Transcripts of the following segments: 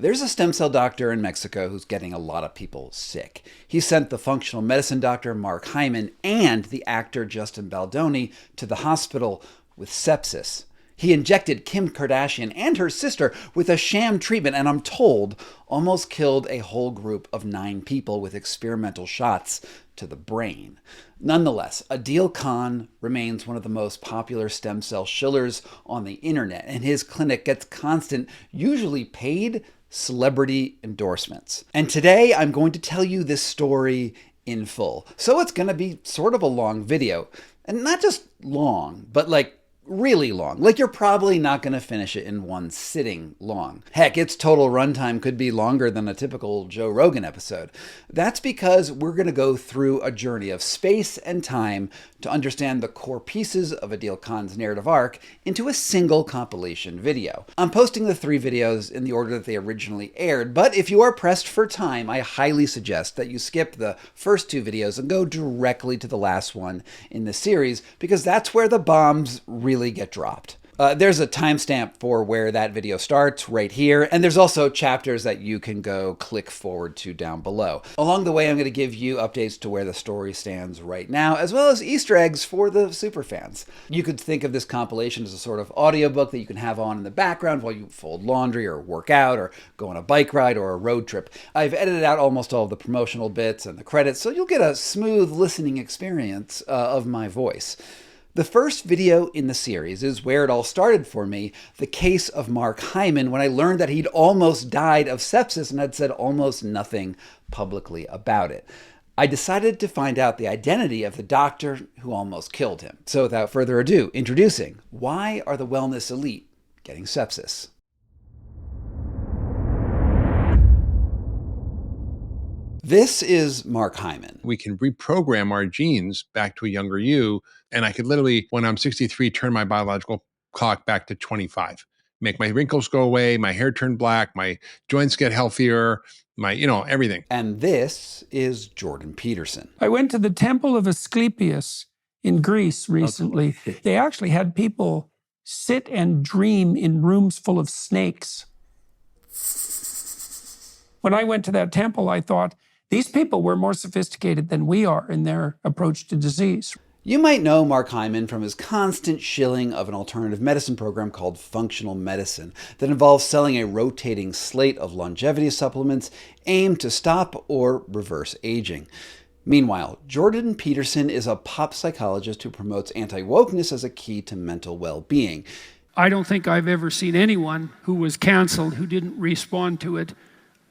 There's a stem cell doctor in Mexico who's getting a lot of people sick. He sent the functional medicine doctor Mark Hyman and the actor Justin Baldoni to the hospital with sepsis. He injected Kim Kardashian and her sister with a sham treatment and, I'm told, almost killed a whole group of 9 people with experimental shots to the brain. Nonetheless, Adeel Khan remains one of the most popular stem cell shillers on the internet, and his clinic gets constant, usually paid, celebrity endorsements. And today I'm going to tell you this story in full. So it's going to be sort of a long video. And not just long, but like really long. Like you're probably not going to finish it in one sitting long. Heck, its total runtime could be longer than a typical Joe Rogan episode. That's because we're going to go through a journey of space and time to understand the core pieces of Adeel Khan's narrative arc into a single compilation video. I'm posting the 3 videos in the order that they originally aired, but if you are pressed for time, I highly suggest that you skip the first 2 videos and go directly to the last one in the series, because that's where the bombs really get dropped. There's a timestamp for where that video starts right here, and there's also chapters that you can go click forward to down below. Along the way, I'm going to give you updates to where the story stands right now, as well as Easter eggs for the superfans. You could think of this compilation as a sort of audiobook that you can have on in the background while you fold laundry or work out or go on a bike ride or a road trip. I've edited out almost all of the promotional bits and the credits, so you'll get a smooth listening experience of my voice. The first video in the series is where it all started for me, the case of Mark Hyman, when I learned that he'd almost died of sepsis and had said almost nothing publicly about it. I decided to find out the identity of the doctor who almost killed him. So without further ado, introducing Why Are the Wellness Elite Getting Sepsis? This is Mark Hyman. We can reprogram our genes back to a younger you. And I could literally, when I'm 63, turn my biological clock back to 25, make my wrinkles go away, my hair turn black, my joints get healthier, everything. And this is Jordan Peterson. I went to the temple of Asclepius in Greece recently. They actually had people sit and dream in rooms full of snakes. When I went to that temple, I thought, these people were more sophisticated than we are in their approach to disease. You might know Mark Hyman from his constant shilling of an alternative medicine program called functional medicine that involves selling a rotating slate of longevity supplements aimed to stop or reverse aging. Meanwhile, Jordan Peterson is a pop psychologist who promotes anti-wokeness as a key to mental well-being. I don't think I've ever seen anyone who was canceled who didn't respond to it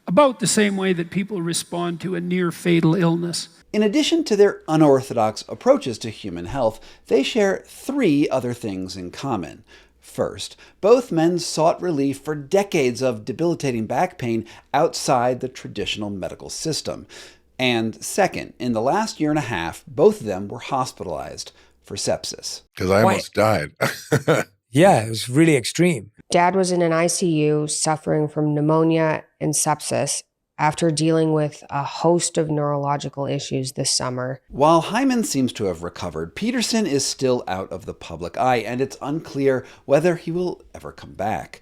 about the same way that people respond to a near-fatal illness. In addition to their unorthodox approaches to human health, they share 3 other things in common. First, both men sought relief for decades of debilitating back pain outside the traditional medical system. And second, in the last year and a half, both of them were hospitalized for sepsis. Because I almost died. Yeah, it was really extreme. Dad was in an ICU suffering from pneumonia and sepsis after dealing with a host of neurological issues this summer. While Hyman seems to have recovered, Peterson is still out of the public eye, and it's unclear whether he will ever come back.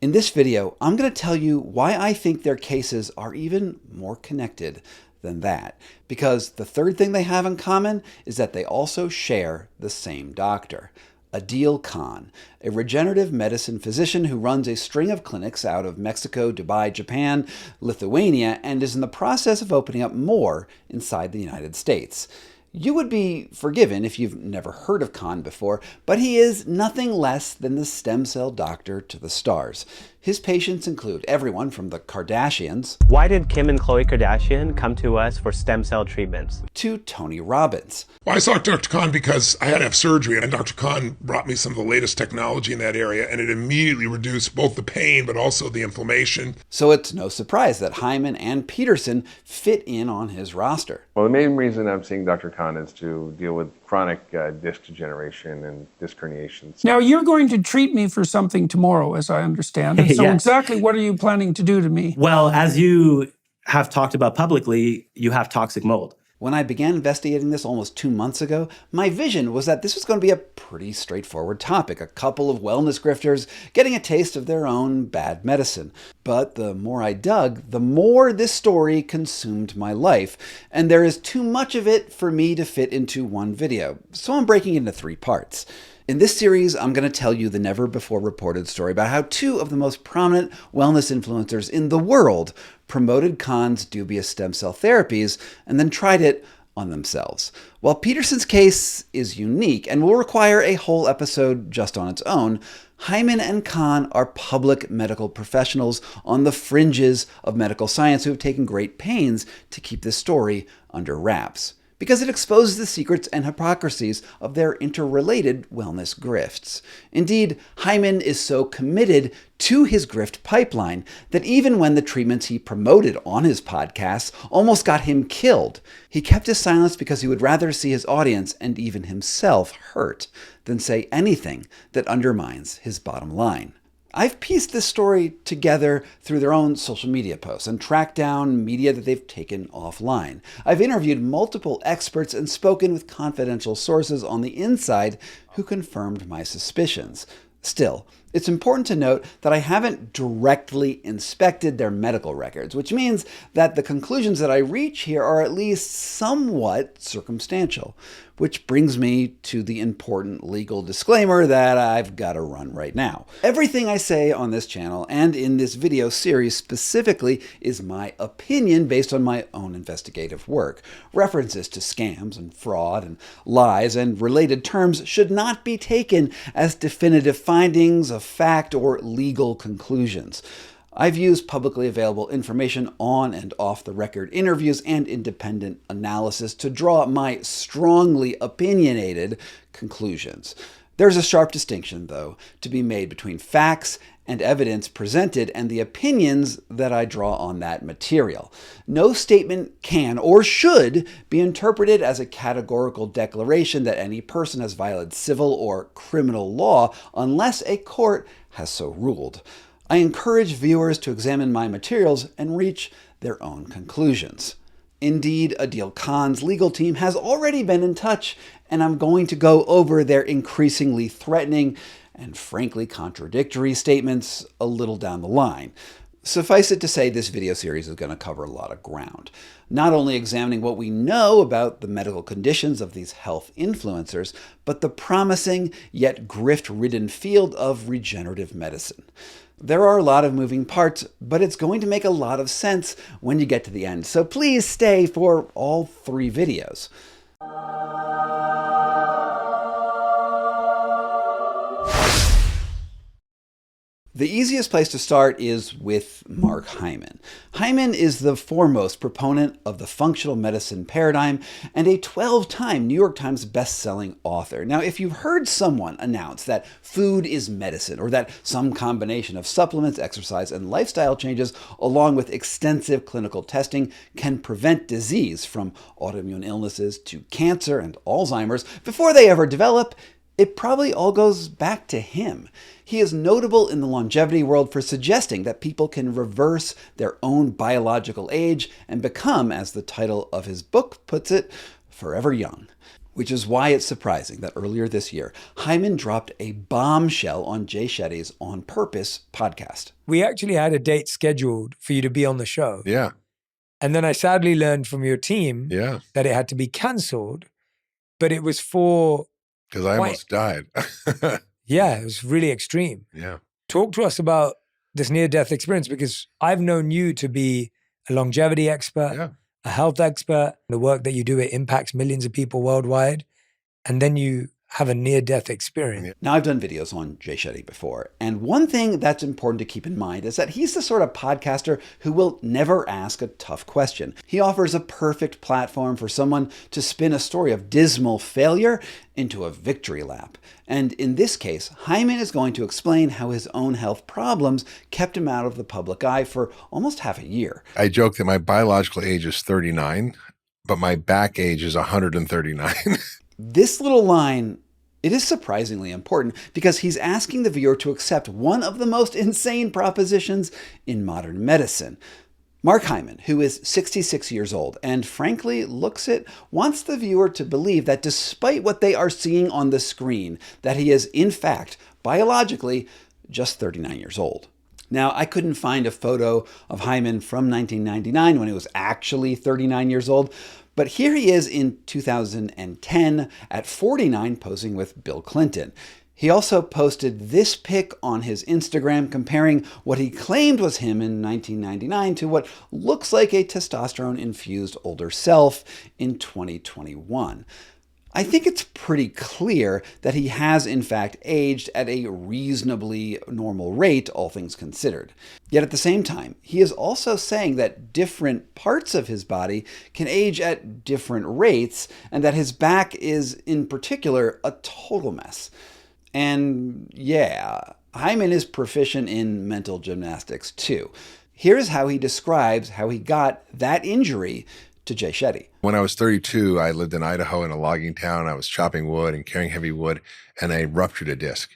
In this video, I'm going to tell you why I think their cases are even more connected than that. Because the third thing they have in common is that they also share the same doctor. Adeel Khan, a regenerative medicine physician who runs a string of clinics out of Mexico, Dubai, Japan, Lithuania, and is in the process of opening up more inside the United States. You would be forgiven if you've never heard of Khan before, but he is nothing less than the stem cell doctor to the stars. His patients include everyone from the Kardashians. Why did Kim and Khloe Kardashian come to us for stem cell treatments? To Tony Robbins. Well, I saw Dr. Khan because I had to have surgery, and Dr. Khan brought me some of the latest technology in that area, and it immediately reduced both the pain but also the inflammation. So it's no surprise that Hyman and Peterson fit in on his roster. Well, the main reason I'm seeing Dr. Khan is to deal with chronic disc degeneration and disc herniations. Now, you're going to treat me for something tomorrow, as I understand it. So Yes. Exactly what are you planning to do to me? Well, as you have talked about publicly, you have toxic mold. When I began investigating this almost 2 months ago, my vision was that this was going to be a pretty straightforward topic, a couple of wellness grifters getting a taste of their own bad medicine. But the more I dug, the more this story consumed my life, and there is too much of it for me to fit into one video, so I'm breaking it into 3 parts. In this series, I'm going to tell you the never-before-reported story about how 2 of the most prominent wellness influencers in the world promoted Kahn's dubious stem cell therapies and then tried it on themselves. While Peterson's case is unique and will require a whole episode just on its own, Hyman and Kahn are public medical professionals on the fringes of medical science who have taken great pains to keep this story under wraps, because it exposes the secrets and hypocrisies of their interrelated wellness grifts. Indeed, Hyman is so committed to his grift pipeline that even when the treatments he promoted on his podcasts almost got him killed, he kept his silence because he would rather see his audience and even himself hurt than say anything that undermines his bottom line. I've pieced this story together through their own social media posts and tracked down media that they've taken offline. I've interviewed multiple experts and spoken with confidential sources on the inside who confirmed my suspicions. Still, it's important to note that I haven't directly inspected their medical records, which means that the conclusions that I reach here are at least somewhat circumstantial, which brings me to the important legal disclaimer that I've got to run right now. Everything I say on this channel and in this video series specifically is my opinion based on my own investigative work. References to scams and fraud and lies and related terms should not be taken as definitive findings of fact or legal conclusions. I've used publicly available information on and off the record interviews and independent analysis to draw my strongly opinionated conclusions. There's a sharp distinction, though, to be made between facts and evidence presented and the opinions that I draw on that material. No statement can or should be interpreted as a categorical declaration that any person has violated civil or criminal law unless a court has so ruled. I encourage viewers to examine my materials and reach their own conclusions. Indeed, Adil Khan's legal team has already been in touch, and I'm going to go over their increasingly threatening and frankly contradictory statements a little down the line. Suffice it to say, this video series is going to cover a lot of ground, not only examining what we know about the medical conditions of these health influencers, but the promising yet grift-ridden field of regenerative medicine. There are a lot of moving parts, but it's going to make a lot of sense when you get to the end, so please stay for all 3 videos. The easiest place to start is with Mark Hyman. Hyman is the foremost proponent of the functional medicine paradigm and a 12-time New York Times best-selling author. Now, if you've heard someone announce that food is medicine or that some combination of supplements, exercise, and lifestyle changes along with extensive clinical testing can prevent disease from autoimmune illnesses to cancer and Alzheimer's before they ever develop, it probably all goes back to him. He is notable in the longevity world for suggesting that people can reverse their own biological age and become, as the title of his book puts it, forever young. Which is why it's surprising that earlier this year, Hyman dropped a bombshell on Jay Shetty's On Purpose podcast. We actually had a date scheduled for you to be on the show. Yeah. And then I sadly learned from your team that it had to be canceled, but it was for... Because I almost died. Yeah, it was really extreme. Yeah. Talk to us about this near-death experience, because I've known you to be a longevity expert, a health expert. The work that you do, it impacts millions of people worldwide. And then you have a near-death experience. Now, I've done videos on Jay Shetty before, and one thing that's important to keep in mind is that he's the sort of podcaster who will never ask a tough question. He offers a perfect platform for someone to spin a story of dismal failure into a victory lap. And in this case, Hyman is going to explain how his own health problems kept him out of the public eye for almost half a year. I joke that my biological age is 39, but my back age is 139. This little line, it is surprisingly important because he's asking the viewer to accept one of the most insane propositions in modern medicine. Mark Hyman, who is 66 years old and frankly wants the viewer to believe that despite what they are seeing on the screen, that he is in fact, biologically, just 39 years old. Now, I couldn't find a photo of Hyman from 1999 when he was actually 39 years old, but here he is in 2010 at 49 posing with Bill Clinton. He also posted this pic on his Instagram comparing what he claimed was him in 1999 to what looks like a testosterone-infused older self in 2021. I think it's pretty clear that he has in fact aged at a reasonably normal rate, all things considered. Yet at the same time, he is also saying that different parts of his body can age at different rates, and that his back is, in particular, a total mess. And yeah, Hyman is proficient in mental gymnastics too. Here's how he describes how he got that injury to Jay Shetty. When I was 32, I lived in Idaho in a logging town. I was chopping wood and carrying heavy wood, and I ruptured a disc.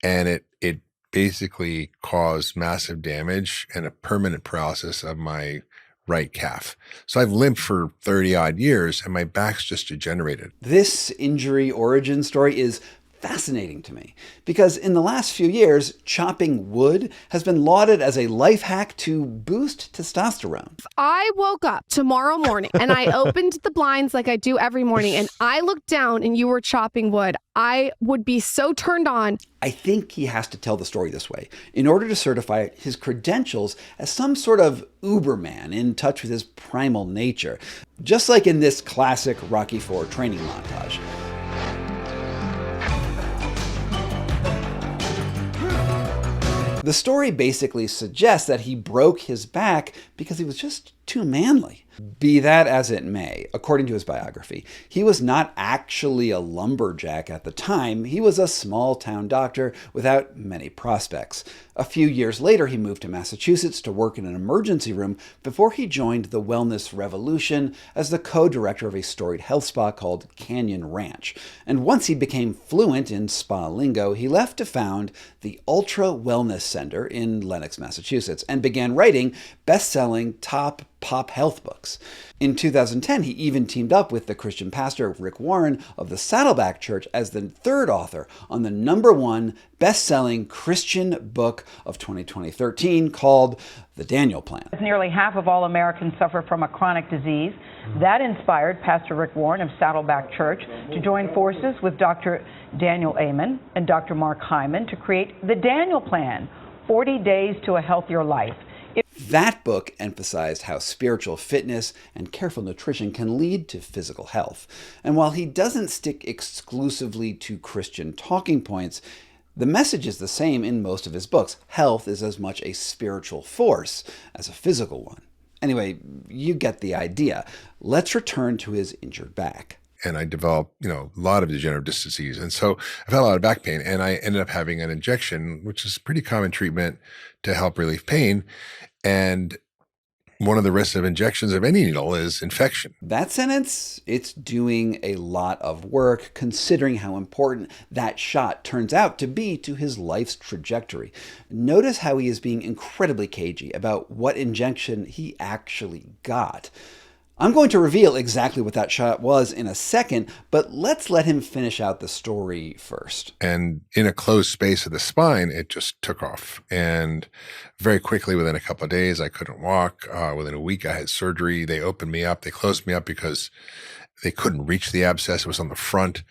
And it basically caused massive damage and a permanent paralysis of my right calf. So I've limped for 30 odd years and my back's just degenerated. This injury origin story is fascinating to me because in the last few years, chopping wood has been lauded as a life hack to boost testosterone. If I woke up tomorrow morning and I opened the blinds like I do every morning and I looked down and you were chopping wood, I would be so turned on. I think he has to tell the story this way in order to certify his credentials as some sort of Uberman in touch with his primal nature, just like in this classic Rocky IV training montage. The story basically suggests that he broke his back because he was just too manly. Be that as it may, according to his biography, he was not actually a lumberjack at the time. He was a small-town doctor without many prospects. A few years later, he moved to Massachusetts to work in an emergency room before he joined the wellness revolution as the co-director of a storied health spa called Canyon Ranch. And once he became fluent in spa lingo, he left to found the Ultra Wellness Center in Lenox, Massachusetts, and began writing best-selling top pop health books. In 2010, he even teamed up with the Christian pastor Rick Warren of the Saddleback Church as the third author on the #1 best-selling Christian book of 2013 called The Daniel Plan. Nearly half of all Americans suffer from a chronic disease. That inspired Pastor Rick Warren of Saddleback Church to join forces with Dr. Daniel Amen and Dr. Mark Hyman to create The Daniel Plan, 40 Days to a Healthier Life. That book emphasized how spiritual fitness and careful nutrition can lead to physical health. And while he doesn't stick exclusively to Christian talking points, the message is the same in most of his books. Health is as much a spiritual force as a physical one. Anyway, you get the idea. Let's return to his injured back. And I developed, a lot of degenerative disc disease. And so I've had a lot of back pain, and I ended up having an injection, which is pretty common treatment to help relieve pain. And one of the risks of injections of any needle is infection. That sentence, it's doing a lot of work considering how important that shot turns out to be to his life's trajectory. Notice how he is being incredibly cagey about what injection he actually got. I'm going to reveal exactly what that shot was in a second, but let's let him finish out the story first. And in a closed space of the spine, it just took off. And very quickly, within a couple of days, I couldn't walk. Within a week, I had surgery. They opened me up. They closed me up because they couldn't reach the abscess. It was on the front.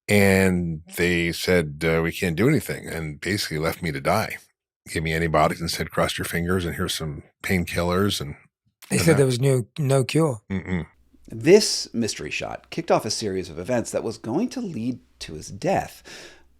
And they said, we can't do anything, and basically left me to die. Gave me antibiotics and said, cross your fingers, and here's some painkillers. And they said there was no cure. Mm-mm. This mystery shot kicked off a series of events that was going to lead to his death.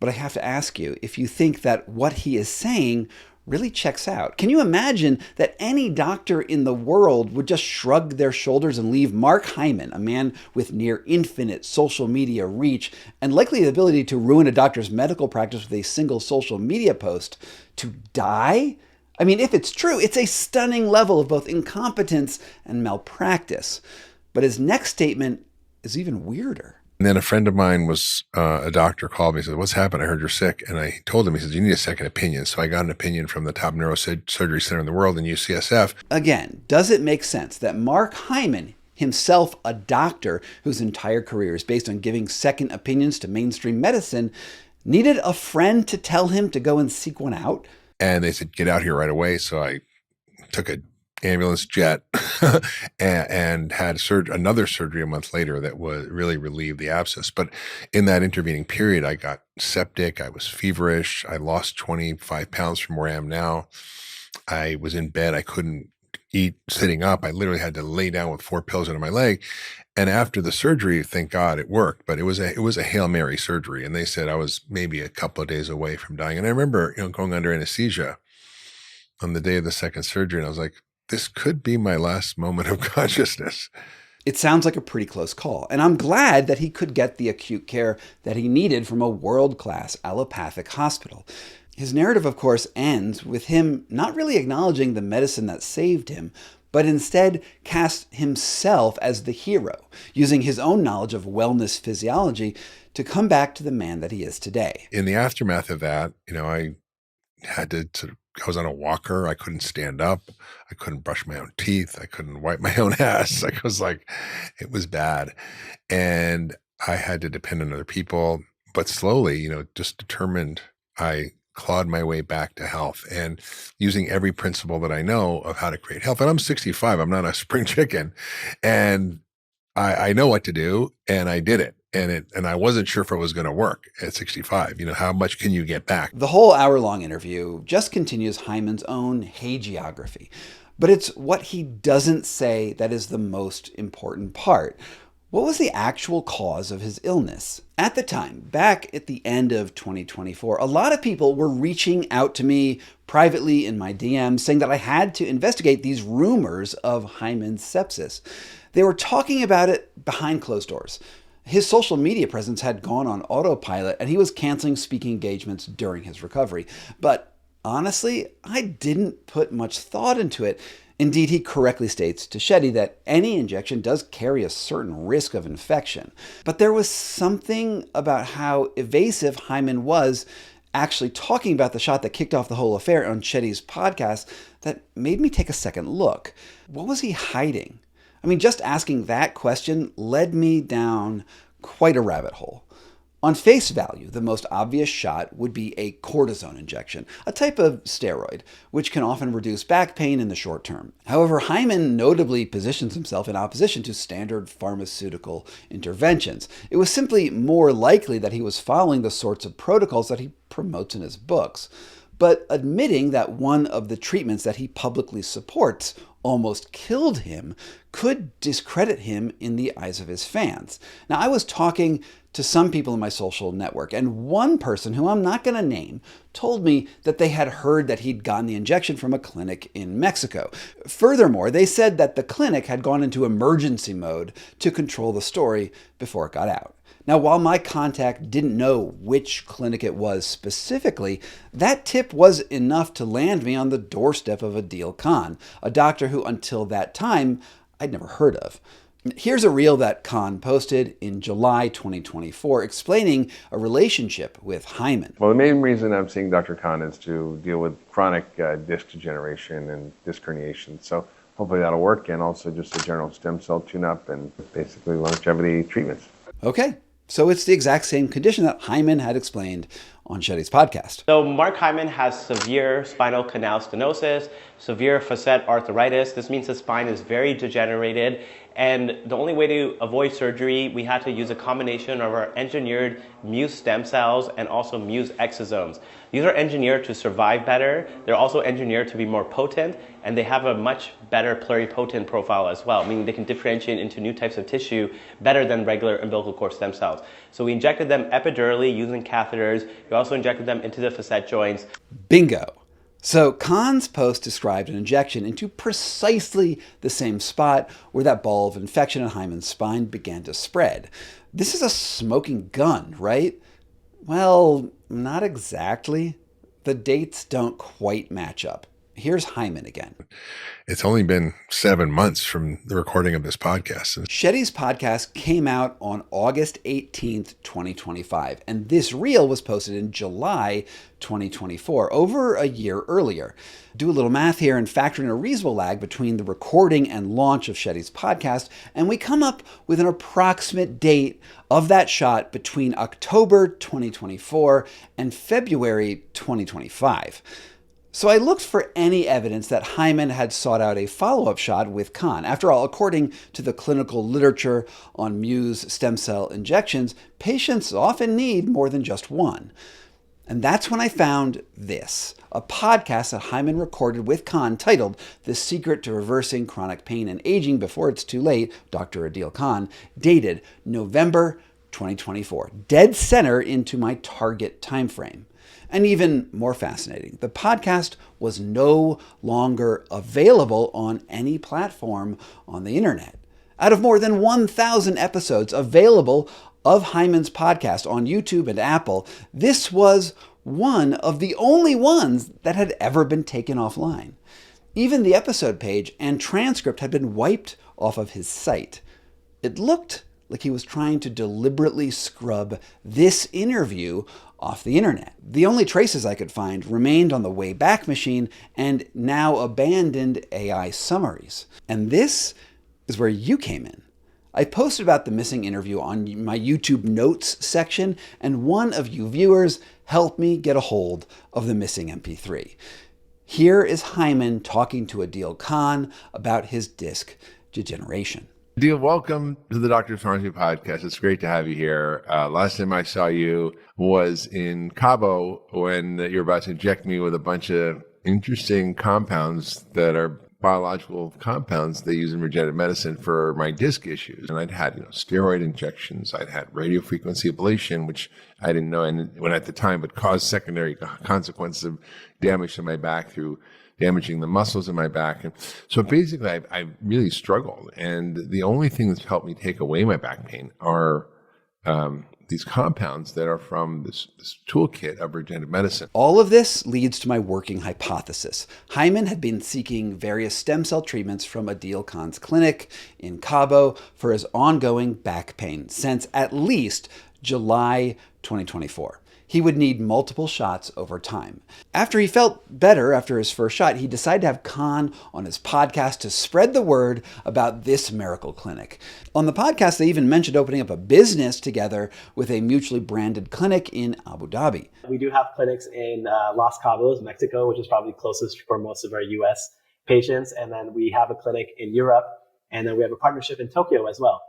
But I have to ask you if you think that what he is saying really checks out. Can you imagine that any doctor in the world would just shrug their shoulders and leave Mark Hyman, a man with near infinite social media reach and likely the ability to ruin a doctor's medical practice with a single social media post, to die? I mean, if it's true, it's a stunning level of both incompetence and malpractice. But his next statement is even weirder. And then a friend of mine was a doctor, called me and said, "What's happened? I heard you're sick." And I told him, he said, "You need a second opinion." So I got an opinion from the top neurosurgery center in the world in UCSF. Again, does it make sense that Mark Hyman, himself a doctor whose entire career is based on giving second opinions to mainstream medicine, needed a friend to tell him to go and seek one out? And they said, "Get out here right away." So I took an ambulance jet and had another surgery a month later that was really relieved the abscess. But in that intervening period, I got septic. I was feverish. I lost 25 pounds from where I am now. I was in bed. I couldn't eat sitting up. I literally had to lay down with 4 pills under my leg. And after the surgery, thank God it worked, but it was a Hail Mary surgery. And they said I was maybe a couple of days away from dying. And I remember, going under anesthesia on the day of the second surgery. And I was like, this could be my last moment of consciousness. It sounds like a pretty close call, and I'm glad that he could get the acute care that he needed from a world-class allopathic hospital. His narrative, of course, ends with him not really acknowledging the medicine that saved him, but instead casts himself as the hero, using his own knowledge of wellness physiology to come back to the man that he is today. In the aftermath of that, I had to I was on a walker. I couldn't stand up. I couldn't brush my own teeth. I couldn't wipe my own ass. It was bad. And I had to depend on other people. But slowly, just determined, I clawed my way back to health and using every principle that I know of how to create health. And I'm 65. I'm not a spring chicken. And I know what to do, and I did it. And I wasn't sure if it was going to work at 65. How much can you get back? The whole hour-long interview just continues Hyman's own hagiography. But it's what he doesn't say that is the most important part. What was the actual cause of his illness? At the time, back at the end of 2024, a lot of people were reaching out to me privately in my DMs saying that I had to investigate these rumors of Hyman's sepsis. They were talking about it behind closed doors. His social media presence had gone on autopilot, and he was canceling speaking engagements during his recovery. But honestly, I didn't put much thought into it. Indeed, he correctly states to Shetty that any injection does carry a certain risk of infection. But there was something about how evasive Hyman was actually talking about the shot that kicked off the whole affair on Shetty's podcast that made me take a second look. What was he hiding? Just asking that question led me down quite a rabbit hole. On face value, the most obvious shot would be a cortisone injection, a type of steroid, which can often reduce back pain in the short term. However, Hyman notably positions himself in opposition to standard pharmaceutical interventions. It was simply more likely that he was following the sorts of protocols that he promotes in his books. But admitting that one of the treatments that he publicly supports almost killed him could discredit him in the eyes of his fans. Now, I was talking to some people in my social network, and one person, who I'm not going to name, told me that they had heard that he'd gotten the injection from a clinic in Mexico. Furthermore, they said that the clinic had gone into emergency mode to control the story before it got out. Now, while my contact didn't know which clinic it was specifically, that tip was enough to land me on the doorstep of Adil Khan, a doctor who until that time I'd never heard of. Here's a reel that Khan posted in July 2024 explaining a relationship with Hyman. Well, the main reason I'm seeing Dr. Khan is to deal with chronic disc degeneration and disc herniation. So hopefully that'll work, and also just a general stem cell tune-up and basically longevity treatments. Okay. So it's the exact same condition that Hyman had explained on Shetty's podcast. So Mark Hyman has severe spinal canal stenosis, severe facet arthritis. This means the spine is very degenerated, and the only way to avoid surgery, we had to use a combination of our engineered Muse stem cells and also Muse exosomes. These are engineered to survive better. They're also engineered to be more potent, and they have a much better pluripotent profile as well, meaning they can differentiate into new types of tissue better than regular umbilical cord stem cells. So we injected them epidurally using catheters. We also injected them into the facet joints. Bingo. So Khan's post described an injection into precisely the same spot where that ball of infection in Hyman's spine began to spread. This is a smoking gun, right? Well, not exactly. The dates don't quite match up. Here's Hyman again. It's only been 7 months from the recording of this podcast. Shetty's podcast came out on August 18th, 2025, and this reel was posted in July 2024, over a year earlier. Do a little math here and factor in a reasonable lag between the recording and launch of Shetty's podcast, and we come up with an approximate date of that shot between October 2024 and February 2025. So I looked for any evidence that Hyman had sought out a follow-up shot with Khan. After all, according to the clinical literature on Muse stem cell injections, patients often need more than just one. And that's when I found this, a podcast that Hyman recorded with Khan titled The Secret to Reversing Chronic Pain and Aging Before It's Too Late, Dr. Adeel Khan, dated November 2024, dead center into my target timeframe. And even more fascinating, the podcast was no longer available on any platform on the internet. Out of more than 1,000 episodes available of Hyman's podcast on YouTube and Apple, this was one of the only ones that had ever been taken offline. Even the episode page and transcript had been wiped off of his site. It looked like he was trying to deliberately scrub this interview off the internet. The only traces I could find remained on the Wayback Machine and now abandoned AI summaries. And this is where you came in. I posted about the missing interview on my YouTube notes section, and one of you viewers helped me get a hold of the missing MP3. Here is Hyman talking to Adeel Khan about his disc degeneration. Adeel, welcome to the Doctor's Pharmacy Podcast. It's great to have you here. Last time I saw you was in Cabo when you were about to inject me with a bunch of interesting compounds that are biological compounds they use in regenerative medicine for my disc issues. And I'd had steroid injections. I'd had radiofrequency ablation, which I didn't know, and when at the time would cause secondary consequences of damage to my back through damaging the muscles in my back. And so basically, I really struggled. And the only thing that's helped me take away my back pain are these compounds that are from this toolkit of regenerative medicine. All of this leads to my working hypothesis. Hyman had been seeking various stem cell treatments from Adeel Khan's clinic in Cabo for his ongoing back pain since at least July 2024. He would need multiple shots over time. After he felt better after his first shot, he decided to have Khan on his podcast to spread the word about this miracle clinic. On the podcast, they even mentioned opening up a business together with a mutually branded clinic in Abu Dhabi. We do have clinics in Los Cabos, Mexico, which is probably closest for most of our US patients. And then we have a clinic in Europe. And then we have a partnership in Tokyo as well.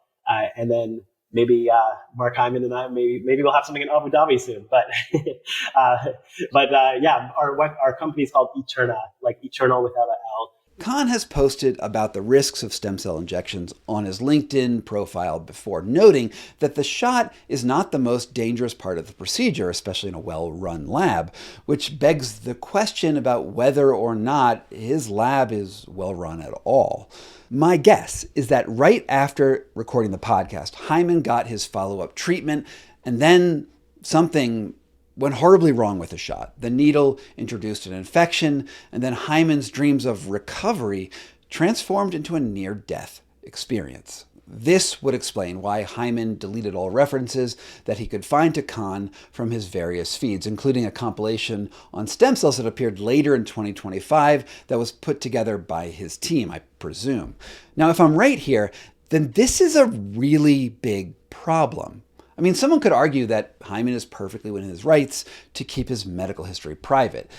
And then maybe Mark Hyman and I, maybe we'll have something in Abu Dhabi soon. But yeah, our company is called Eterna, like eternal without an L. Khan has posted about the risks of stem cell injections on his LinkedIn profile before, noting that the shot is not the most dangerous part of the procedure, especially in a well-run lab, which begs the question about whether or not his lab is well-run at all. My guess is that right after recording the podcast, Hyman got his follow-up treatment, and then something went horribly wrong with the shot. The needle introduced an infection, and then Hyman's dreams of recovery transformed into a near-death experience. This would explain why Hyman deleted all references that he could find to Khan from his various feeds, including a compilation on stem cells that appeared later in 2025 that was put together by his team, I presume. Now, if I'm right here, then this is a really big problem. I mean, someone could argue that Hyman is perfectly within his rights to keep his medical history private.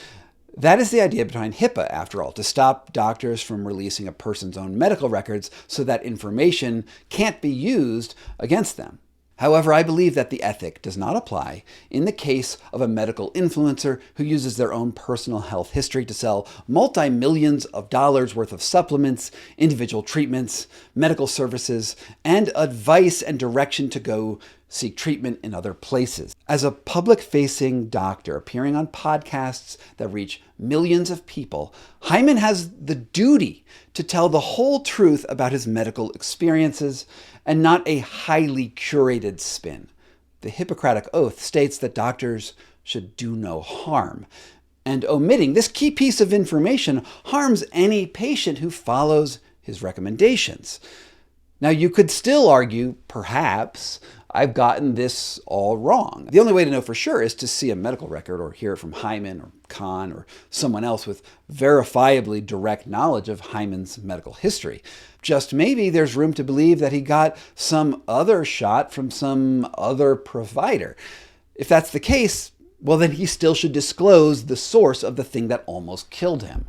That is the idea behind HIPAA, after all, to stop doctors from releasing a person's own medical records so that information can't be used against them. However, I believe that the ethic does not apply in the case of a medical influencer who uses their own personal health history to sell multi-millions of dollars worth of supplements, individual treatments, medical services, and advice and direction to go seek treatment in other places. As a public-facing doctor appearing on podcasts that reach millions of people, Hyman has the duty to tell the whole truth about his medical experiences and not a highly curated spin. The Hippocratic Oath states that doctors should do no harm. And omitting this key piece of information harms any patient who follows his recommendations. Now, you could still argue, perhaps, I've gotten this all wrong. The only way to know for sure is to see a medical record or hear it from Hyman or Khan or someone else with verifiably direct knowledge of Hyman's medical history. Just maybe there's room to believe that he got some other shot from some other provider. If that's the case, well, then he still should disclose the source of the thing that almost killed him.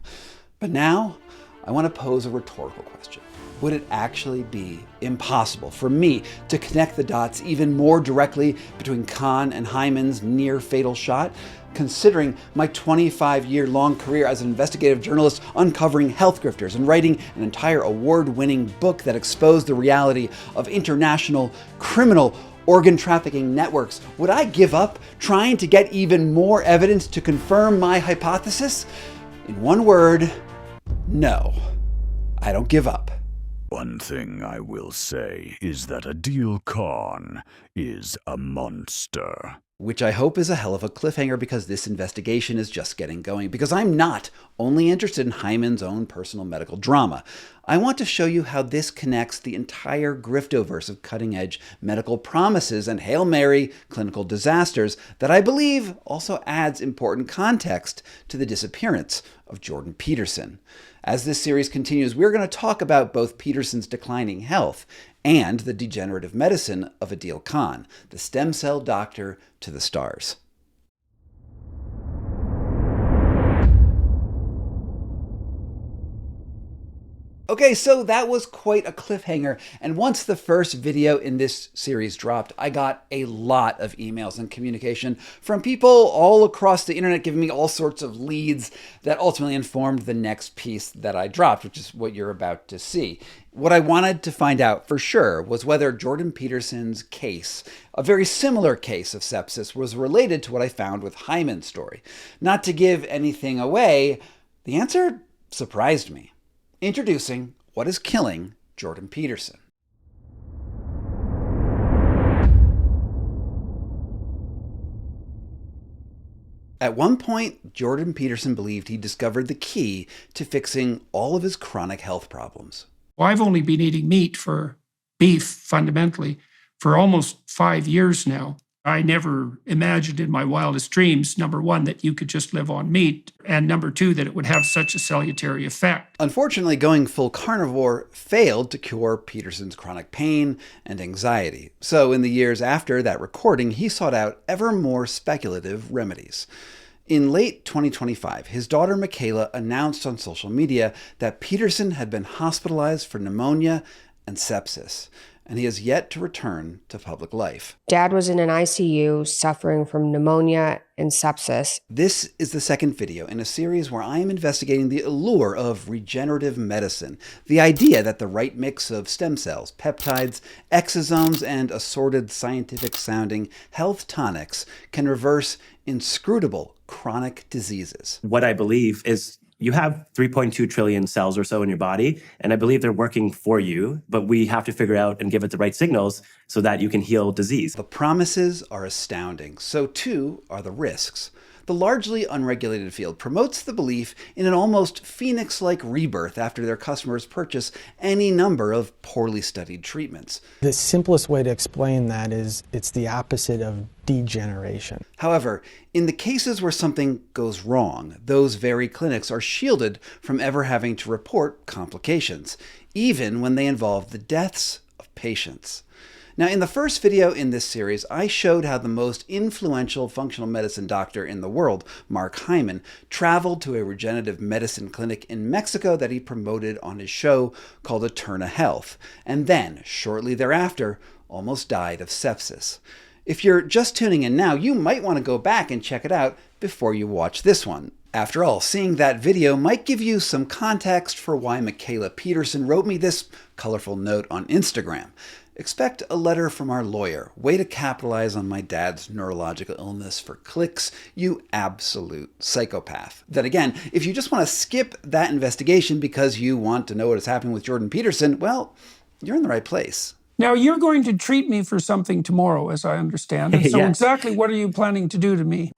But now, I want to pose a rhetorical question. Would it actually be impossible for me to connect the dots even more directly between Khan and Hyman's near-fatal shot, considering my 25-year-long career as an investigative journalist uncovering health grifters and writing an entire award-winning book that exposed the reality of international criminal organ trafficking networks? Would I give up trying to get even more evidence to confirm my hypothesis? In one word, no. I don't give up. One thing I will say is that Adil Khan is a monster. Which I hope is a hell of a cliffhanger, because this investigation is just getting going. Because I'm not only interested in Hyman's own personal medical drama. I want to show you how this connects the entire griftoverse of cutting-edge medical promises and Hail Mary clinical disasters that I believe also adds important context to the disappearance of Jordan Peterson. As this series continues, we're going to talk about both Peterson's declining health and the degenerative medicine of Adeel Khan, the stem cell doctor to the stars. Okay, so that was quite a cliffhanger, and once the first video in this series dropped, I got a lot of emails and communication from people all across the internet giving me all sorts of leads that ultimately informed the next piece that I dropped, which is what you're about to see. What I wanted to find out for sure was whether Jordan Peterson's case, a very similar case of sepsis, was related to what I found with Hyman's story. Not to give anything away, the answer surprised me. Introducing what is killing Jordan Peterson. At one point, Jordan Peterson believed he discovered the key to fixing all of his chronic health problems. Well, I've only been eating meat, for beef fundamentally, for almost 5 years now. I never imagined in my wildest dreams, number one, that you could just live on meat, and number two, that it would have such a salutary effect. Unfortunately, going full carnivore failed to cure Peterson's chronic pain and anxiety. So in the years after that recording, he sought out ever more speculative remedies. In late 2025, his daughter Michaela announced on social media that Peterson had been hospitalized for pneumonia and sepsis, and he has yet to return to public life. Dad was in an ICU suffering from pneumonia and sepsis. This is the second video in a series where I am investigating the allure of regenerative medicine, the idea that the right mix of stem cells, peptides, exosomes, and assorted scientific-sounding health tonics can reverse inscrutable chronic diseases. What I believe is you have 3.2 trillion cells or so in your body, and I believe they're working for you, but we have to figure out and give it the right signals so that you can heal disease. The promises are astounding. So too are the risks. The largely unregulated field promotes the belief in an almost phoenix-like rebirth after their customers purchase any number of poorly studied treatments. The simplest way to explain that is it's the opposite of degeneration. However, in the cases where something goes wrong, those very clinics are shielded from ever having to report complications, even when they involve the deaths of patients. Now, in the first video in this series, I showed how the most influential functional medicine doctor in the world, Mark Hyman, traveled to a regenerative medicine clinic in Mexico that he promoted on his show called Eterna Health, and then, shortly thereafter, almost died of sepsis. If you're just tuning in now, you might want to go back and check it out before you watch this one. After all, seeing that video might give you some context for why Michaela Peterson wrote me this colorful note on Instagram. Expect a letter from our lawyer. Way to capitalize on my dad's neurological illness for clicks, you absolute psychopath. Then again, if you just want to skip that investigation because you want to know what is happening with Jordan Peterson, well, you're in the right place. Now, you're going to treat me for something tomorrow, as I understand. So Yeah. exactly what are you planning to do to me?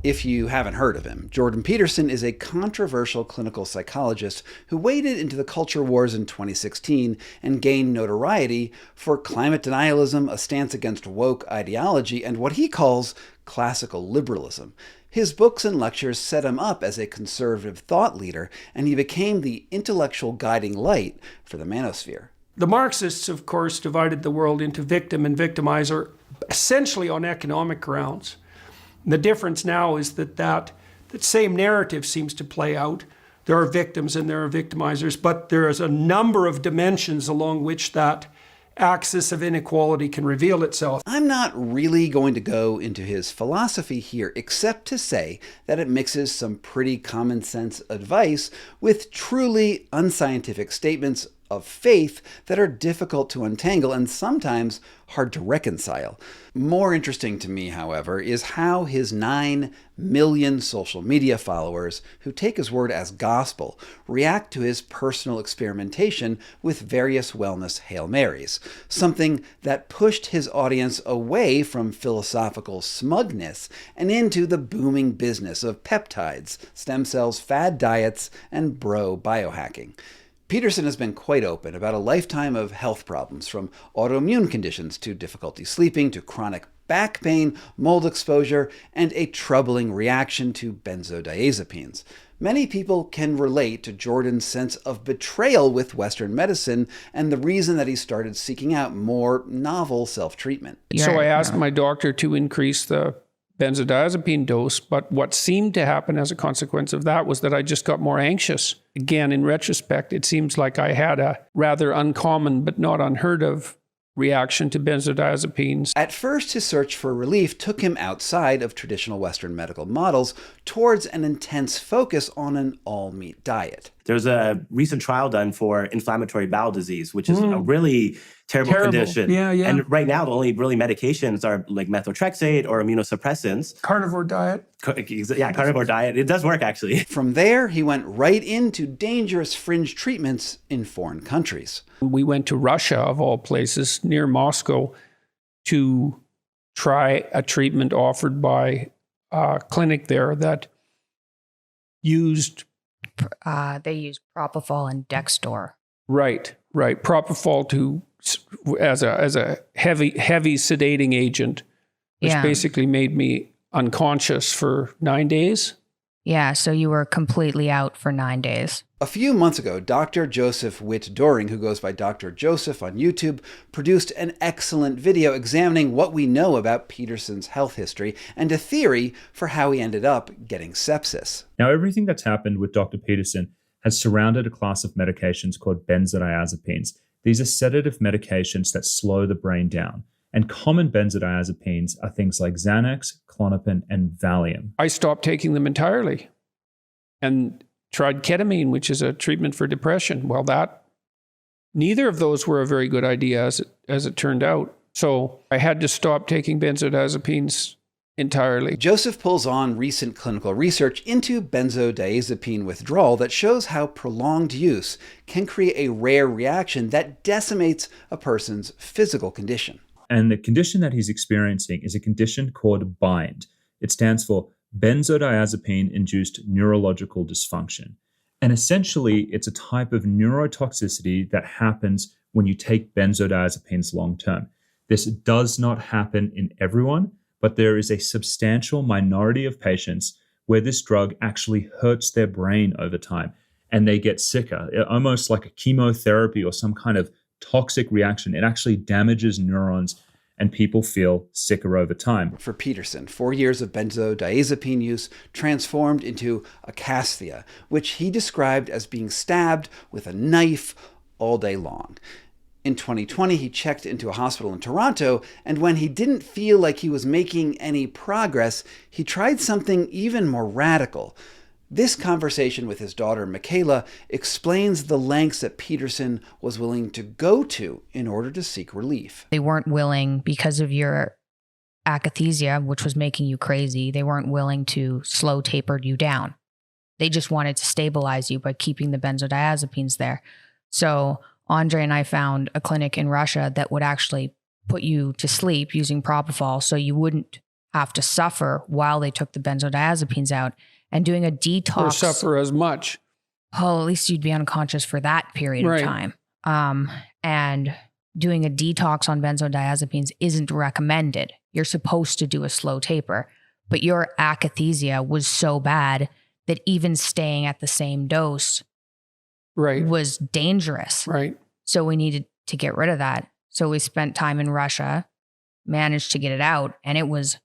If you haven't heard of him, Jordan Peterson is a controversial clinical psychologist who waded into the culture wars in 2016 and gained notoriety for climate denialism, a stance against woke ideology, and what he calls classical liberalism. His books and lectures set him up as a conservative thought leader, and he became the intellectual guiding light for the manosphere. The Marxists, of course, divided the world into victim and victimizer, essentially on economic grounds. The difference now is that same narrative seems to play out. There are victims and there are victimizers, but there is a number of dimensions along which that axis of inequality can reveal itself. I'm not really going to go into his philosophy here, except to say that it mixes some pretty common sense advice with truly unscientific statements of faith that are difficult to untangle and sometimes hard to reconcile. More interesting to me, however, is how his 9 million social media followers, who take his word as gospel, react to his personal experimentation with various wellness Hail Marys, something that pushed his audience away from philosophical smugness and into the booming business of peptides, stem cells, fad diets, and bro biohacking. Peterson has been quite open about a lifetime of health problems, from autoimmune conditions to difficulty sleeping to chronic back pain, mold exposure, and a troubling reaction to benzodiazepines. Many people can relate to Jordan's sense of betrayal with Western medicine and the reason that he started seeking out more novel self-treatment. So I asked my doctor to increase the benzodiazepine dose, but what seemed to happen as a consequence of that was that I just got more anxious. Again, in retrospect, it seems like I had a rather uncommon but not unheard of reaction to benzodiazepines. At first, his search for relief took him outside of traditional Western medical models towards an intense focus on an all-meat diet. There's a recent trial done for inflammatory bowel disease, which is a really terrible condition. Yeah. And right now, the only really medications are like methotrexate or immunosuppressants. Carnivore diet. Carnivore diet. It does work, actually. From there, he went right into dangerous fringe treatments in foreign countries. We went to Russia, of all places, near Moscow, to try a treatment offered by a clinic there that used... They use propofol and Dextor. Right. Propofol as a heavy sedating agent, which basically made me unconscious for 9 days. Yeah, so you were completely out for 9 days. A few months ago, Dr. Joseph Witt-Doering, who goes by Dr. Joseph on YouTube, produced an excellent video examining what we know about Peterson's health history and a theory for how he ended up getting sepsis. Now, everything that's happened with Dr. Peterson has surrounded a class of medications called benzodiazepines. These are sedative medications that slow the brain down. And common benzodiazepines are things like Xanax, Klonopin, and Valium. I stopped taking them entirely and tried ketamine, which is a treatment for depression. Well, neither of those were a very good idea as it turned out. So I had to stop taking benzodiazepines entirely. Joseph pulls on recent clinical research into benzodiazepine withdrawal that shows how prolonged use can create a rare reaction that decimates a person's physical condition. And the condition that he's experiencing is a condition called BIND. It stands for benzodiazepine-induced neurological dysfunction. And essentially, it's a type of neurotoxicity that happens when you take benzodiazepines long-term. This does not happen in everyone, but there is a substantial minority of patients where this drug actually hurts their brain over time, and they get sicker, almost like a chemotherapy or some kind of toxic reaction. It actually damages neurons and people feel sicker over time. For Peterson, 4 years of benzodiazepine use transformed into akathisia, which he described as being stabbed with a knife all day long. In 2020, he checked into a hospital in Toronto, and when he didn't feel like he was making any progress, he tried something even more radical. This conversation with his daughter, Michaela, explains the lengths that Peterson was willing to go to in order to seek relief. They weren't willing, because of your akathisia, which was making you crazy, they weren't willing to slow taper you down. They just wanted to stabilize you by keeping the benzodiazepines there. So Andre and I found a clinic in Russia that would actually put you to sleep using propofol so you wouldn't have to suffer while they took the benzodiazepines out, and doing a detox. Or suffer as much. Oh, at least you'd be unconscious for that period of time. And doing a detox on benzodiazepines isn't recommended. You're supposed to do a slow taper, but your akathisia was so bad that even staying at the same dose was dangerous. Right. So we needed to get rid of that. So we spent time in Russia, managed to get it out, and it was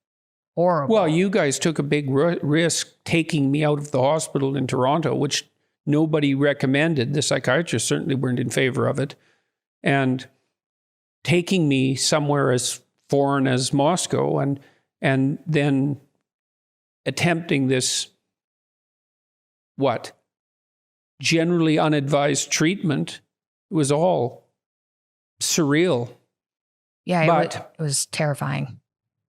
horrible. Well, you guys took a big risk taking me out of the hospital in Toronto, which nobody recommended. The psychiatrists certainly weren't in favor of it. And taking me somewhere as foreign as Moscow and then attempting this, generally unadvised treatment was all surreal. Yeah, it was terrifying.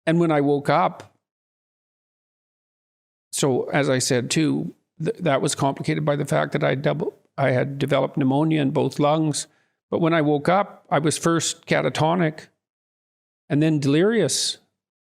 And when I woke up, so as I said too, that was complicated by the fact that I had developed pneumonia in both lungs. But when I woke up, I was first catatonic and then delirious.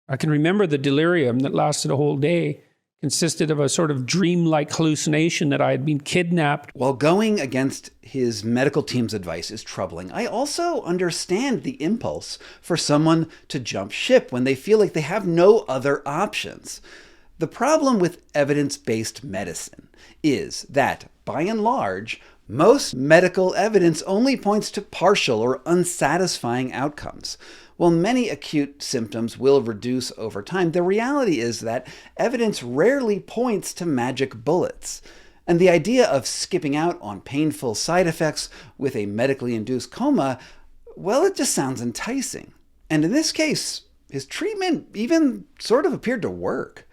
I can remember the delirium that lasted a whole day. Consisted of a sort of dreamlike hallucination that I had been kidnapped. While going against his medical team's advice is troubling, I also understand the impulse for someone to jump ship when they feel like they have no other options. The problem with evidence-based medicine is that, by and large, most medical evidence only points to partial or unsatisfying outcomes. While many acute symptoms will reduce over time, the reality is that evidence rarely points to magic bullets. And the idea of skipping out on painful side effects with a medically induced coma, well, it just sounds enticing. And in this case, his treatment even sort of appeared to work.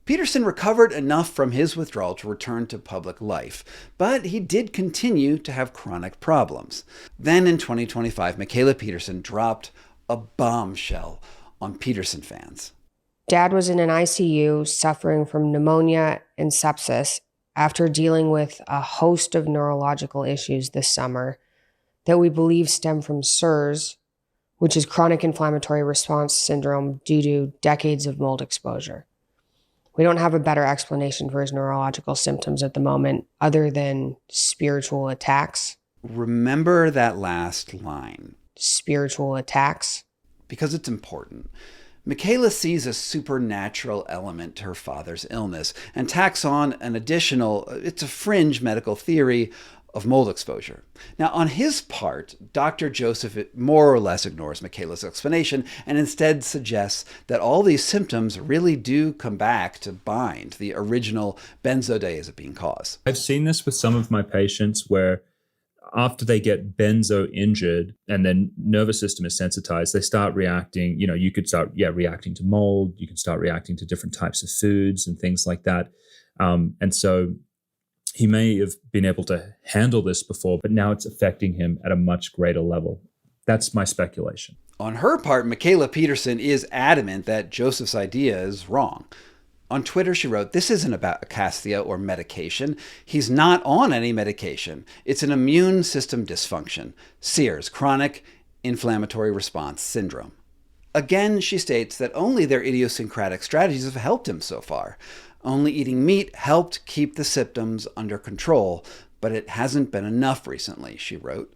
Peterson recovered enough from his withdrawal to return to public life, but he did continue to have chronic problems. Then in 2025, Michaela Peterson dropped a bombshell on Peterson fans. Dad was in an ICU suffering from pneumonia and sepsis after dealing with a host of neurological issues this summer that we believe stem from CIRS, which is chronic inflammatory response syndrome due to decades of mold exposure. We don't have a better explanation for his neurological symptoms at the moment other than spiritual attacks. Remember that last line. Spiritual attacks. Because it's important. Michaela sees a supernatural element to her father's illness and tacks on an additional, it's a fringe medical theory of mold exposure. Now, on his part, Dr. Joseph more or less ignores Michaela's explanation and instead suggests that all these symptoms really do come back to bind the original benzodiazepine cause. I've seen this with some of my patients where after they get benzo injured and then nervous system is sensitized, they start reacting, you could start reacting to mold, you can start reacting to different types of foods and things like that. And so he may have been able to handle this before, but now it's affecting him at a much greater level. That's my speculation. On her part, Michaela Peterson is adamant that Joseph's idea is wrong. On Twitter, she wrote, "This isn't about akathisia or medication. He's not on any medication. It's an immune system dysfunction. CIRS, chronic inflammatory response syndrome." Again, she states that only their idiosyncratic strategies have helped him so far. Only eating meat helped keep the symptoms under control, but it hasn't been enough recently, she wrote.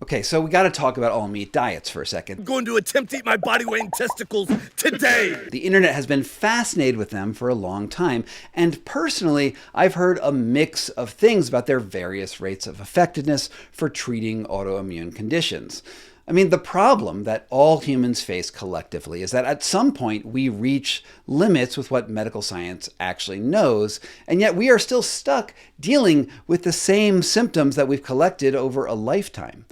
Okay, so we got to talk about all-meat diets for a second. I'm going to attempt to eat my body weight in testicles today. The internet has been fascinated with them for a long time, and personally, I've heard a mix of things about their various rates of effectiveness for treating autoimmune conditions. I mean, the problem that all humans face collectively is that at some point we reach limits with what medical science actually knows, and yet we are still stuck dealing with the same symptoms that we've collected over a lifetime.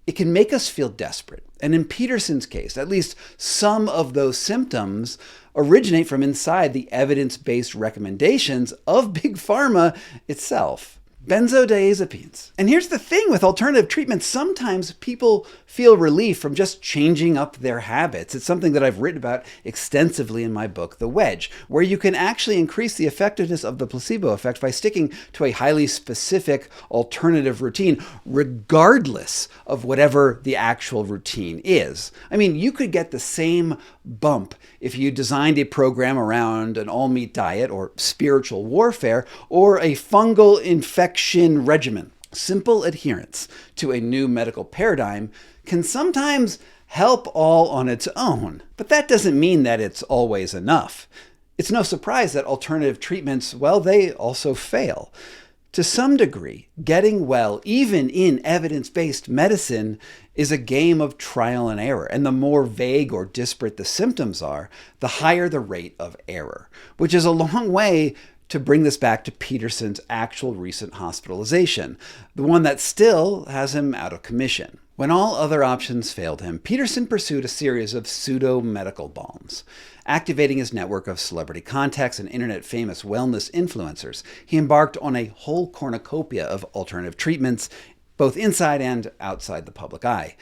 It can make us feel desperate, and in Peterson's case, at least some of those symptoms originate from inside the evidence-based recommendations of Big Pharma itself. Benzodiazepines. And here's the thing with alternative treatments, sometimes people feel relief from just changing up their habits. It's something that I've written about extensively in my book, The Wedge, where you can actually increase the effectiveness of the placebo effect by sticking to a highly specific alternative routine, regardless of whatever the actual routine is. I mean, you could get the same bump if you designed a program around an all-meat diet or spiritual warfare or a fungal infection regimen. Simple adherence to a new medical paradigm can sometimes help all on its own, but that doesn't mean that it's always enough. It's no surprise that alternative treatments, well, they also fail. To some degree, getting well, even in evidence-based medicine, is a game of trial and error, and the more vague or disparate the symptoms are, the higher the rate of error, which is a long way to bring this back to Peterson's actual recent hospitalization, the one that still has him out of commission. When all other options failed him, Peterson pursued a series of pseudo-medical balms. Activating his network of celebrity contacts and internet-famous wellness influencers, he embarked on a whole cornucopia of alternative treatments, both inside and outside the public eye.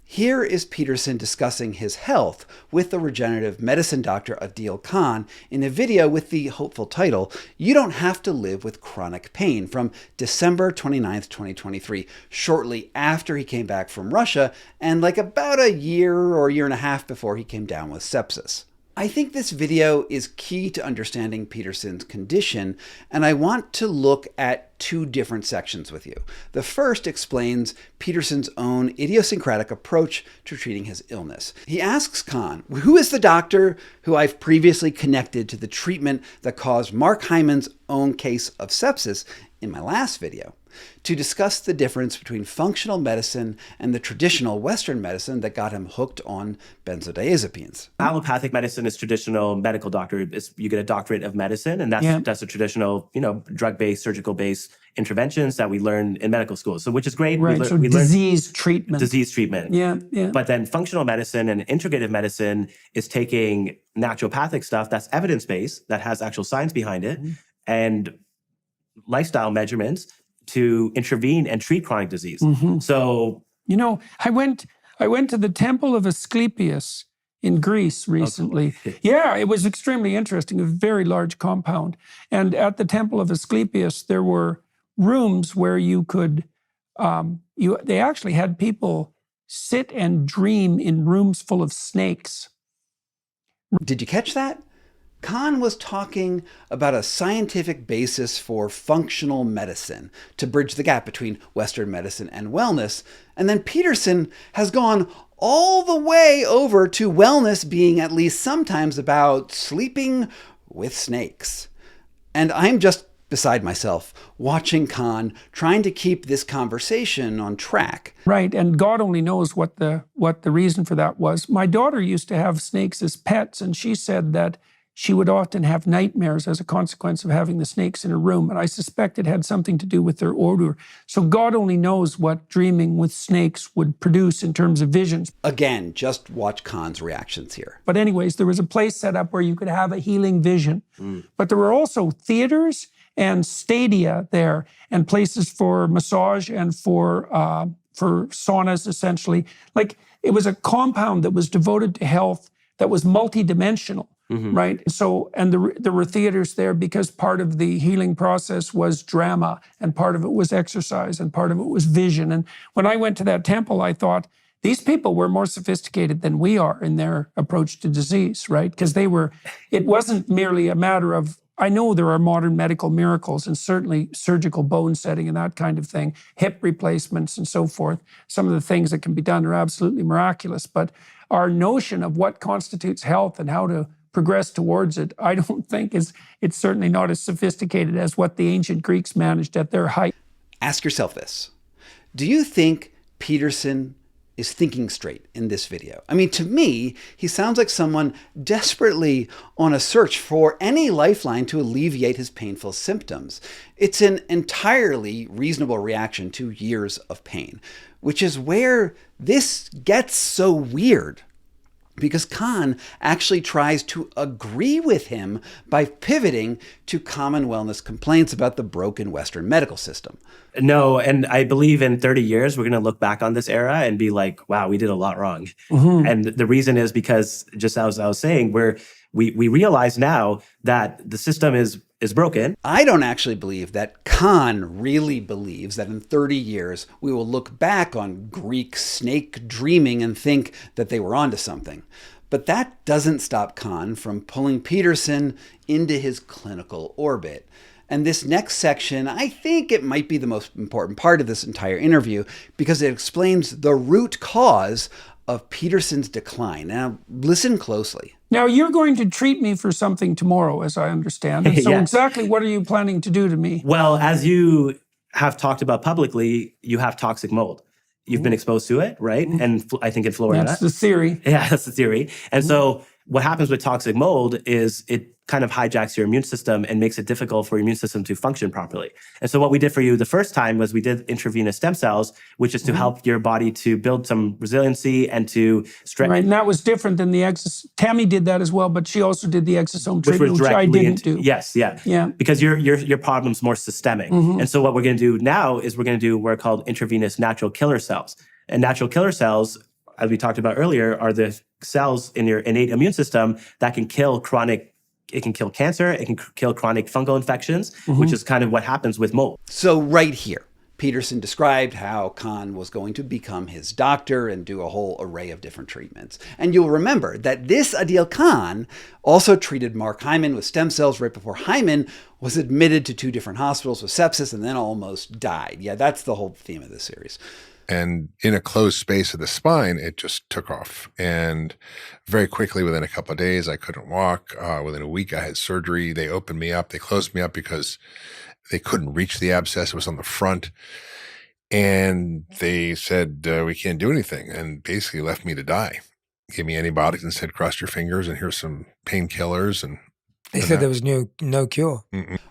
Here is Peterson discussing his health with the regenerative medicine doctor Adil Khan in a video with the hopeful title, "You Don't Have to Live with Chronic Pain," from December 29th, 2023, shortly after he came back from Russia and like about a year or year and a half before he came down with sepsis. I think this video is key to understanding Peterson's condition, and I want to look at two different sections with you. The first explains Peterson's own idiosyncratic approach to treating his illness. He asks Khan, who is the doctor who I've previously connected to the treatment that caused Mark Hyman's own case of sepsis in my last video, to discuss the difference between functional medicine and the traditional Western medicine that got him hooked on benzodiazepines. Allopathic medicine is traditional medical doctor. You get a doctorate of medicine, and that's a traditional, drug-based, surgical-based interventions that we learn in medical school. So, which is great. Right. So disease treatment. Disease treatment. Yeah. But then functional medicine and integrative medicine is taking naturopathic stuff that's evidence-based, that has actual science behind it, and lifestyle measurements to intervene and treat chronic disease. So, I went to the Temple of Asclepius in Greece recently. Yeah, it was extremely interesting, a very large compound. And at the Temple of Asclepius, there were rooms where you could, they actually had people sit and dream in rooms full of snakes. Did you catch that? Khan was talking about a scientific basis for functional medicine to bridge the gap between Western medicine and wellness, and then Peterson has gone all the way over to wellness being at least sometimes about sleeping with snakes. And I'm just beside myself watching Khan trying to keep this conversation on track. Right, and God only knows what the reason for that was. My daughter used to have snakes as pets, and she said that she would often have nightmares as a consequence of having the snakes in her room, and I suspect it had something to do with their odor. So God only knows what dreaming with snakes would produce in terms of visions. Again, just watch Khan's reactions here. But anyways, there was a place set up where you could have a healing vision. But there were also theaters and stadia there, and places for massage and for saunas, essentially. Like, it was a compound that was devoted to health that was multidimensional. Right. So, and there were theaters there because part of the healing process was drama, and part of it was exercise, and part of it was vision. And when I went to that temple, I thought, these people were more sophisticated than we are in their approach to disease, right? Because it wasn't merely a matter of, I know there are modern medical miracles, and certainly surgical bone setting and that kind of thing, hip replacements and so forth. Some of the things that can be done are absolutely miraculous. But our notion of what constitutes health and how to progress towards it, I don't think it's certainly not as sophisticated as what the ancient Greeks managed at their height. Ask yourself this. Do you think Peterson is thinking straight in this video? I mean, to me, he sounds like someone desperately on a search for any lifeline to alleviate his painful symptoms. It's an entirely reasonable reaction to years of pain, which is where this gets so weird. Because Khan actually tries to agree with him by pivoting to common wellness complaints about the broken Western medical system. No, and I believe in 30 years, we're going to look back on this era and be like, wow, we did a lot wrong. And the reason is because, just as I was saying, we realize now that the system is broken. I don't actually believe that Khan really believes that in 30 years, we will look back on Greek snake dreaming and think that they were onto something. But that doesn't stop Khan from pulling Peterson into his clinical orbit. And this next section, I think it might be the most important part of this entire interview because it explains the root cause of Peterson's decline. Now, listen closely. Now, you're going to treat me for something tomorrow, as I understand it. So Yes. exactly what are you planning to do to me? Well, as you have talked about publicly, you have toxic mold. You've been exposed to it, right? And I think in Florida. That's the theory. Yeah, that's the theory. And so what happens with toxic mold is it kind of hijacks your immune system and makes it difficult for your immune system to function properly. And so what we did for you the first time was we did intravenous stem cells, which is to help your body to build some resiliency and to strengthen. Right, and that was different than the exosome. Tammy did that as well, but she also did the exosome treatment, which I didn't do. Yes, yeah. Yeah. Because your problem's more systemic. And so what we're going to do now is we're going to do what are called intravenous natural killer cells. And natural killer cells, as we talked about earlier, are the cells in your innate immune system that can kill it can kill cancer, it can kill chronic fungal infections, which is kind of what happens with mold. So right here, Peterson described how Khan was going to become his doctor and do a whole array of different treatments. And you'll remember that this Adeel Khan also treated Mark Hyman with stem cells right before Hyman was admitted to 2 different hospitals with sepsis and then almost died. Yeah, that's the whole theme of this series. And in a closed space of the spine, it just took off. And very quickly, within a couple of days, I couldn't walk. Within a week, I had surgery. They opened me up. They closed me up because they couldn't reach the abscess. It was on the front. And they said, we can't do anything, and basically left me to die. Gave me antibiotics and said, cross your fingers, and here's some painkillers. And they said there was no cure.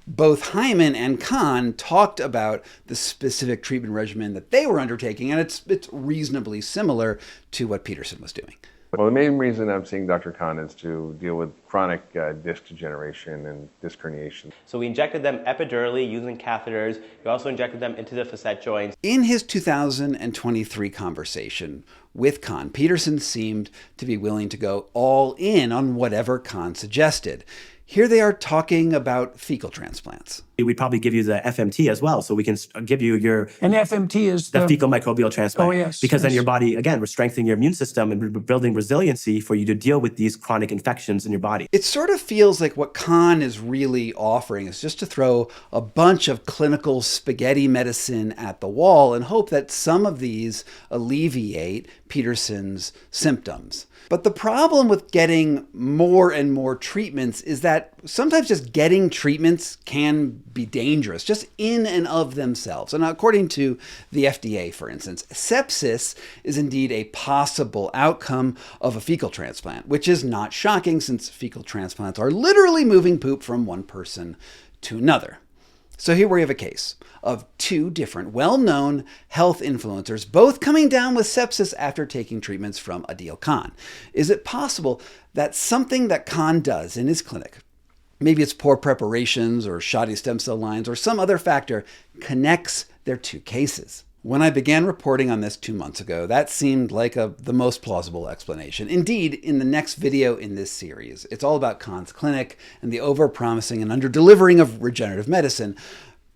Both Hyman and Khan talked about the specific treatment regimen that they were undertaking, and it's reasonably similar to what Peterson was doing. Well, the main reason I'm seeing Dr. Khan is to deal with chronic disc degeneration and disc herniation. So we injected them epidurally using catheters. We also injected them into the facet joints. In his 2023 conversation with Khan, Peterson seemed to be willing to go all in on whatever Khan suggested. Here they are talking about fecal transplants. We'd probably give you the FMT as well, so we can give you your... And FMT is the fecal microbial transplant. Oh, yes. Because then your body, again, we're strengthening your immune system and we're building resiliency for you to deal with these chronic infections in your body. It sort of feels like what Khan is really offering is just to throw a bunch of clinical spaghetti medicine at the wall and hope that some of these alleviate Peterson's symptoms. But the problem with getting more and more treatments is that sometimes just getting treatments can be dangerous, just in and of themselves. And according to the FDA, for instance, sepsis is indeed a possible outcome of a fecal transplant, which is not shocking since fecal transplants are literally moving poop from one person to another. So here we have a case of 2 different well-known health influencers, both coming down with sepsis after taking treatments from Adeel Khan. Is it possible that something that Khan does in his clinic, maybe it's poor preparations or shoddy stem cell lines or some other factor, connects their 2 cases? When I began reporting on this 2 months ago, that seemed like the most plausible explanation. Indeed, in the next video in this series, it's all about Khan's clinic and the over-promising and under-delivering of regenerative medicine.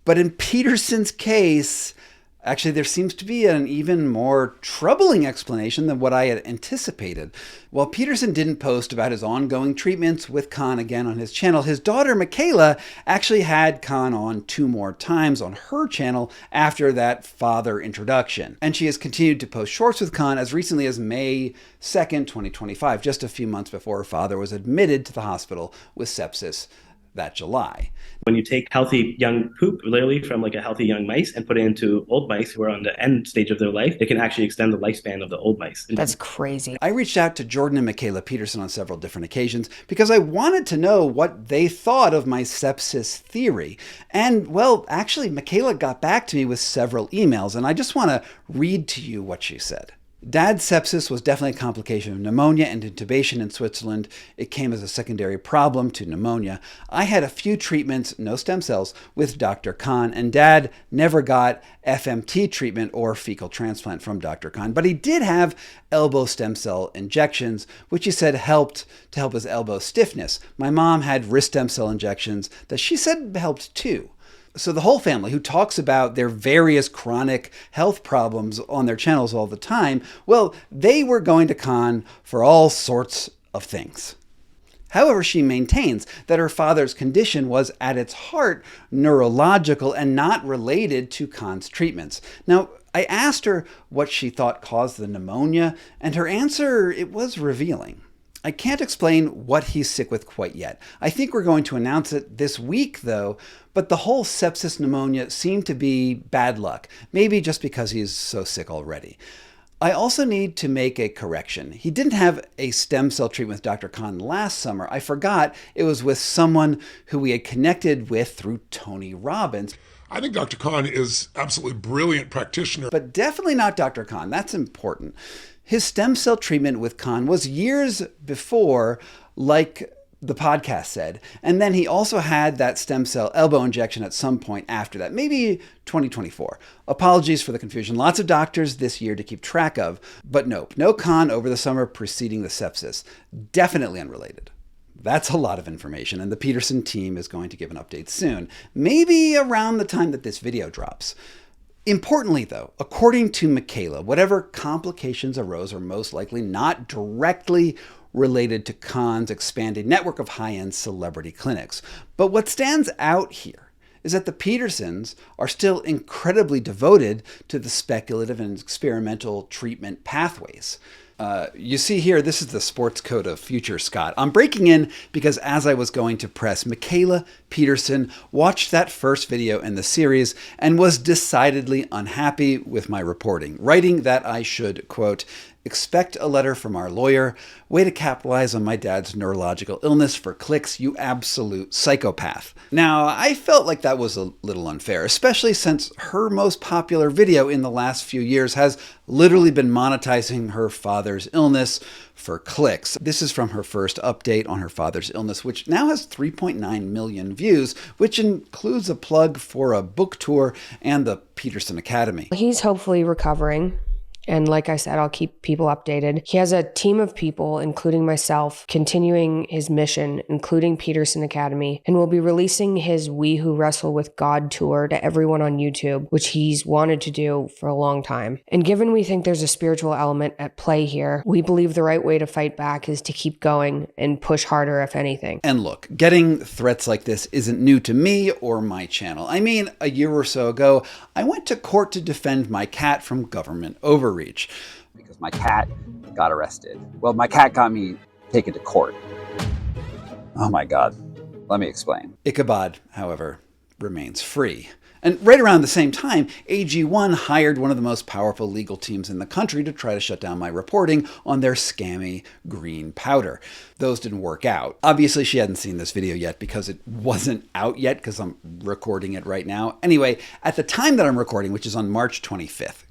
But in Peterson's case, actually, there seems to be an even more troubling explanation than what I had anticipated. While Peterson didn't post about his ongoing treatments with Khan again on his channel, his daughter Michaela actually had Khan on 2 more times on her channel after that father introduction. And she has continued to post shorts with Khan as recently as May 2nd, 2025, just a few months before her father was admitted to the hospital with sepsis that July. When you take healthy young poop, literally from like a healthy young mice, and put it into old mice who are on the end stage of their life, it can actually extend the lifespan of the old mice. That's crazy. I reached out to Jordan and Michaela Peterson on several different occasions because I wanted to know what they thought of my sepsis theory. And well, actually, Michaela got back to me with several emails, and I just want to read to you what she said. Dad's sepsis was definitely a complication of pneumonia and intubation in Switzerland. It came as a secondary problem to pneumonia. I had a few treatments, no stem cells, with Dr. Khan, and Dad never got FMT treatment or fecal transplant from Dr. Khan, but he did have elbow stem cell injections, which he said helped to help his elbow stiffness. My mom had wrist stem cell injections that she said helped too. So the whole family, who talks about their various chronic health problems on their channels all the time, well, they were going to Khan for all sorts of things. However, she maintains that her father's condition was at its heart neurological and not related to Khan's treatments. Now, I asked her what she thought caused the pneumonia, and her answer, it was revealing. I can't explain what he's sick with quite yet. I think we're going to announce it this week, though, but the whole sepsis pneumonia seemed to be bad luck, maybe just because he's so sick already. I also need to make a correction. He didn't have a stem cell treatment with Dr. Khan last summer. I forgot it was with someone who we had connected with through Tony Robbins. I think Dr. Khan is absolutely brilliant practitioner. But definitely not Dr. Khan. That's important. His stem cell treatment with Khan was years before, like the podcast said. And then he also had that stem cell elbow injection at some point after that, maybe 2024. Apologies for the confusion. Lots of doctors this year to keep track of, but nope, no Khan over the summer preceding the sepsis. Definitely unrelated. That's a lot of information, and the Peterson team is going to give an update soon, maybe around the time that this video drops. Importantly, though, according to Michaela, whatever complications arose are most likely not directly related to Khan's expanded network of high-end celebrity clinics. But what stands out here is that the Petersons are still incredibly devoted to the speculative and experimental treatment pathways. You see here, this is the sports code of future Scott. I'm breaking in because as I was going to press, Michaela Peterson watched that first video in the series and was decidedly unhappy with my reporting, writing that I should, quote, expect a letter from our lawyer. Way to capitalize on my dad's neurological illness for clicks, you absolute psychopath. Now, I felt like that was a little unfair, especially since her most popular video in the last few years has literally been monetizing her father's illness for clicks. This is from her first update on her father's illness, which now has 3.9 million views, which includes a plug for a book tour and the Peterson Academy. He's hopefully recovering. And like I said, I'll keep people updated. He has a team of people, including myself, continuing his mission, including Peterson Academy, and will be releasing his We Who Wrestle with God tour to everyone on YouTube, which he's wanted to do for a long time. And given we think there's a spiritual element at play here, we believe the right way to fight back is to keep going and push harder, if anything. And look, getting threats like this isn't new to me or my channel. I mean, a year or so ago, I went to court to defend my cat from government overreach. Because my cat got arrested. Well, my cat got me taken to court. Oh my God. Let me explain. Ichabod, however, remains free. And right around the same time, AG1 hired one of the most powerful legal teams in the country to try to shut down my reporting on their scammy green powder. Those didn't work out. Obviously, she hadn't seen this video yet because it wasn't out yet because I'm recording it right now. Anyway, at the time that I'm recording, which is on March 25th,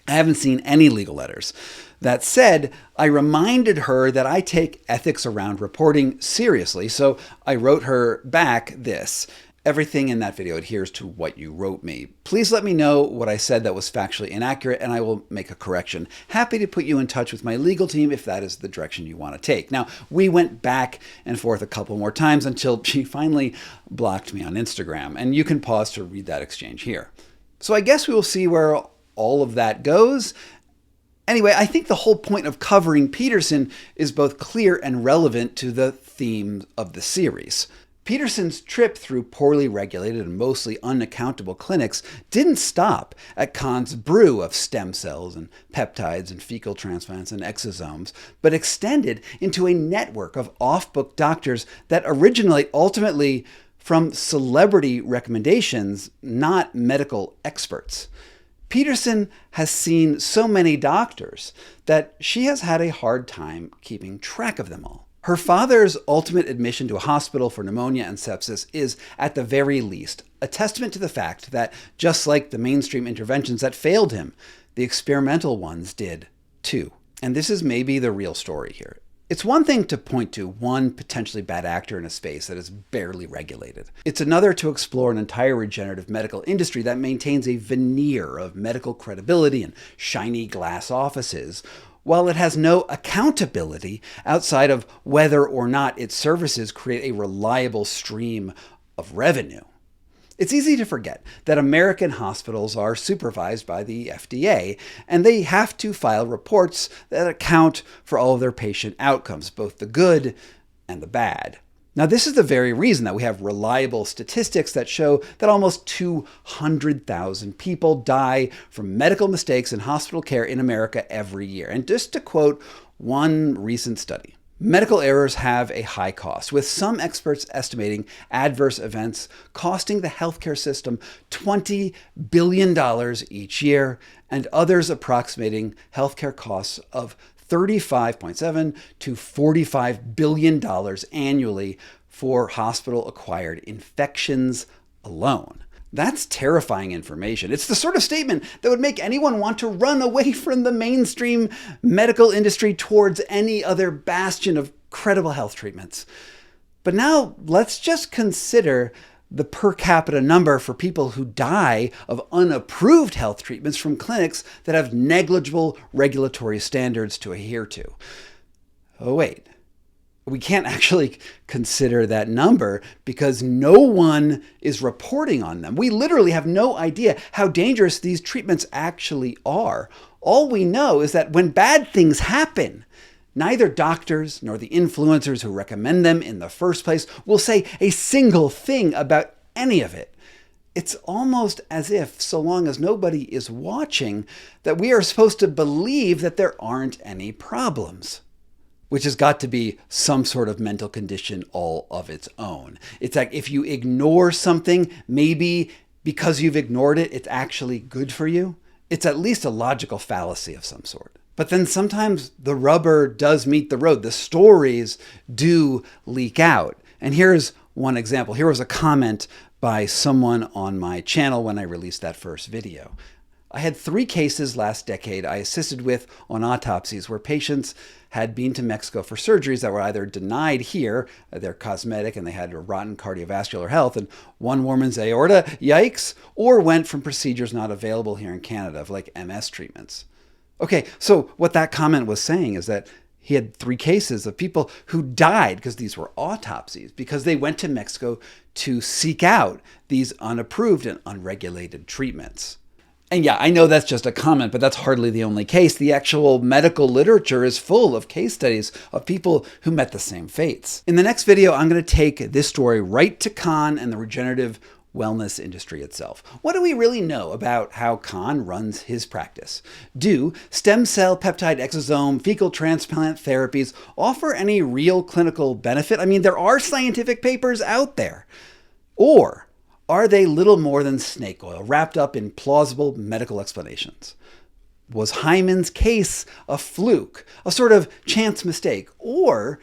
I haven't seen any legal letters. That said, I reminded her that I take ethics around reporting seriously, so I wrote her back this. Everything in that video adheres to what you wrote me. Please let me know what I said that was factually inaccurate and I will make a correction. Happy to put you in touch with my legal team if that is the direction you want to take. Now, we went back and forth a couple more times until she finally blocked me on Instagram, and you can pause to read that exchange here. So I guess we will see where all of that goes. Anyway, I think the whole point of covering Peterson is both clear and relevant to the theme of the series. Peterson's trip through poorly regulated and mostly unaccountable clinics didn't stop at Khan's brew of stem cells and peptides and fecal transplants and exosomes, but extended into a network of off-book doctors that originate ultimately from celebrity recommendations, not medical experts. Peterson has seen so many doctors that she has had a hard time keeping track of them all. Her father's ultimate admission to a hospital for pneumonia and sepsis is, at the very least, a testament to the fact that, just like the mainstream interventions that failed him, the experimental ones did too. And this is maybe the real story here. It's one thing to point to one potentially bad actor in a space that is barely regulated. It's another to explore an entire regenerative medical industry that maintains a veneer of medical credibility and shiny glass offices, while it has no accountability outside of whether or not its services create a reliable stream of revenue. It's easy to forget that American hospitals are supervised by the FDA, and they have to file reports that account for all of their patient outcomes, both the good and the bad. Now, this is the very reason that we have reliable statistics that show that almost 200,000 people die from medical mistakes in hospital care in America every year. And just to quote one recent study, medical errors have a high cost, with some experts estimating adverse events costing the healthcare system $20 billion each year, and others approximating healthcare costs of $35.7 to $45 billion annually for hospital-acquired infections alone. That's terrifying information. It's the sort of statement that would make anyone want to run away from the mainstream medical industry towards any other bastion of credible health treatments. But now let's just consider the per capita number for people who die of unapproved health treatments from clinics that have negligible regulatory standards to adhere to. Oh, wait. We can't actually consider that number because no one is reporting on them. We literally have no idea how dangerous these treatments actually are. All we know is that when bad things happen, neither doctors nor the influencers who recommend them in the first place will say a single thing about any of it. It's almost as if, so long as nobody is watching, that we are supposed to believe that there aren't any problems, which has got to be some sort of mental condition all of its own. It's like if you ignore something, maybe because you've ignored it, it's actually good for you. It's at least a logical fallacy of some sort. But then sometimes the rubber does meet the road. The stories do leak out. And here's one example. Here was a comment by someone on my channel when I released that first video. I had 3 cases last decade I assisted with on autopsies where patients had been to Mexico for surgeries that were either denied here, they're cosmetic and they had a rotten cardiovascular health, and one woman's aorta, yikes, or went from procedures not available here in Canada, like MS treatments. Okay, so what that comment was saying is that he had 3 cases of people who died, because these were autopsies, because they went to Mexico to seek out these unapproved and unregulated treatments. And yeah, I know that's just a comment, but that's hardly the only case. The actual medical literature is full of case studies of people who met the same fates. In the next video, I'm going to take this story right to Khan and the regenerative wellness industry itself. What do we really know about how Khan runs his practice? Do stem cell peptide exosome fecal transplant therapies offer any real clinical benefit? I mean, there are scientific papers out there. Or are they little more than snake oil wrapped up in plausible medical explanations? Was Hyman's case a fluke, a sort of chance mistake? Or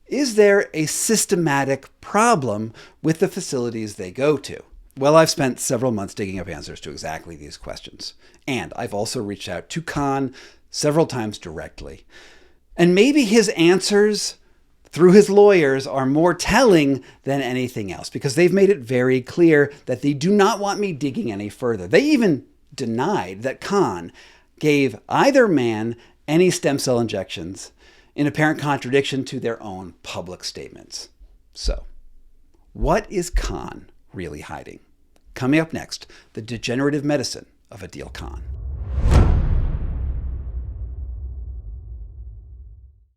is there a systematic problem with the facilities they go to? Well, I've spent several months digging up answers to exactly these questions. And I've also reached out to Khan several times directly. And maybe his answers through his lawyers are more telling than anything else, because they've made it very clear that they do not want me digging any further. They even denied that Khan gave either man any stem cell injections, in apparent contradiction to their own public statements. So, what is Khan really hiding? Coming up next, the degenerative medicine of Adeel Khan.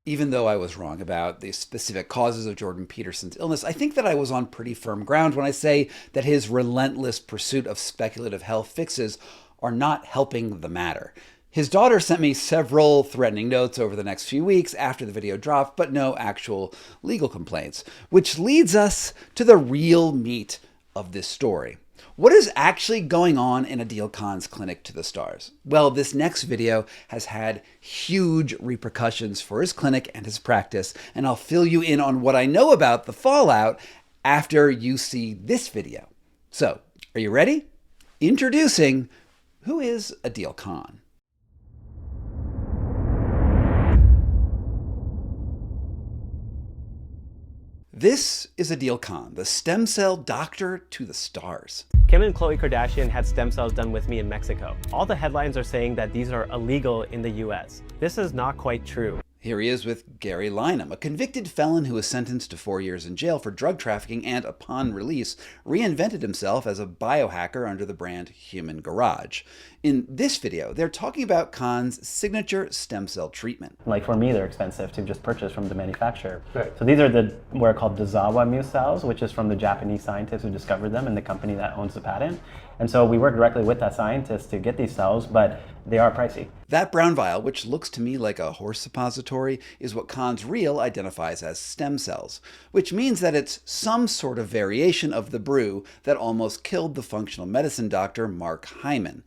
Even though I was wrong about the specific causes of Jordan Peterson's illness, I think that I was on pretty firm ground when I say that his relentless pursuit of speculative health fixes are not helping the matter. His daughter sent me several threatening notes over the next few weeks after the video dropped, but no actual legal complaints, which leads us to the real meat of this story. What is actually going on in Adeel Khan's clinic to the stars? Well, this next video has had huge repercussions for his clinic and his practice, and I'll fill you in on what I know about the fallout after you see this video. So, are you ready? Introducing, who is Adeel Khan? This is Adeel Khan, the stem cell doctor to the stars. Kim and Khloe Kardashian had stem cells done with me in Mexico. All the headlines are saying that these are illegal in the US. This is not quite true. Here he is with Gary Lynham, a convicted felon who was sentenced to 4 years in jail for drug trafficking and, upon release, reinvented himself as a biohacker under the brand Human Garage. In this video, they're talking about Khan's signature stem cell treatment. Like for me, they're expensive to just purchase from the manufacturer. Right. So these are what are called Dazawa Mu cells, which is from the Japanese scientists who discovered them and the company that owns the patent. And so we work directly with that scientist to get these cells, but they are pricey. That brown vial, which looks to me like a horse suppository, is what Khan's Real identifies as stem cells, which means that it's some sort of variation of the brew that almost killed the functional medicine doctor Mark Hyman.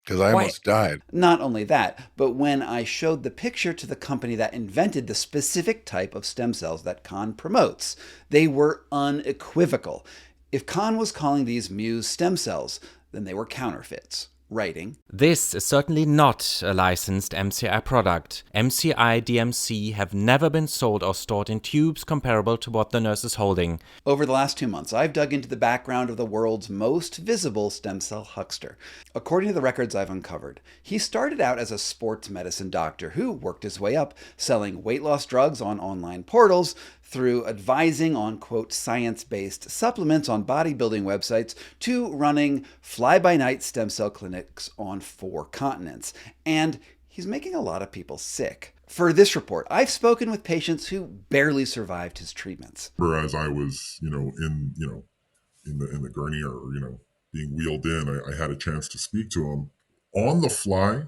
Because I almost died. Not only that, but when I showed the picture to the company that invented the specific type of stem cells that Khan promotes, they were unequivocal. If Khan was calling these Muse stem cells, then they were counterfeits. Writing, "This is certainly not a licensed MCI product. MCI DMC have never been sold or stored in tubes comparable to what the nurse is holding." Over the last 2 months, I've dug into the background of the world's most visible stem cell huckster. According to the records I've uncovered, he started out as a sports medicine doctor who worked his way up, selling weight loss drugs on online portals, through advising on, quote, science-based supplements on bodybuilding websites, to running fly-by-night stem cell clinics on 4 continents. And he's making a lot of people sick. For this report, I've spoken with patients who barely survived his treatments. Whereas I was, in the gurney or, being wheeled in, I had a chance to speak to him. On the fly,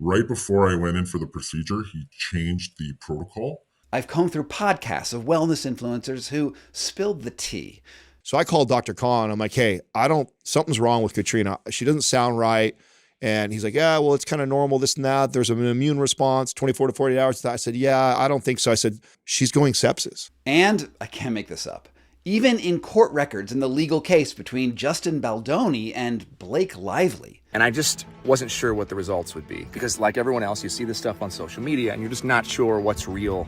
right before I went in for the procedure, he changed the protocol. I've combed through podcasts of wellness influencers who spilled the tea. So I called Dr. Khan. I'm like, hey, something's wrong with Katrina. She doesn't sound right. And he's like, yeah, well, it's kind of normal, this and that. There's an immune response, 24 to 48 hours. I said, yeah, I don't think so. I said, she's going sepsis. And I can't make this up. Even in court records in the legal case between Justin Baldoni and Blake Lively. And I just wasn't sure what the results would be. Because like everyone else, you see this stuff on social media and you're just not sure what's real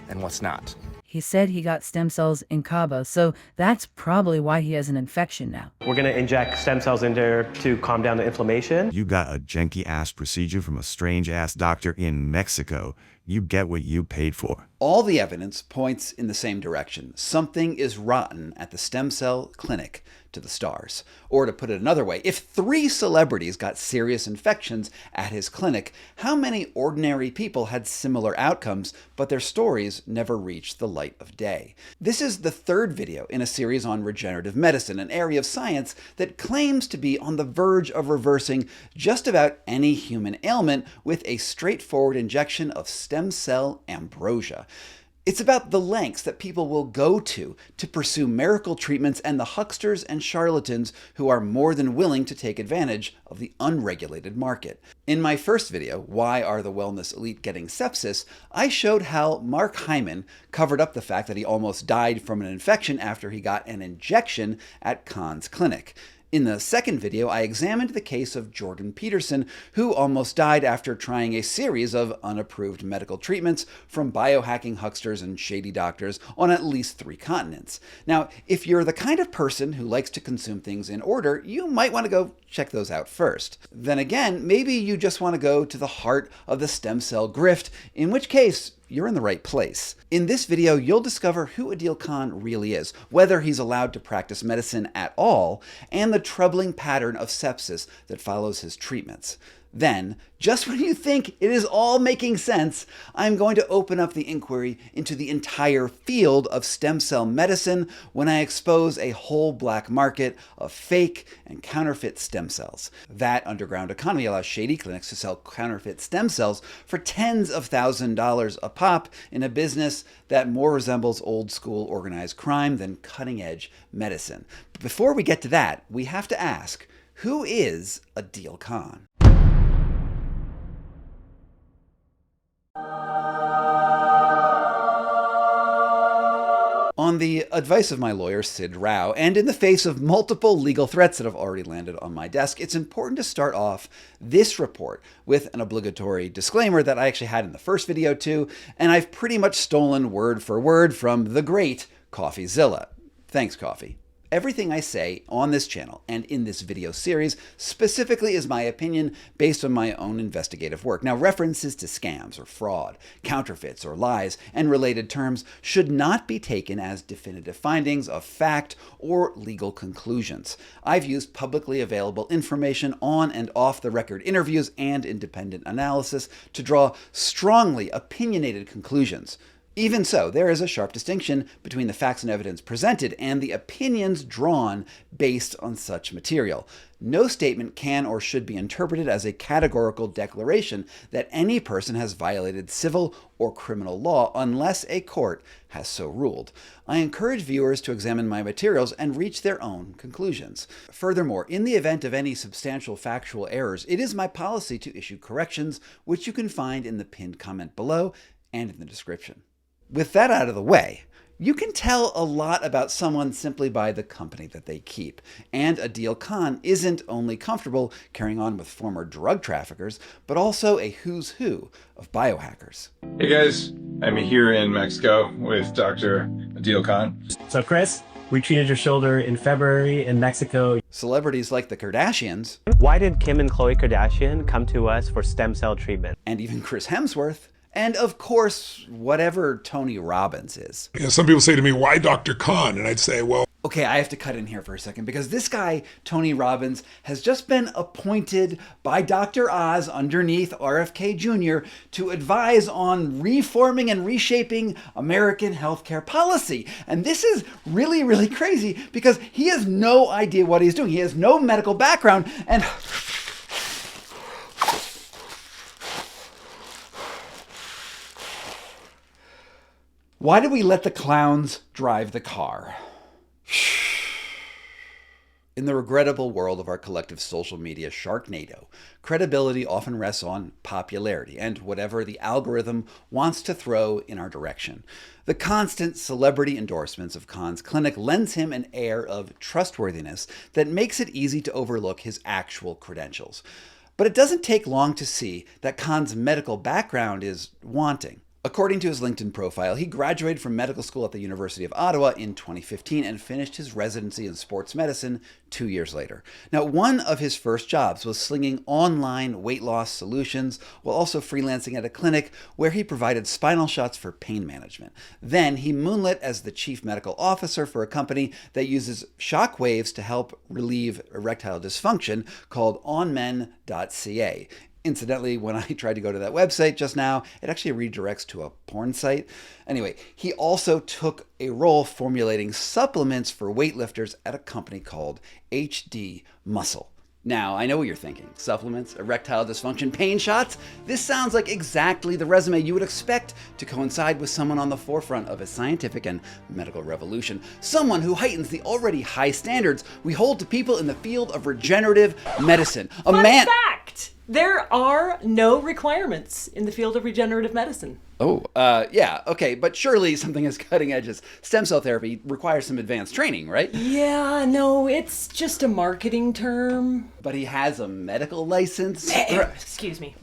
and what's not. He said he got stem cells in Cabo, so that's probably why he has an infection now. We're going to inject stem cells in there to calm down the inflammation. You got a janky-ass procedure from a strange-ass doctor in Mexico. You get what you paid for. All the evidence points in the same direction. Something is rotten at the stem cell clinic to the stars. Or to put it another way, if 3 celebrities got serious infections at his clinic, how many ordinary people had similar outcomes, but their stories never reached the light of day? This is the 3rd video in a series on regenerative medicine, an area of science that claims to be on the verge of reversing just about any human ailment with a straightforward injection of stem cell ambrosia. It's about the lengths that people will go to pursue miracle treatments and the hucksters and charlatans who are more than willing to take advantage of the unregulated market. In my first video, Why Are the Wellness Elite Getting Sepsis?, I showed how Mark Hyman covered up the fact that he almost died from an infection after he got an injection at Khan's clinic. In the second video, I examined the case of Jordan Peterson, who almost died after trying a series of unapproved medical treatments from biohacking hucksters and shady doctors on at least 3 continents. Now, if you're the kind of person who likes to consume things in order, you might want to go check those out first. Then again, maybe you just want to go to the heart of the stem cell grift, in which case, you're in the right place. In this video, you'll discover who Adil Khan really is, whether he's allowed to practice medicine at all, and the troubling pattern of sepsis that follows his treatments. Then, just when you think it is all making sense, I'm going to open up the inquiry into the entire field of stem cell medicine when I expose a whole black market of fake and counterfeit stem cells. That underground economy allows shady clinics to sell counterfeit stem cells for tens of thousands of dollars a pop in a business that more resembles old school organized crime than cutting edge medicine. But before we get to that, we have to ask, who is Adil Khan? On the advice of my lawyer, Sid Rao, and in the face of multiple legal threats that have already landed on my desk, it's important to start off this report with an obligatory disclaimer that I actually had in the first video too, and I've pretty much stolen word for word from the great CoffeeZilla. Thanks, Coffee. Everything I say on this channel and in this video series specifically is my opinion based on my own investigative work. Now, references to scams or fraud, counterfeits or lies, and related terms should not be taken as definitive findings of fact or legal conclusions. I've used publicly available information on and off the record interviews and independent analysis to draw strongly opinionated conclusions. Even so, there is a sharp distinction between the facts and evidence presented and the opinions drawn based on such material. No statement can or should be interpreted as a categorical declaration that any person has violated civil or criminal law unless a court has so ruled. I encourage viewers to examine my materials and reach their own conclusions. Furthermore, in the event of any substantial factual errors, it is my policy to issue corrections, which you can find in the pinned comment below and in the description. With that out of the way, you can tell a lot about someone simply by the company that they keep. And Adil Khan isn't only comfortable carrying on with former drug traffickers, but also a who's who of biohackers. Hey guys, I'm here in Mexico with Dr. Adil Khan. So Chris, we treated your shoulder in February in Mexico. Celebrities like the Kardashians. Why did Kim and Khloe Kardashian come to us for stem cell treatment? And even Chris Hemsworth. And of course, whatever Tony Robbins is. Yeah, some people say to me, why Dr. Khan? And I'd say, well... Okay, I have to cut in here for a second because this guy, Tony Robbins, has just been appointed by Dr. Oz underneath RFK Jr. to advise on reforming and reshaping American healthcare policy. And this is really, really crazy because he has no idea what he's doing. He has no medical background and... Why do we let the clowns drive the car? In the regrettable world of our collective social media Sharknado, credibility often rests on popularity and whatever the algorithm wants to throw in our direction. The constant celebrity endorsements of Khan's clinic lends him an air of trustworthiness that makes it easy to overlook his actual credentials. But it doesn't take long to see that Khan's medical background is wanting. According to his LinkedIn profile, he graduated from medical school at the University of Ottawa in 2015 and finished his residency in sports medicine 2 years later. Now, one of his first jobs was slinging online weight loss solutions while also freelancing at a clinic where he provided spinal shots for pain management. Then he moonlit as the chief medical officer for a company that uses shock waves to help relieve erectile dysfunction called onmen.ca. Incidentally, when I tried to go to that website just now, it actually redirects to a porn site. Anyway, he also took a role formulating supplements for weightlifters at a company called HD Muscle. Now, I know what you're thinking. Supplements, erectile dysfunction, pain shots? This sounds like exactly the resume you would expect to coincide with someone on the forefront of a scientific and medical revolution. Someone who heightens the already high standards we hold to people in the field of regenerative medicine. Fun fact! There are no requirements in the field of regenerative medicine. Oh, yeah, okay, but surely something as cutting edge as stem cell therapy requires some advanced training, right? Yeah, no, it's just a marketing term. But he has a medical license? Excuse me.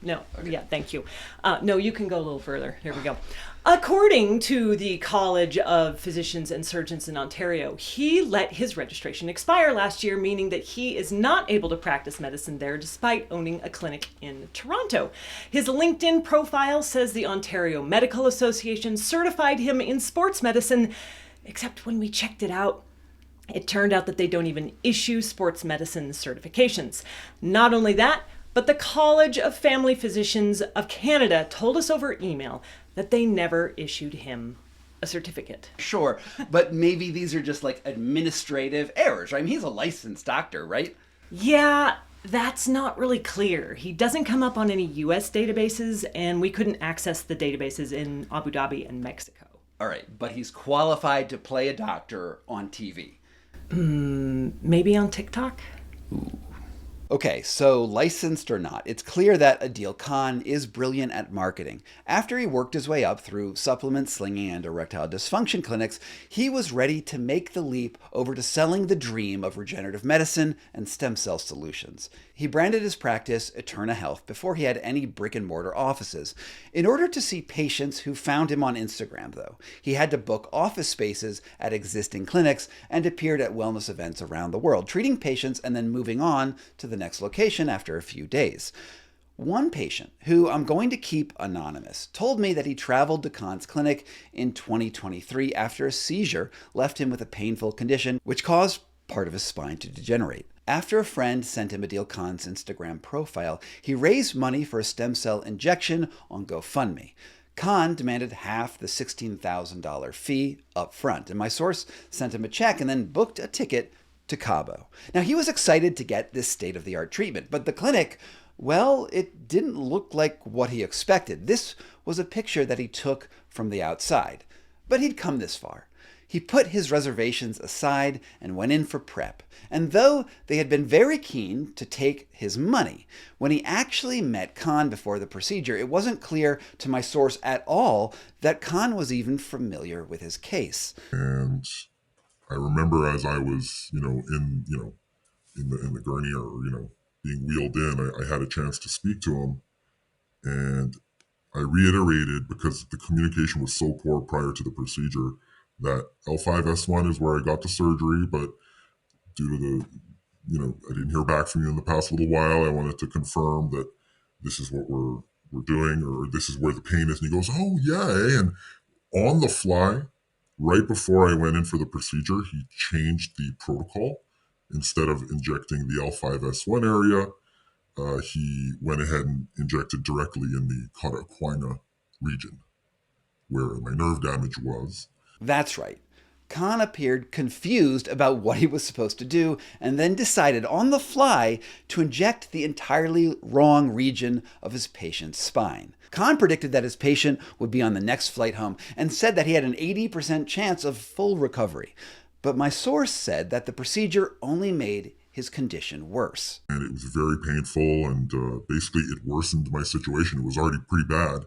No, okay. Yeah, thank you. No, you can go a little further. Here we go. According to the College of Physicians and Surgeons in Ontario, he let his registration expire last year, meaning that he is not able to practice medicine there despite owning a clinic in Toronto. His LinkedIn profile says the Ontario Medical Association certified him in sports medicine, except when we checked it out, it turned out that they don't even issue sports medicine certifications. Not only that, but the College of Family Physicians of Canada told us over email that they never issued him a certificate. Sure, but maybe these are just like administrative errors, right? I mean, he's a licensed doctor, right? Yeah, that's not really clear. He doesn't come up on any US databases, and we couldn't access the databases in Abu Dhabi and Mexico. All right, but he's qualified to play a doctor on TV. Maybe on TikTok? Ooh. Okay, so licensed or not, it's clear that Adil Khan is brilliant at marketing. After he worked his way up through supplement slinging and erectile dysfunction clinics, he was ready to make the leap over to selling the dream of regenerative medicine and stem cell solutions. He branded his practice Eterna Health before he had any brick and mortar offices. In order to see patients who found him on Instagram, though, he had to book office spaces at existing clinics and appeared at wellness events around the world, treating patients and then moving on to the next location after a few days. One patient, who I'm going to keep anonymous, told me that he traveled to Khan's clinic in 2023 after a seizure left him with a painful condition which caused part of his spine to degenerate. After a friend sent him Adil Khan's Instagram profile, he raised money for a stem cell injection on GoFundMe. Khan demanded half the $16,000 fee up front, and my source sent him a check and then booked a ticket to Cabo. Now, he was excited to get this state-of-the-art treatment, but the clinic, well, it didn't look like what he expected. This was a picture that he took from the outside. But he'd come this far. He put his reservations aside and went in for prep. And though they had been very keen to take his money, when he actually met Khan before the procedure, it wasn't clear to my source at all that Khan was even familiar with his case. And I remember as I was, in the gurney or, being wheeled in, I had a chance to speak to him. And I reiterated, because the communication was so poor prior to the procedure, that L5S1 is where I got the surgery, but due to the, I didn't hear back from you in the past little while. I wanted to confirm that this is what we're doing, or this is where the pain is. And he goes, oh yeah. And on the fly, right before I went in for the procedure, he changed the protocol. Instead of injecting the L5S1 area, he went ahead and injected directly in the cauda equina region, where my nerve damage was. That's right. Khan appeared confused about what he was supposed to do and then decided on the fly to inject the entirely wrong region of his patient's spine. Khan predicted that his patient would be on the next flight home and said that he had an 80% chance of full recovery. But my source said that the procedure only made his condition worse. And it was very painful, and basically it worsened my situation. It was already pretty bad,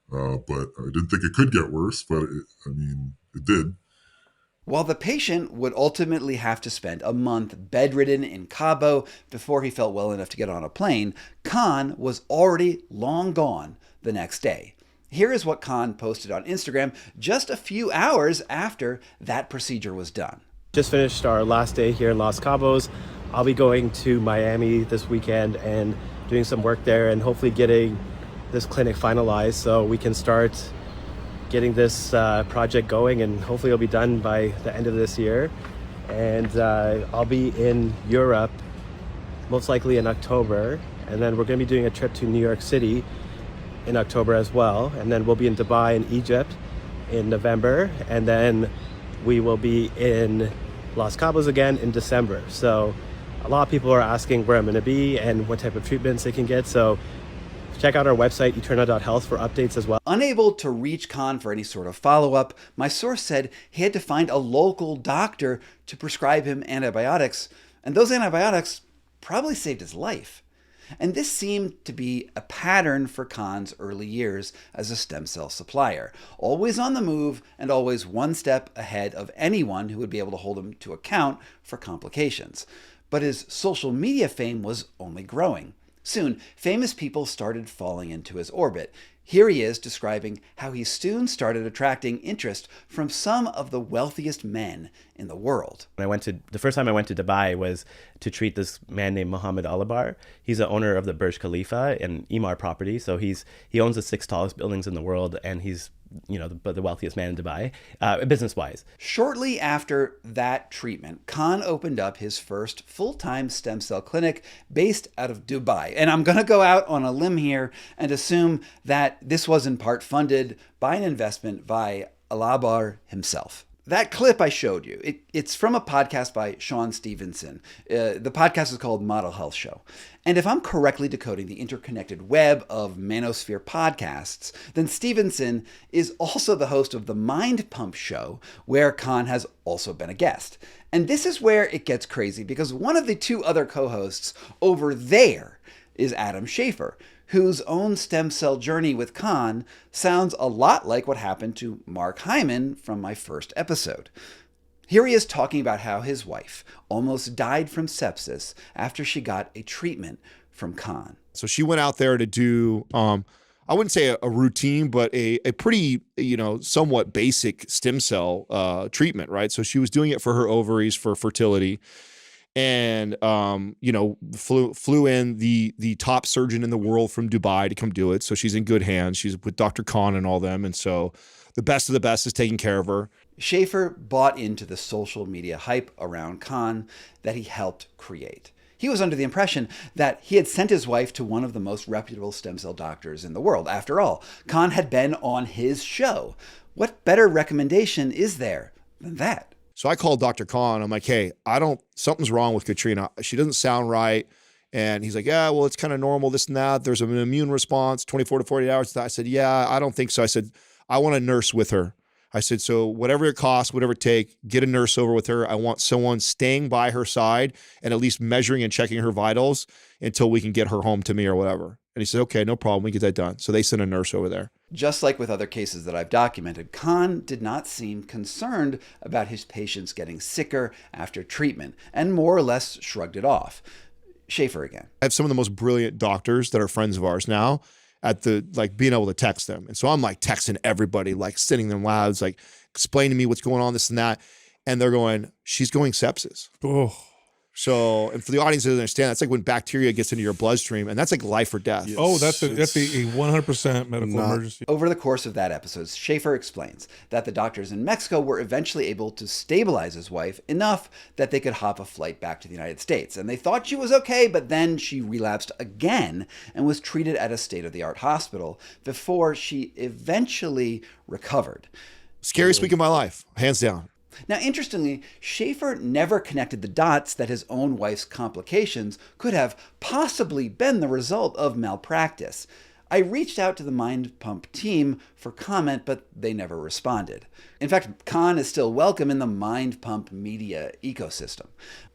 but I didn't think it could get worse, but it did. While the patient would ultimately have to spend a month bedridden in Cabo before he felt well enough to get on a plane, Khan was already long gone the next day. Here is what Khan posted on Instagram just a few hours after that procedure was done. Just finished our last day here in Los Cabos. I'll be going to Miami this weekend and doing some work there and hopefully getting this clinic finalized so we can start getting this project going, and hopefully it'll be done by the end of this year. And I'll be in Europe most likely in October, and then we're going to be doing a trip to New York City in October as well, and then we'll be in Dubai and Egypt in November, and then we will be in Los Cabos again in December. So a lot of people are asking where I'm going to be and what type of treatments they can get, so check out our website, eterna.health, for updates as well. Unable to reach Khan for any sort of follow-up, my source said he had to find a local doctor to prescribe him antibiotics, and those antibiotics probably saved his life. And this seemed to be a pattern for Khan's early years as a stem cell supplier. Always on the move and always one step ahead of anyone who would be able to hold him to account for complications. But his social media fame was only growing. Soon, famous people started falling into his orbit. Here he is describing how he soon started attracting interest from some of the wealthiest men in the world. The first time I went to Dubai was to treat this man named Mohammed Alibar. He's the owner of the Burj Khalifa and Emaar property. So he owns the 6 tallest buildings in the world, and he's the wealthiest man in Dubai, business-wise. Shortly after that treatment, Khan opened up his first full-time stem cell clinic based out of Dubai. And I'm going to go out on a limb here and assume that this was in part funded by an investment by Alibar himself. That clip I showed you, it's from a podcast by Sean Stevenson. The podcast is called Model Health Show. And if I'm correctly decoding the interconnected web of manosphere podcasts, then Stevenson is also the host of the Mind Pump Show, where Khan has also been a guest. And this is where it gets crazy, because one of the two other co-hosts over there is Adam Schafer, whose own stem cell journey with Khan sounds a lot like what happened to Mark Hyman from my first episode. Here he is talking about how his wife almost died from sepsis after she got a treatment from Khan. So she went out there to do, I wouldn't say a routine, but a pretty, somewhat basic stem cell treatment, right? So she was doing it for her ovaries, for fertility. And flew in the top surgeon in the world from Dubai to come do it. So she's in good hands. She's with Dr. Khan and all them. And so the best of the best is taking care of her. Schafer bought into the social media hype around Khan that he helped create. He was under the impression that he had sent his wife to one of the most reputable stem cell doctors in the world. After all, Khan had been on his show. What better recommendation is there than that? So I called Dr. Khan. I'm like, hey, something's wrong with Katrina. She doesn't sound right. And he's like, yeah, well, it's kind of normal, this and that. There's an immune response, 24 to 48 hours. I said, yeah, I don't think so. I said, I want a nurse with her. I said, so whatever it costs, whatever it takes, get a nurse over with her. I want someone staying by her side and at least measuring and checking her vitals until we can get her home to me or whatever. And he said, okay, no problem. We get that done. So they sent a nurse over there. Just like with other cases that I've documented, Khan did not seem concerned about his patients getting sicker after treatment and more or less shrugged it off. Schafer again. I have some of the most brilliant doctors that are friends of ours now at being able to text them. And so I'm texting everybody, sending them loud, explain to me what's going on, this and that. And they're going, she's going sepsis. Oh. So, and for the audience that doesn't understand, that's like when bacteria gets into your bloodstream, and that's like life or death. Yes. Oh, that's a 100% medical emergency. Over the course of that episode, Schafer explains that the doctors in Mexico were eventually able to stabilize his wife enough that they could hop a flight back to the United States. And they thought she was okay, but then she relapsed again and was treated at a state-of-the-art hospital before she eventually recovered. Scariest week of my life, hands down. Now, interestingly, Schafer never connected the dots that his own wife's complications could have possibly been the result of malpractice. I reached out to the Mind Pump team for comment, but they never responded. In fact, Khan is still welcome in the Mind Pump media ecosystem.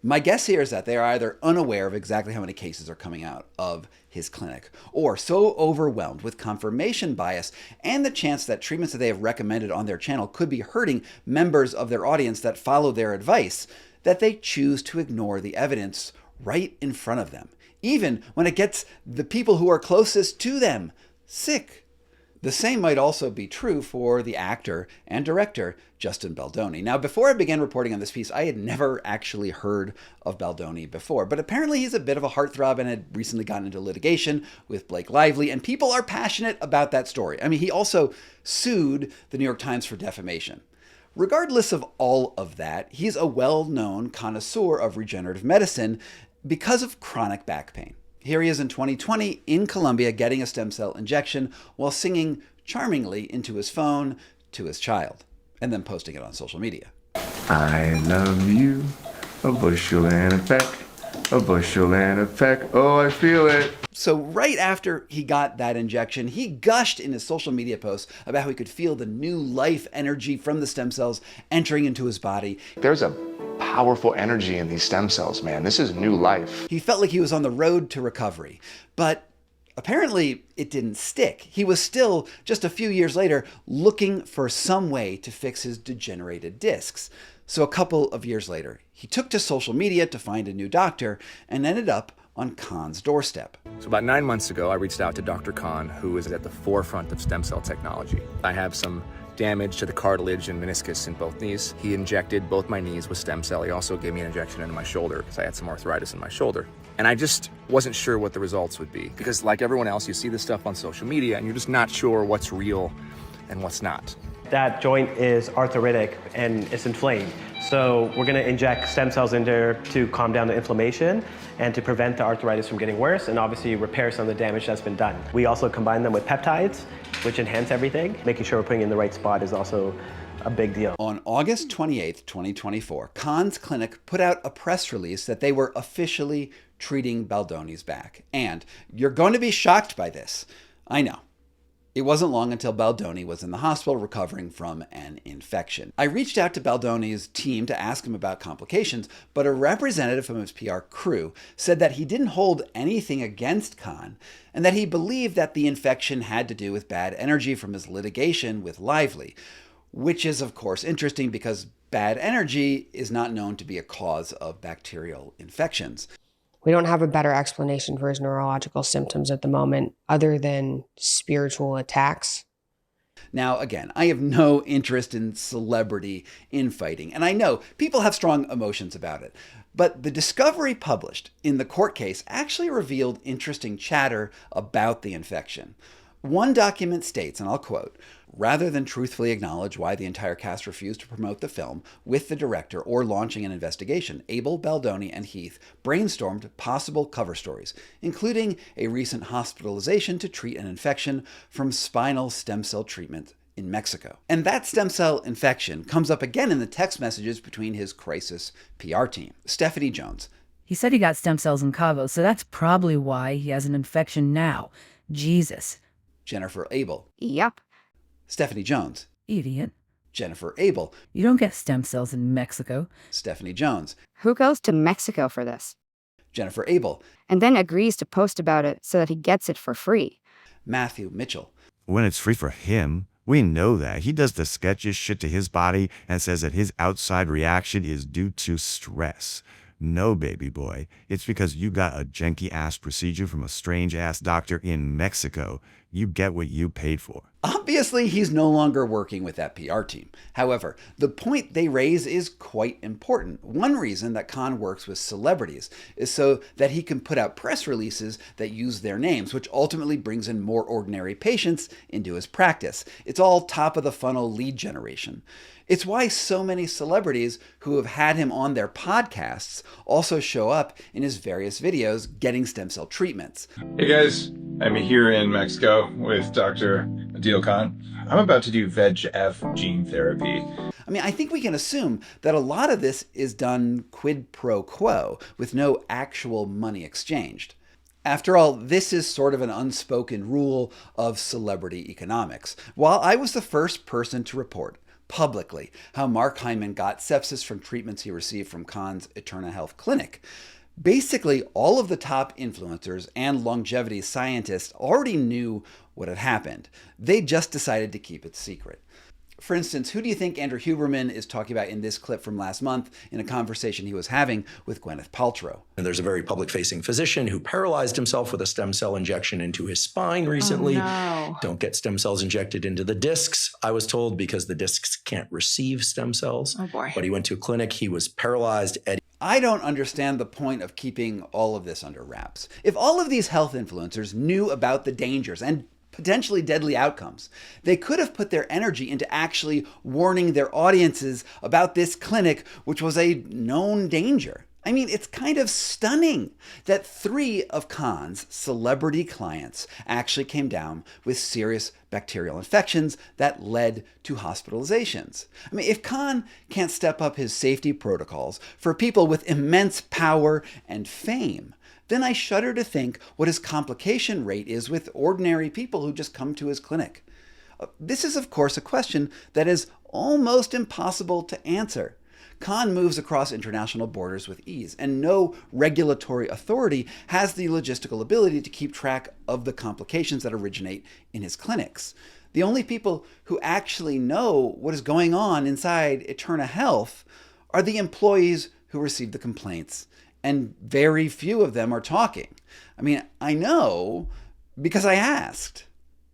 My guess here is that they are either unaware of exactly how many cases are coming out of his clinic, or so overwhelmed with confirmation bias and the chance that treatments that they have recommended on their channel could be hurting members of their audience that follow their advice, that they choose to ignore the evidence right in front of them, even when it gets the people who are closest to them sick. The same might also be true for the actor and director Justin Baldoni. Now, before I began reporting on this piece, I had never actually heard of Baldoni before, but apparently he's a bit of a heartthrob and had recently gotten into litigation with Blake Lively, and people are passionate about that story. I mean, he also sued the New York Times for defamation. Regardless of all of that, he's a well-known connoisseur of regenerative medicine because of chronic back pain. Here he is in 2020 in Colombia getting a stem cell injection while singing charmingly into his phone to his child, and then posting it on social media. I love you, a bushel and a peck, a bushel and a peck, oh, I feel it. So right after he got that injection, he gushed in his social media posts about how he could feel the new life energy from the stem cells entering into his body. There's a powerful energy in these stem cells, man. This is new life. He felt like he was on the road to recovery, but apparently it didn't stick. He was still, just a few years later, looking for some way to fix his degenerated discs. So a couple of years later, he took to social media to find a new doctor and ended up on Khan's doorstep. So about 9 months ago, I reached out to Dr. Khan, who is at the forefront of stem cell technology. I have some damage to the cartilage and meniscus in both knees. He injected both my knees with stem cell. He also gave me an injection into my shoulder because I had some arthritis in my shoulder. And I just wasn't sure what the results would be because like everyone else, you see this stuff on social media and you're just not sure what's real and what's not. That joint is arthritic and it's inflamed. So we're going to inject stem cells in there to calm down the inflammation and to prevent the arthritis from getting worse and obviously repair some of the damage that's been done. We also combine them with peptides, which enhance everything. Making sure we're putting in the right spot is also a big deal. On August 28th, 2024, Khan's clinic put out a press release that they were officially treating Baldoni's back. And you're going to be shocked by this. I know. It wasn't long until Baldoni was in the hospital recovering from an infection. I reached out to Baldoni's team to ask him about complications, but a representative from his PR crew said that he didn't hold anything against Khan and that he believed that the infection had to do with bad energy from his litigation with Lively, which is of course interesting because bad energy is not known to be a cause of bacterial infections. We don't have a better explanation for his neurological symptoms at the moment other than spiritual attacks. Now, again, I have no interest in celebrity infighting, and I know people have strong emotions about it. But the discovery published in the court case actually revealed interesting chatter about the infection. One document states, and I'll quote, "Rather than truthfully acknowledge why the entire cast refused to promote the film with the director or launching an investigation, Abel, Baldoni, and Heath brainstormed possible cover stories, including a recent hospitalization to treat an infection from spinal stem cell treatment in Mexico." And that stem cell infection comes up again in the text messages between his crisis PR team. Stephanie Jones. He said he got stem cells in Cabo, so that's probably why he has an infection now. Jesus. Jennifer Abel. Yep. Stephanie Jones. Idiot. Jennifer Abel. You don't get stem cells in Mexico. Stephanie Jones. Who goes to Mexico for this? Jennifer Abel. And then agrees to post about it so that he gets it for free. Matthew Mitchell. When it's free for him, we know that. He does the sketchiest shit to his body and says that his outside reaction is due to stress. No, baby boy. It's because you got a janky-ass procedure from a strange-ass doctor in Mexico. You get what you paid for. Obviously, he's no longer working with that PR team. However, the point they raise is quite important. One reason that Khan works with celebrities is so that he can put out press releases that use their names, which ultimately brings in more ordinary patients into his practice. It's all top-of-the-funnel lead generation. It's why so many celebrities who have had him on their podcasts also show up in his various videos getting stem cell treatments. Hey guys, I'm here in Mexico with Dr. Adil Khan. I'm about to do VEGF gene therapy. I mean, I think we can assume that a lot of this is done quid pro quo, with no actual money exchanged. After all, this is sort of an unspoken rule of celebrity economics. While I was the first person to report publicly how Mark Hyman got sepsis from treatments he received from Khan's Eterna Health Clinic, basically all of the top influencers and longevity scientists already knew what had happened. They just decided to keep it secret. For instance, who do you think Andrew Huberman is talking about in this clip from last month in a conversation he was having with Gwyneth Paltrow? And there's a very public-facing physician who paralyzed himself with a stem cell injection into his spine recently. Oh, no. Don't get stem cells injected into the discs, I was told, because the discs can't receive stem cells. Oh, boy. But he went to a clinic. He was paralyzed. I don't understand the point of keeping all of this under wraps. If all of these health influencers knew about the dangers and potentially deadly outcomes, they could have put their energy into actually warning their audiences about this clinic, which was a known danger. I mean, it's kind of stunning that 3 of Khan's celebrity clients actually came down with serious bacterial infections that led to hospitalizations. I mean, if Khan can't step up his safety protocols for people with immense power and fame, then I shudder to think what his complication rate is with ordinary people who just come to his clinic. This is, of course, a question that is almost impossible to answer. Khan moves across international borders with ease, and no regulatory authority has the logistical ability to keep track of the complications that originate in his clinics. The only people who actually know what is going on inside Eterna Health are the employees who receive the complaints, and very few of them are talking. I mean, I know because I asked.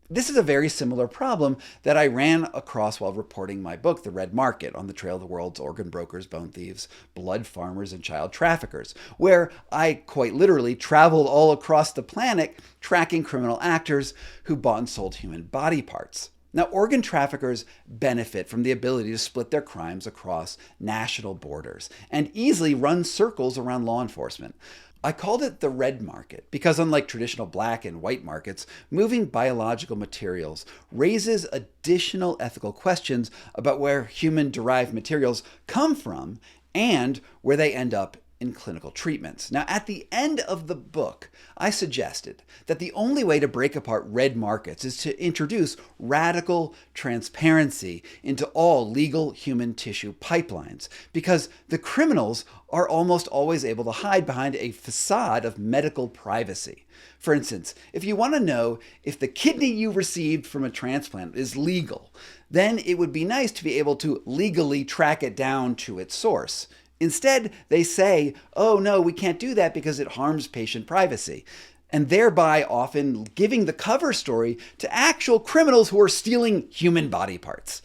This is a very similar problem that I ran across while reporting my book, The Red Market, on the trail of the world's organ brokers, bone thieves, blood farmers, and child traffickers, where I quite literally traveled all across the planet tracking criminal actors who bought and sold human body parts. Now, organ traffickers benefit from the ability to split their crimes across national borders and easily run circles around law enforcement. I called it the red market because, unlike traditional black and white markets, moving biological materials raises additional ethical questions about where human-derived materials come from and where they end up in clinical treatments. Now, at the end of the book, I suggested that the only way to break apart red markets is to introduce radical transparency into all legal human tissue pipelines, because the criminals are almost always able to hide behind a facade of medical privacy. For instance, if you want to know if the kidney you received from a transplant is legal, then it would be nice to be able to legally track it down to its source. Instead, they say, oh no, we can't do that because it harms patient privacy, and thereby often giving the cover story to actual criminals who are stealing human body parts.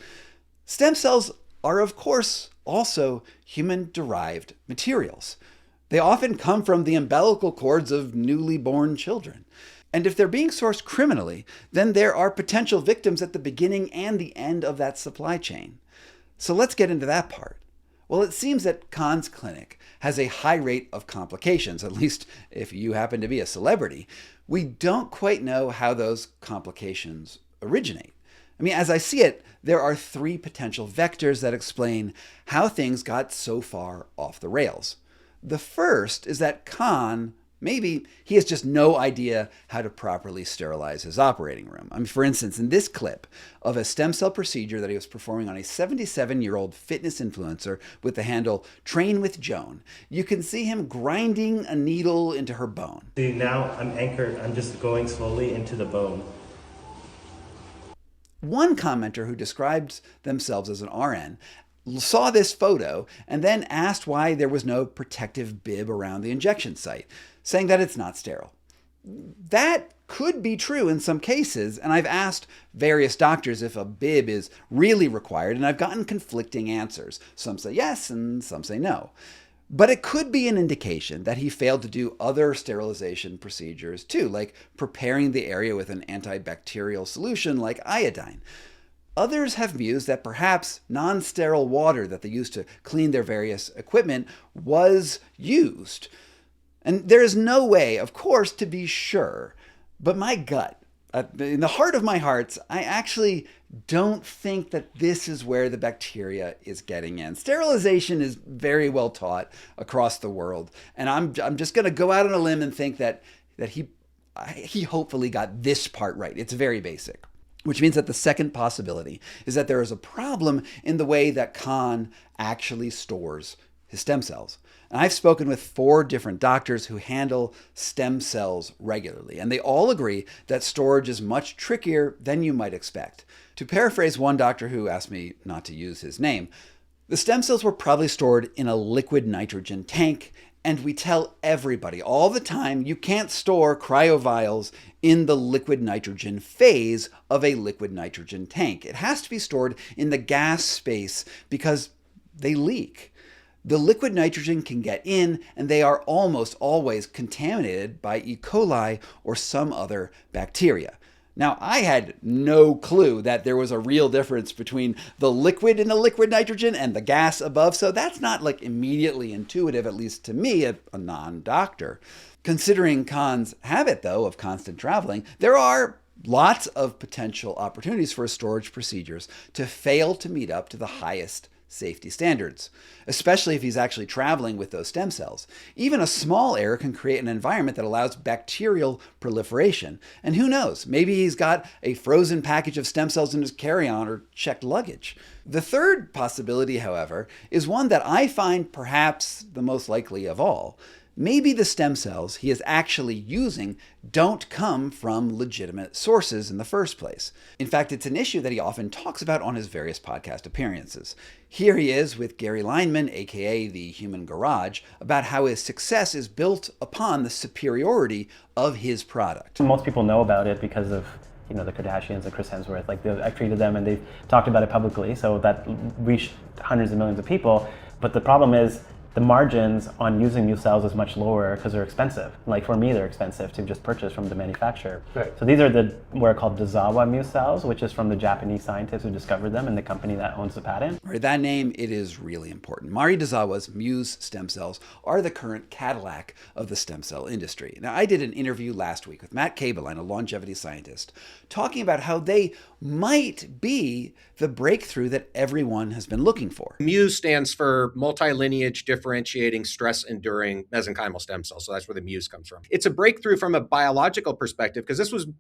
Stem cells are, of course, also human-derived materials. They often come from the umbilical cords of newly born children. And if they're being sourced criminally, then there are potential victims at the beginning and the end of that supply chain. So let's get into that part. Well, it seems that Khan's clinic has a high rate of complications, at least if you happen to be a celebrity. We don't quite know how those complications originate. I mean, as I see it, there are 3 potential vectors that explain how things got so far off the rails. The first is that Khan, maybe he has just no idea how to properly sterilize his operating room. I mean, for instance, in this clip of a stem cell procedure that he was performing on a 77-year-old fitness influencer with the handle Train with Joan, you can see him grinding a needle into her bone. See, now I'm anchored. I'm just going slowly into the bone. One commenter who describes themselves as an RN saw this photo and then asked why there was no protective bib around the injection site, saying that it's not sterile. That could be true in some cases, and I've asked various doctors if a bib is really required, and I've gotten conflicting answers. Some say yes, and some say no. But it could be an indication that he failed to do other sterilization procedures too, like preparing the area with an antibacterial solution like iodine. Others have mused that perhaps non-sterile water that they used to clean their various equipment was used. And there is no way, of course, to be sure, but my gut, in the heart of my hearts, I actually don't think that this is where the bacteria is getting in. Sterilization is very well taught across the world, and I'm just going to go out on a limb and think that he hopefully got this part right. It's very basic. Which means that the second possibility is that there is a problem in the way that Khan actually stores his stem cells. And I've spoken with 4 different doctors who handle stem cells regularly, and they all agree that storage is much trickier than you might expect. To paraphrase one doctor who asked me not to use his name, the stem cells were probably stored in a liquid nitrogen tank, and we tell everybody all the time you can't store cryovials in the liquid nitrogen phase of a liquid nitrogen tank. It has to be stored in the gas space because they leak. The liquid nitrogen can get in, and they are almost always contaminated by E. coli or some other bacteria. Now, I had no clue that there was a real difference between the liquid in the liquid nitrogen and the gas above, so that's not like immediately intuitive, at least to me, a non-doctor. Considering Khan's habit, though, of constant traveling, there are lots of potential opportunities for storage procedures to fail to meet up to the highest safety standards, especially if he's actually traveling with those stem cells. Even a small error can create an environment that allows bacterial proliferation. And who knows, maybe he's got a frozen package of stem cells in his carry-on or checked luggage. The third possibility, however, is one that I find perhaps the most likely of all. Maybe the stem cells he is actually using don't come from legitimate sources in the first place. In fact, it's an issue that he often talks about on his various podcast appearances. Here he is with Gary Lineman, aka the Human Garage, about how his success is built upon the superiority of his product. Most people know about it because of the Kardashians and Chris Hemsworth. Like, I've treated them and they've talked about it publicly, so that reached hundreds of millions of people. But the problem is, the margins on using new cells is much lower because they're expensive. Like for me, they're expensive to just purchase from the manufacturer. Right. So these are what are called Dezawa Muse cells, which is from the Japanese scientists who discovered them and the company that owns the patent. Right, that name, it is really important. Mari Dezawa's Muse stem cells are the current Cadillac of the stem cell industry. Now, I did an interview last week with Matt Kaberlein, a longevity scientist, talking about how they might be the breakthrough that everyone has been looking for. Muse stands for multilineage differentiating stress enduring mesenchymal stem cells. So that's where the Muse comes from. It's a breakthrough from a biological perspective because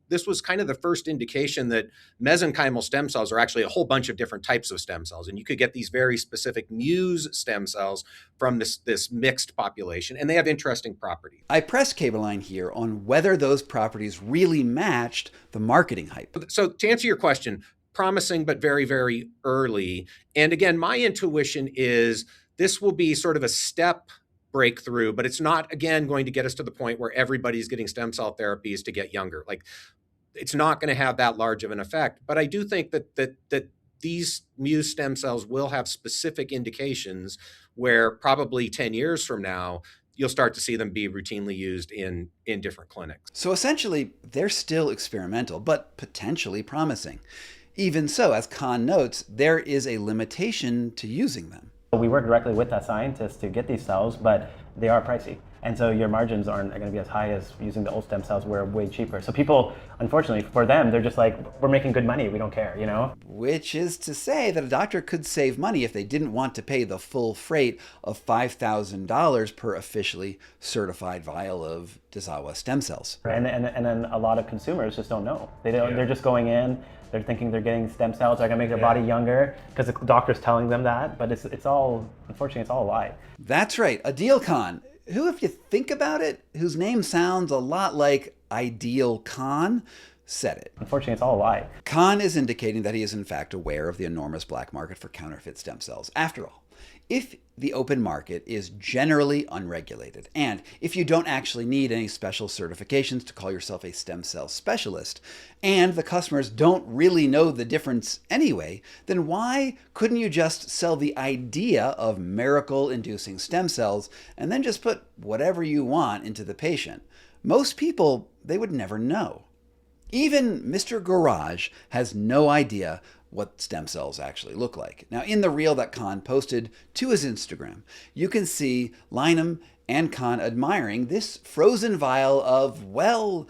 this was kind of the first indication that mesenchymal stem cells are actually a whole bunch of different types of stem cells. And you could get these very specific Muse stem cells from this mixed population, and they have interesting properties. I pressed Kaberlein here on whether those properties really matched the marketing hype. So to answer your question, promising, but very, very early. And again, my intuition is this will be sort of a step breakthrough, but it's not, again, going to get us to the point where everybody's getting stem cell therapies to get younger. Like, it's not going to have that large of an effect. But I do think that these Muse stem cells will have specific indications where probably 10 years from now, you'll start to see them be routinely used in different clinics. So essentially, they're still experimental, but potentially promising. Even so, as Khan notes, there is a limitation to using them. We work directly with that scientist to get these cells, but they are pricey. And so your margins aren't going to be as high as using the old stem cells, where way cheaper. So people, unfortunately, for them, they're just like, we're making good money, we don't care, you know? Which is to say that a doctor could save money if they didn't want to pay the full freight of $5,000 per officially certified vial of Dezawa stem cells. And then a lot of consumers just don't know. They're just going in, they're thinking they're getting stem cells, they're going to make their body younger because the doctor's telling them that, but it's all, unfortunately, it's all a lie. That's right, Adil Khan, who, if you think about it, whose name sounds a lot like Ideal Khan, said it. Unfortunately, it's all a lie. Khan is indicating that he is in fact aware of the enormous black market for counterfeit stem cells. After all, if the open market is generally unregulated, and if you don't actually need any special certifications to call yourself a stem cell specialist, and the customers don't really know the difference anyway, then why couldn't you just sell the idea of miracle-inducing stem cells and then just put whatever you want into the patient? Most people, they would never know. Even Mr. Garage has no idea what stem cells actually look like. Now, in the reel that Khan posted to his Instagram, you can see Lynham and Khan admiring this frozen vial of, well,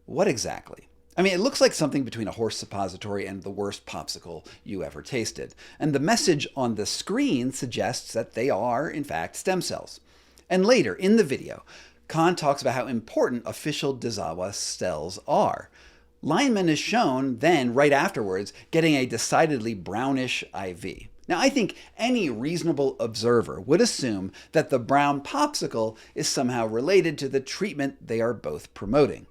what exactly? I mean, it looks like something between a horse suppository and the worst popsicle you ever tasted. And the message on the screen suggests that they are, in fact, stem cells. And later in the video, Khan talks about how important official Dezawa cells are. Lyman is shown then, right afterwards, getting a decidedly brownish IV. Now, I think any reasonable observer would assume that the brown popsicle is somehow related to the treatment they are both promoting.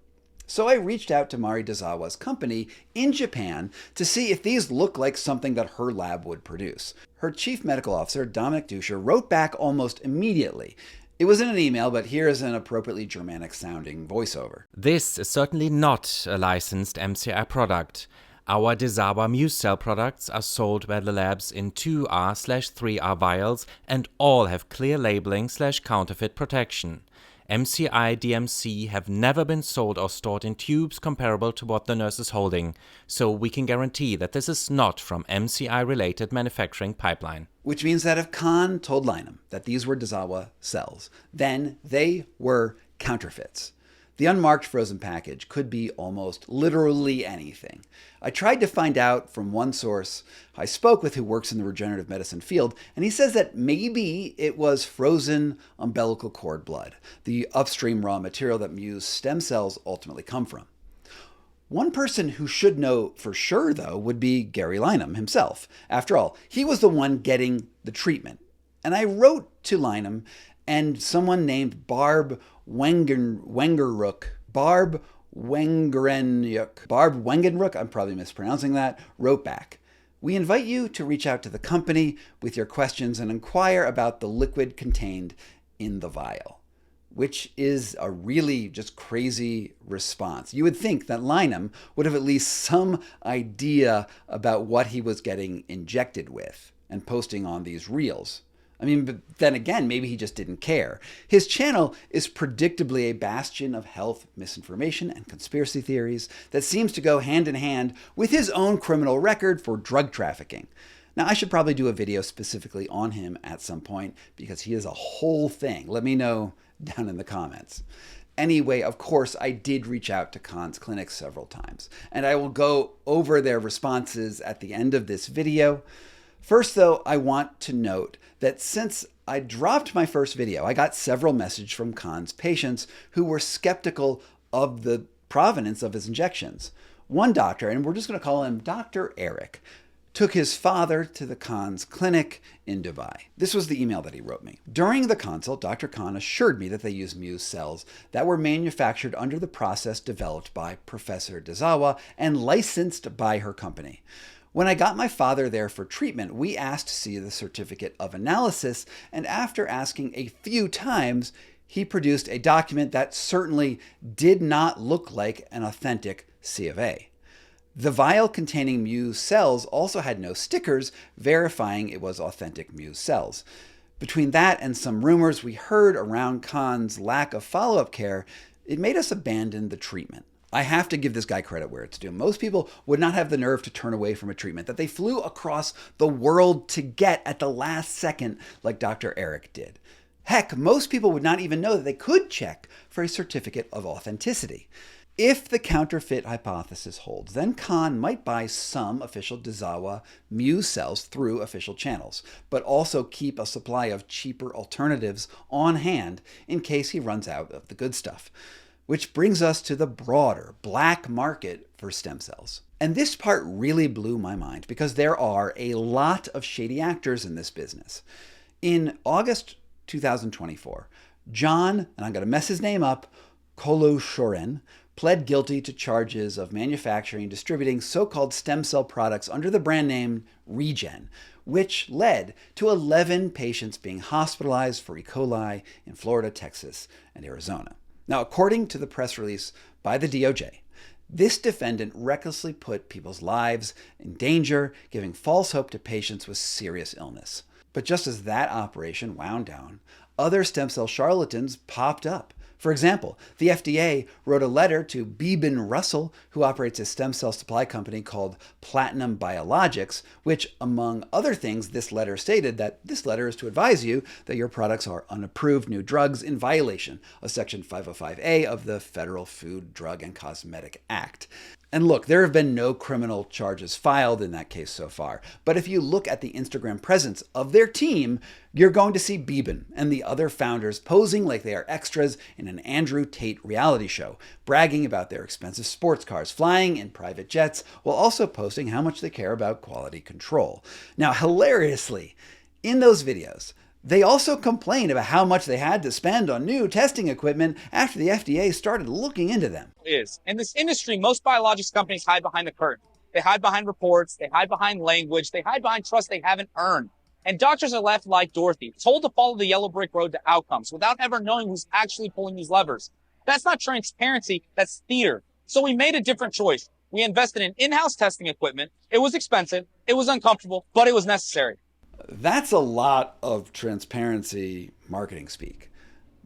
So I reached out to Mari Dezawa's company in Japan to see if these look like something that her lab would produce. Her chief medical officer, Dominic Duscher, wrote back almost immediately. It was in an email, but here is an appropriately Germanic-sounding voiceover. This is certainly not a licensed MCI product. Our Dezawa Muse cell products are sold by the labs in 2R/3R vials and all have clear labeling/counterfeit protection. MCI DMC have never been sold or stored in tubes comparable to what the nurse is holding, so we can guarantee that this is not from MCI-related manufacturing pipeline. Which means that if Khan told Lynham that these were Dezawa cells, then they were counterfeits. The unmarked frozen package could be almost literally anything. I tried to find out from one source I spoke with who works in the regenerative medicine field, and he says that maybe it was frozen umbilical cord blood, the upstream raw material that Muse stem cells ultimately come from. One person who should know for sure, though, would be Gary Lynham himself. After all, he was the one getting the treatment. And I wrote to Lynham and someone named Barb Wengeruk, I'm probably mispronouncing that, wrote back. We invite you to reach out to the company with your questions and inquire about the liquid contained in the vial, which is a really just crazy response. You would think that Lynham would have at least some idea about what he was getting injected with and posting on these reels. I mean, but then again, maybe he just didn't care. His channel is predictably a bastion of health misinformation and conspiracy theories that seems to go hand in hand with his own criminal record for drug trafficking. Now, I should probably do a video specifically on him at some point because he is a whole thing. Let me know down in the comments. Anyway, of course, I did reach out to Khan's clinic several times, and I will go over their responses at the end of this video. First, though, I want to note that since I dropped my first video, I got several messages from Khan's patients who were skeptical of the provenance of his injections. One doctor, and we're just going to call him Dr. Eric, took his father to the Khan's clinic in Dubai. This was the email that he wrote me. During the consult, Dr. Khan assured me that they use Muse cells that were manufactured under the process developed by Professor Dezawa and licensed by her company. When I got my father there for treatment, we asked to see the certificate of analysis, and after asking a few times, he produced a document that certainly did not look like an authentic C of A. The vial containing Muse cells also had no stickers verifying it was authentic Muse cells. Between that and some rumors we heard around Khan's lack of follow-up care, it made us abandon the treatment. I have to give this guy credit where it's due. Most people would not have the nerve to turn away from a treatment that they flew across the world to get at the last second like Dr. Eric did. Heck, most people would not even know that they could check for a certificate of authenticity. If the counterfeit hypothesis holds, then Khan might buy some official Dezawa Muse cells through official channels, but also keep a supply of cheaper alternatives on hand in case he runs out of the good stuff. Which brings us to the broader black market for stem cells. And this part really blew my mind because there are a lot of shady actors in this business. In August 2024, John, and I'm going to mess his name up, Koloshoren, pled guilty to charges of manufacturing and distributing so-called stem cell products under the brand name Regen, which led to 11 patients being hospitalized for E. coli in Florida, Texas, and Arizona. Now, according to the press release by the DOJ, this defendant recklessly put people's lives in danger, giving false hope to patients with serious illness. But just as that operation wound down, other stem cell charlatans popped up. For example, the FDA wrote a letter to Beeben Russell, who operates a stem cell supply company called Platinum Biologics, which, among other things, this letter stated that this letter is to advise you that your products are unapproved new drugs in violation of Section 505A of the Federal Food, Drug, and Cosmetic Act. And look, there have been no criminal charges filed in that case so far. But if you look at the Instagram presence of their team, you're going to see Beeben and the other founders posing like they are extras in an Andrew Tate reality show, bragging about their expensive sports cars, flying in private jets, while also posting how much they care about quality control. Now, hilariously, in those videos, they also complain about how much they had to spend on new testing equipment after the FDA started looking into them. In this industry, most biologics companies hide behind the curtain. They hide behind reports, they hide behind language, they hide behind trust they haven't earned. And doctors are left like Dorothy, told to follow the yellow brick road to outcomes without ever knowing who's actually pulling these levers. That's not transparency, that's theater. So we made a different choice. We invested in in-house testing equipment. It was expensive, it was uncomfortable, but it was necessary. That's a lot of transparency marketing speak.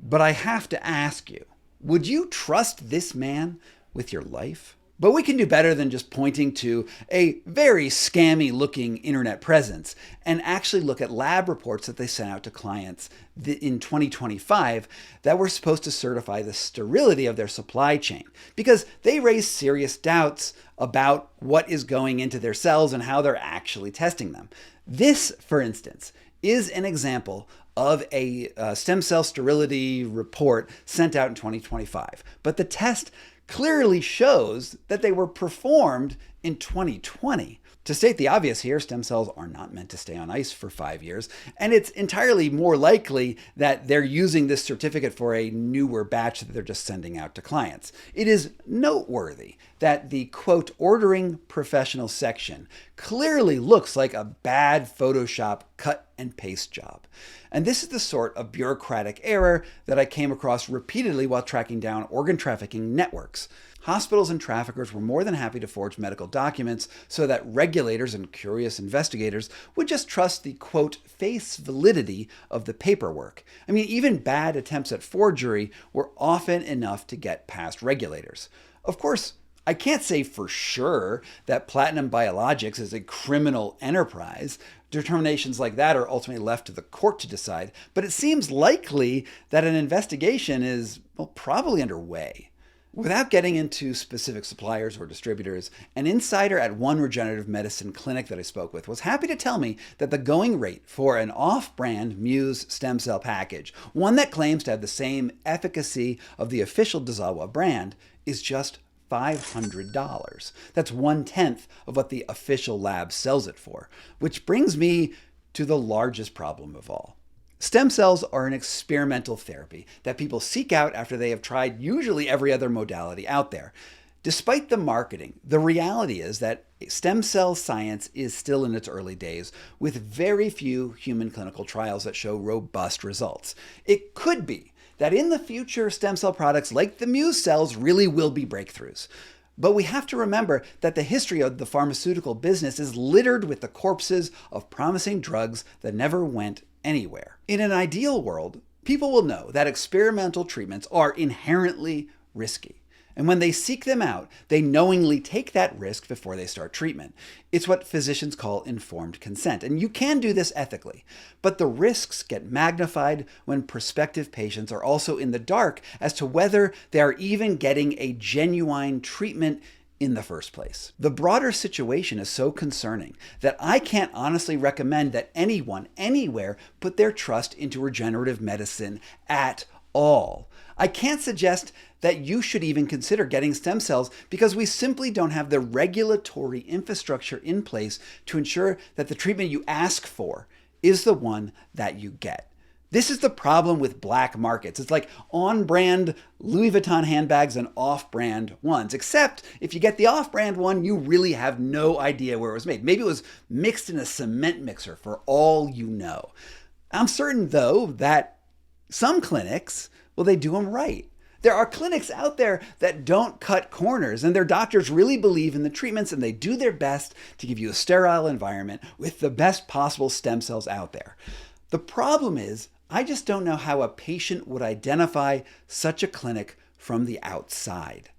But I have to ask you, would you trust this man with your life? But we can do better than just pointing to a very scammy looking internet presence and actually look at lab reports that they sent out to clients in 2025 that were supposed to certify the sterility of their supply chain, because they raised serious doubts about what is going into their cells and how they're actually testing them. This, for instance, is an example of a stem cell sterility report sent out in 2025. But the test clearly shows that they were performed in 2020. To state the obvious here, stem cells are not meant to stay on ice for 5 years, and it's entirely more likely that they're using this certificate for a newer batch that they're just sending out to clients. It is noteworthy that the, quote, ordering professional section clearly looks like a bad Photoshop cut and paste job. And this is the sort of bureaucratic error that I came across repeatedly while tracking down organ trafficking networks. Hospitals and traffickers were more than happy to forge medical documents so that regulators and curious investigators would just trust the, quote, face validity of the paperwork. I mean, even bad attempts at forgery were often enough to get past regulators. Of course, I can't say for sure that Platinum Biologics is a criminal enterprise. Determinations like that are ultimately left to the court to decide, but it seems likely that an investigation is, well, probably underway. Without getting into specific suppliers or distributors, an insider at one regenerative medicine clinic that I spoke with was happy to tell me that the going rate for an off-brand Muse stem cell package, one that claims to have the same efficacy of the official Dazawa brand, is just $500. That's 1/10 of what the official lab sells it for, which brings me to the largest problem of all. Stem cells are an experimental therapy that people seek out after they have tried usually every other modality out there. Despite the marketing, the reality is that stem cell science is still in its early days, with very few human clinical trials that show robust results. It could be that in the future, stem cell products like the Muse cells really will be breakthroughs. But we have to remember that the history of the pharmaceutical business is littered with the corpses of promising drugs that never went anywhere. In an ideal world, people will know that experimental treatments are inherently risky. And when they seek them out, they knowingly take that risk before they start treatment. It's what physicians call informed consent. And you can do this ethically. But the risks get magnified when prospective patients are also in the dark as to whether they are even getting a genuine treatment in the first place. The broader situation is so concerning that I can't honestly recommend that anyone, anywhere, put their trust into regenerative medicine at all. I can't suggest that you should even consider getting stem cells because we simply don't have the regulatory infrastructure in place to ensure that the treatment you ask for is the one that you get. This is the problem with black markets. It's like on-brand Louis Vuitton handbags and off-brand ones, except if you get the off-brand one, you really have no idea where it was made. Maybe it was mixed in a cement mixer for all you know. I'm certain, though, that some clinics, well, they do them right. There are clinics out there that don't cut corners, and their doctors really believe in the treatments, and they do their best to give you a sterile environment with the best possible stem cells out there. The problem is, I just don't know how a patient would identify such a clinic from the outside.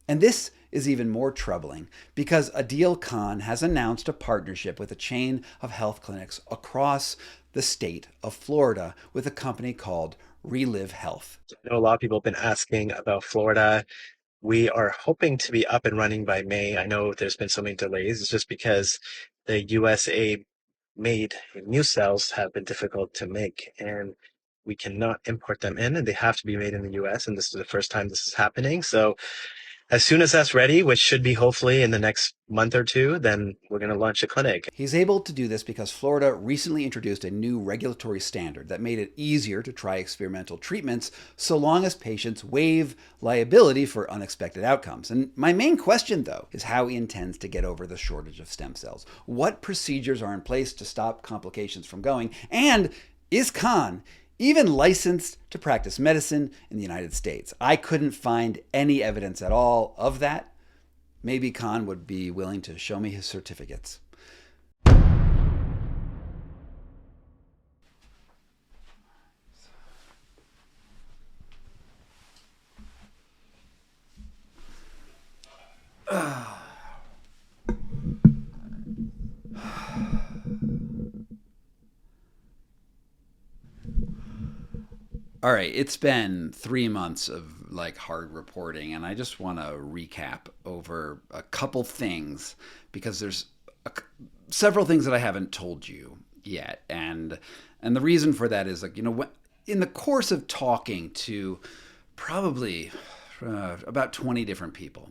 And this is even more troubling because Adil Khan has announced a partnership with a chain of health clinics across the state of Florida with a company called Relive Health. I know a lot of people have been asking about Florida. We are hoping to be up and running by May. I know there's been so many delays. It's just because the USA made new cells have been difficult to make, and we cannot import them in, and they have to be made in the US, and this is the first time this is happening. So as soon as that's ready, which should be hopefully in the next month or two, then we're going to launch a clinic. He's able to do this because Florida recently introduced a new regulatory standard that made it easier to try experimental treatments so long as patients waive liability for unexpected outcomes. And my main question, though, is how he intends to get over the shortage of stem cells. What procedures are in place to stop complications from going? And is Khan even licensed to practice medicine in the United States? I couldn't find any evidence at all of that. Maybe Khan would be willing to show me his certificates. All right, it's been 3 months of hard reporting, and I just want to recap over a couple things because there's several things that I haven't told you yet, and the reason for that is in the course of talking to probably about 20 different people,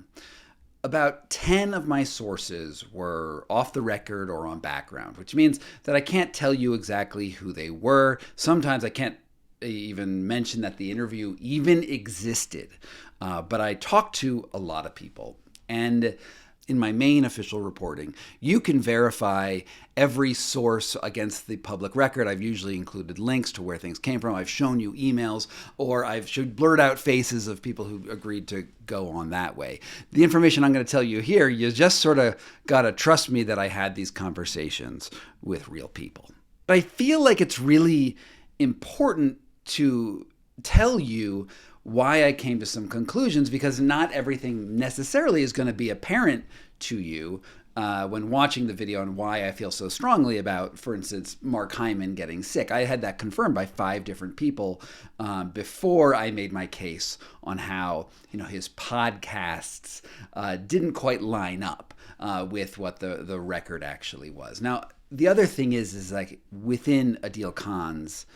about 10 of my sources were off the record or on background, which means that I can't tell you exactly who they were. Sometimes I can't even mention that the interview even existed. But I talked to a lot of people. And in my main official reporting, you can verify every source against the public record. I've usually included links to where things came from. I've shown you emails, or I've showed blurred out faces of people who agreed to go on that way. The information I'm going to tell you here, you just sort of got to trust me that I had these conversations with real people. But I feel like it's really important to tell you why I came to some conclusions, because not everything necessarily is going to be apparent to you when watching the video, and why I feel so strongly about, for instance, Mark Hyman getting sick. I had that confirmed by 5 different people before I made my case on how, his podcasts didn't quite line up with what the record actually was. Now, the other thing is like within Adeel Khan's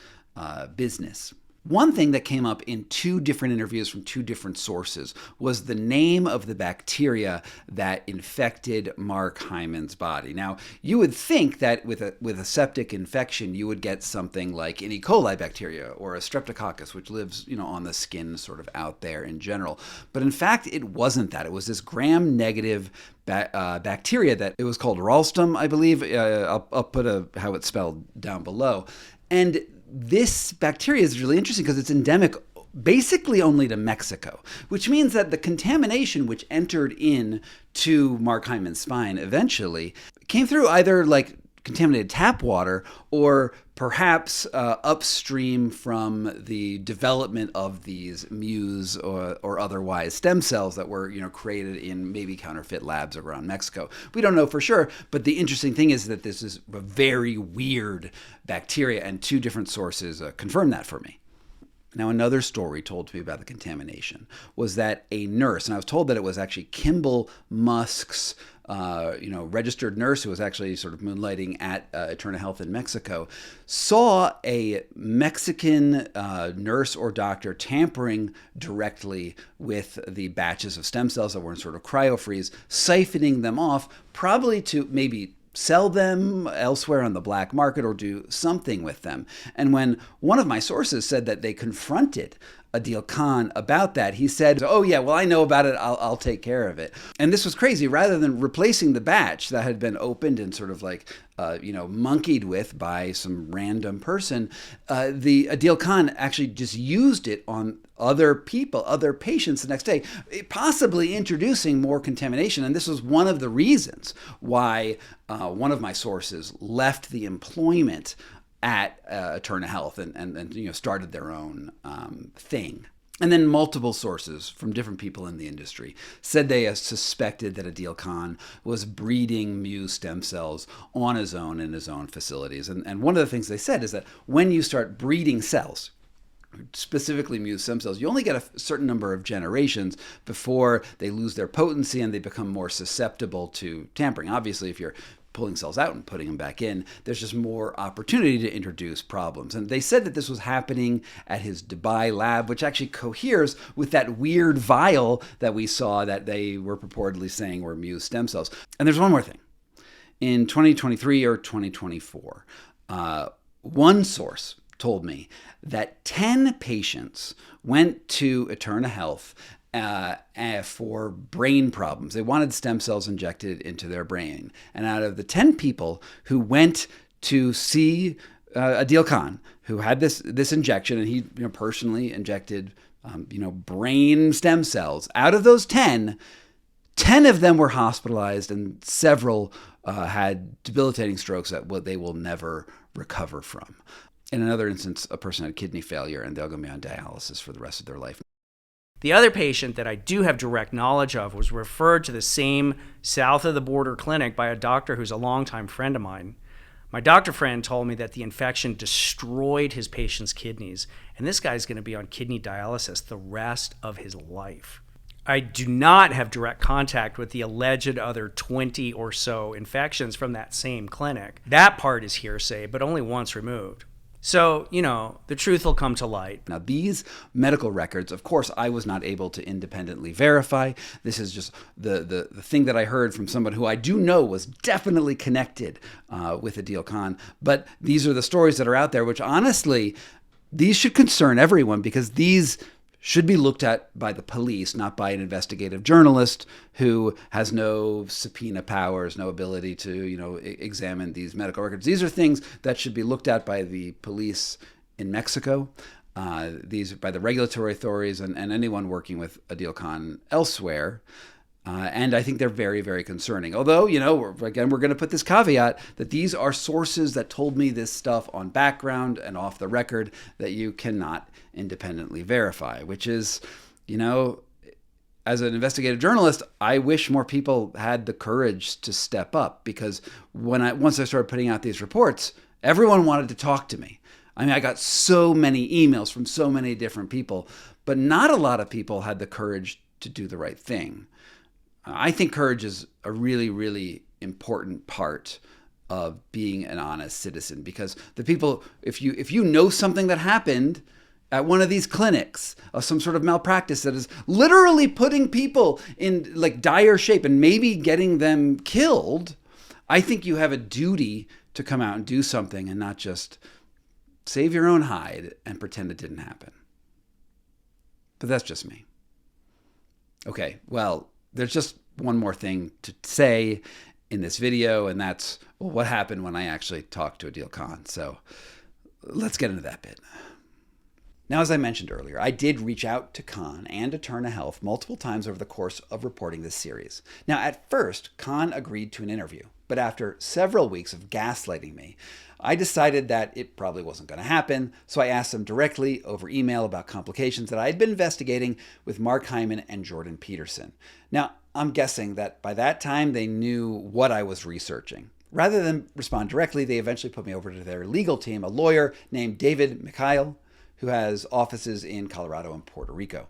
business, one thing that came up in 2 different interviews from 2 different sources was the name of the bacteria that infected Mark Hyman's body. Now, you would think that with a septic infection, you would get something like an E. coli bacteria or a streptococcus, which lives, on the skin, sort of out there in general. But in fact, it wasn't that. It was this gram-negative bacteria that it was called Ralston, I believe. I'll put how it's spelled down below. And this bacteria is really interesting because it's endemic basically only to Mexico, which means that the contamination which entered in to Mark Hyman's spine eventually came through either like contaminated tap water or perhaps upstream from the development of these Muse or otherwise stem cells that were created in maybe counterfeit labs around Mexico. We don't know for sure, but the interesting thing is that this is a very weird bacteria, and 2 different sources confirmed that for me. Now, another story told to me about the contamination was that a nurse, and I was told that it was actually Kimball Musk's registered nurse who was actually sort of moonlighting at Eterna Health in Mexico, saw a Mexican nurse or doctor tampering directly with the batches of stem cells that were in sort of cryo-freeze, siphoning them off, probably to maybe sell them elsewhere on the black market or do something with them. And when one of my sources said that they confronted Adeel Khan about that, he said, "Oh yeah, well I know about it, I'll take care of it." And this was crazy. Rather than replacing the batch that had been opened and sort of like monkeyed with by some random person, the Adeel Khan actually just used it on other people, other patients the next day, possibly introducing more contamination. And this was one of the reasons why one of my sources left the employment at Eterna Health and started their own thing. And then multiple sources from different people in the industry said they suspected that Adeel Khan was breeding Muse stem cells on his own in his own facilities. And one of the things they said is that when you start breeding cells, specifically Muse stem cells, you only get a certain number of generations before they lose their potency and they become more susceptible to tampering. Obviously, if you're pulling cells out and putting them back in, there's just more opportunity to introduce problems. And they said that this was happening at his Dubai lab, which actually coheres with that weird vial that we saw that they were purportedly saying were Muse stem cells. And there's one more thing. In 2023 or 2024, one source told me that 10 patients went to Eterna Health for brain problems. They wanted stem cells injected into their brain. And out of the 10 people who went to see Adeel Khan, who had this injection, and he personally injected brain stem cells, out of those 10 of them were hospitalized, and several had debilitating strokes that they will never recover from. In another instance, a person had kidney failure, and they'll go be on dialysis for the rest of their life. The other patient that I do have direct knowledge of was referred to the same south of the border clinic by a doctor who's a longtime friend of mine. My doctor friend told me that the infection destroyed his patient's kidneys, and this guy's going to be on kidney dialysis the rest of his life. I do not have direct contact with the alleged other 20 or so infections from that same clinic. That part is hearsay, but only once removed. So, the truth will come to light. Now, these medical records, of course, I was not able to independently verify. This is just the thing that I heard from someone who I do know was definitely connected with Adeel Khan. But these are the stories that are out there, which honestly, these should concern everyone, because these should be looked at by the police, not by an investigative journalist who has no subpoena powers, no ability to, examine these medical records. These are things that should be looked at by the police in Mexico, these by the regulatory authorities and anyone working with Adil Khan elsewhere. And I think they're very, very concerning. Although, we're going to put this caveat that these are sources that told me this stuff on background and off the record that you cannot independently verify, which is, as an investigative journalist, I wish more people had the courage to step up, because once I started putting out these reports, everyone wanted to talk to me. I mean, I got so many emails from so many different people, but not a lot of people had the courage to do the right thing. I think courage is a really, really important part of being an honest citizen, because the people, if you know something that happened at one of these clinics of some sort of malpractice that is literally putting people in like dire shape and maybe getting them killed, I think you have a duty to come out and do something and not just save your own hide and pretend it didn't happen. But that's just me. Okay, well, there's just one more thing to say in this video, and that's what happened when I actually talked to Adil Khan. So let's get into that bit. Now, as I mentioned earlier, I did reach out to Khan and Eterna Health multiple times over the course of reporting this series. Now, at first, Khan agreed to an interview, but after several weeks of gaslighting me, I decided that it probably wasn't going to happen, so I asked them directly over email about complications that I had been investigating with Mark Hyman and Jordan Peterson. Now, I'm guessing that by that time they knew what I was researching. Rather than respond directly, they eventually put me over to their legal team, a lawyer named David Michaela, who has offices in Colorado and Puerto Rico.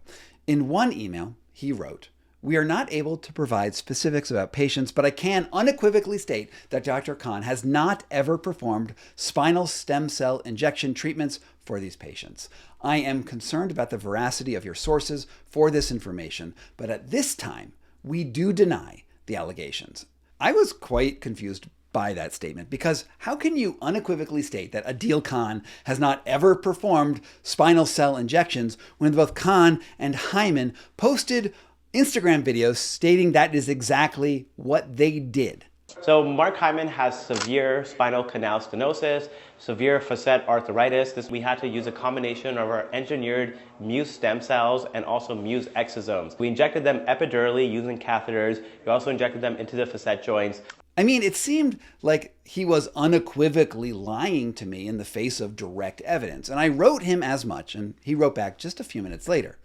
In one email, he wrote, "We are not able to provide specifics about patients, but I can unequivocally state that Dr. Khan has not ever performed spinal stem cell injection treatments for these patients. I am concerned about the veracity of your sources for this information, but at this time, we do deny the allegations." I was quite confused by that statement, because how can you unequivocally state that Adil Khan has not ever performed spinal cell injections when both Khan and Hyman posted Instagram videos stating that is exactly what they did? So Mark Hyman has severe spinal canal stenosis, severe facet arthritis. We had to use a combination of our engineered Muse stem cells and also Muse exosomes. We injected them epidurally using catheters. We also injected them into the facet joints. I mean, it seemed like he was unequivocally lying to me in the face of direct evidence. And I wrote him as much, and he wrote back just a few minutes later.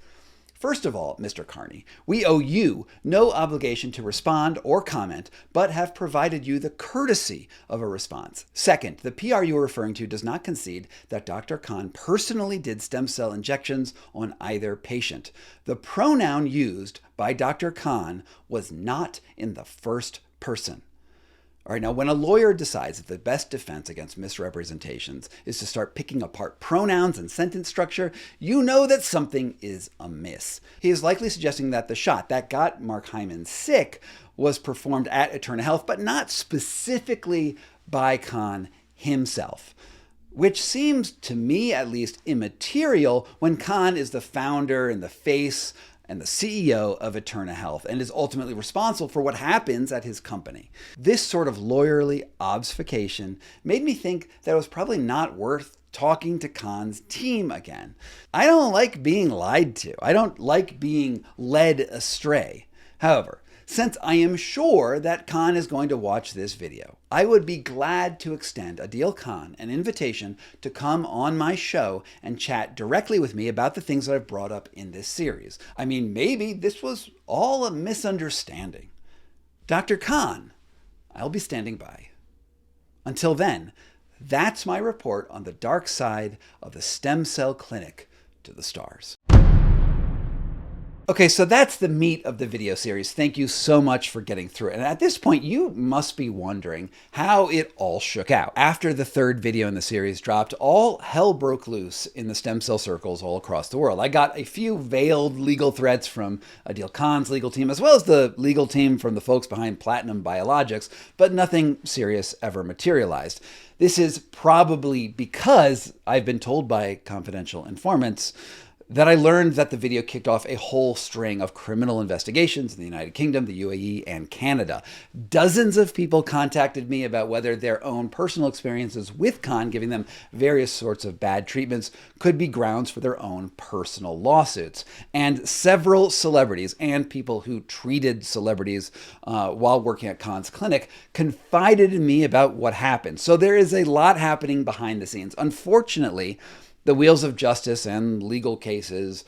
"First of all, Mr. Carney, we owe you no obligation to respond or comment, but have provided you the courtesy of a response. Second, the PR you are referring to does not concede that Dr. Khan personally did stem cell injections on either patient. The pronoun used by Dr. Khan was not in the first person." All right, now when a lawyer decides that the best defense against misrepresentations is to start picking apart pronouns and sentence structure, you know that something is amiss. He is likely suggesting that the shot that got Mark Hyman sick was performed at Eterna Health, but not specifically by Khan himself, which seems to me at least immaterial when Khan is the founder and the face and the CEO of Eterna Health, and is ultimately responsible for what happens at his company. This sort of lawyerly obfuscation made me think that it was probably not worth talking to Khan's team again. I don't like being lied to. I don't like being led astray. However, since I am sure that Khan is going to watch this video, I would be glad to extend Adil Khan an invitation to come on my show and chat directly with me about the things that I've brought up in this series. I mean, maybe this was all a misunderstanding. Dr. Khan, I'll be standing by. Until then, that's my report on the dark side of the stem cell clinic to the stars. Okay, so that's the meat of the video series. Thank you so much for getting through it. And at this point, you must be wondering how it all shook out. After the third video in the series dropped, all hell broke loose in the stem cell circles all across the world. I got a few veiled legal threats from Adil Khan's legal team, as well as the legal team from the folks behind Platinum Biologics, but nothing serious ever materialized. This is probably because I've been told by confidential informants that I learned that the video kicked off a whole string of criminal investigations in the United Kingdom, the UAE, and Canada. Dozens of people contacted me about whether their own personal experiences with Khan, giving them various sorts of bad treatments, could be grounds for their own personal lawsuits. And several celebrities and people who treated celebrities while working at Khan's clinic confided in me about what happened. So there is a lot happening behind the scenes. Unfortunately, the wheels of justice and legal cases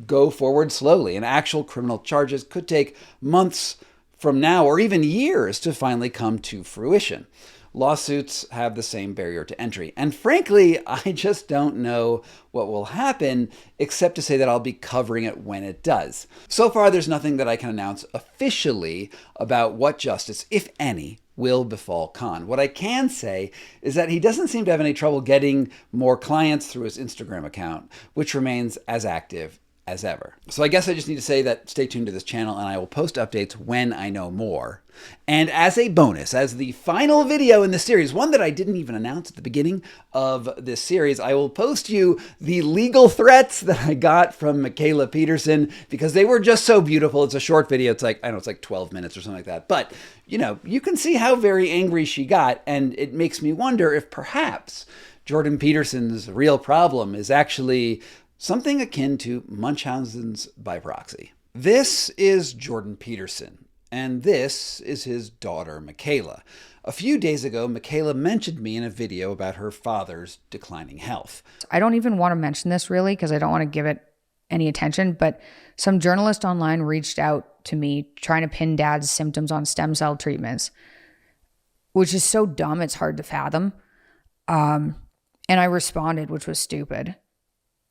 go forward slowly, and actual criminal charges could take months from now or even years to finally come to fruition. Lawsuits have the same barrier to entry. And frankly, I just don't know what will happen, except to say that I'll be covering it when it does. So far, there's nothing that I can announce officially about what justice, if any, will befall Khan. What I can say is that he doesn't seem to have any trouble getting more clients through his Instagram account, which remains as active as ever. So I guess I just need to say that stay tuned to this channel and I will post updates when I know more. And as a bonus, as the final video in the series, one that I didn't even announce at the beginning of this series, I will post you the legal threats that I got from Michaela Peterson because they were just so beautiful. It's a short video. It's like, I don't know, it's like 12 minutes or something like that. But, you know, you can see how very angry she got. And it makes me wonder if perhaps Jordan Peterson's real problem is actually something akin to Munchausen's by proxy. This is Jordan Peterson, and this is his daughter, Michaela. A few days ago, Michaela mentioned me in a video about her father's declining health. I don't even want to mention this really because I don't want to give it any attention, but some journalist online reached out to me trying to pin Dad's symptoms on stem cell treatments, which is so dumb it's hard to fathom. And I responded, which was stupid.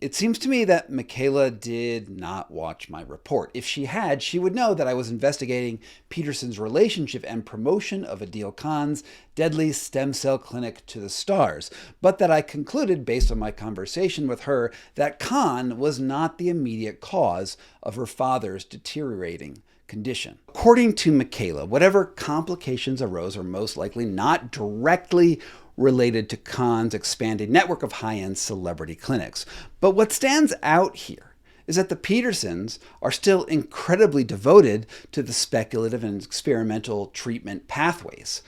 It seems to me that Michaela did not watch my report. If she had, she would know that I was investigating Peterson's relationship and promotion of Adeel Khan's deadly stem cell clinic to the stars, but that I concluded, based on my conversation with her, that Khan was not the immediate cause of her father's deteriorating condition. According to Michaela, whatever complications arose are most likely not directly related to Khan's expanded network of high-end celebrity clinics. But what stands out here is that the Petersons are still incredibly devoted to the speculative and experimental treatment pathways.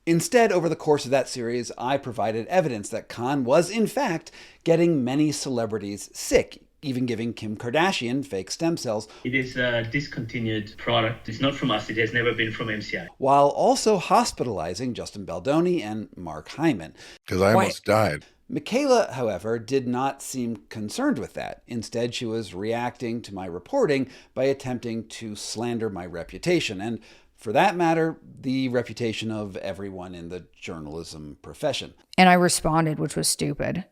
Instead, over the course of that series, I provided evidence that Khan was, in fact, getting many celebrities sick, even giving Kim Kardashian fake stem cells. It is a discontinued product. It's not from us. It has never been from MCI. While also hospitalizing Justin Baldoni and Mark Hyman. Because I almost died. Michaela, however, did not seem concerned with that. Instead, she was reacting to my reporting by attempting to slander my reputation, and for that matter, the reputation of everyone in the journalism profession. And I responded, which was stupid.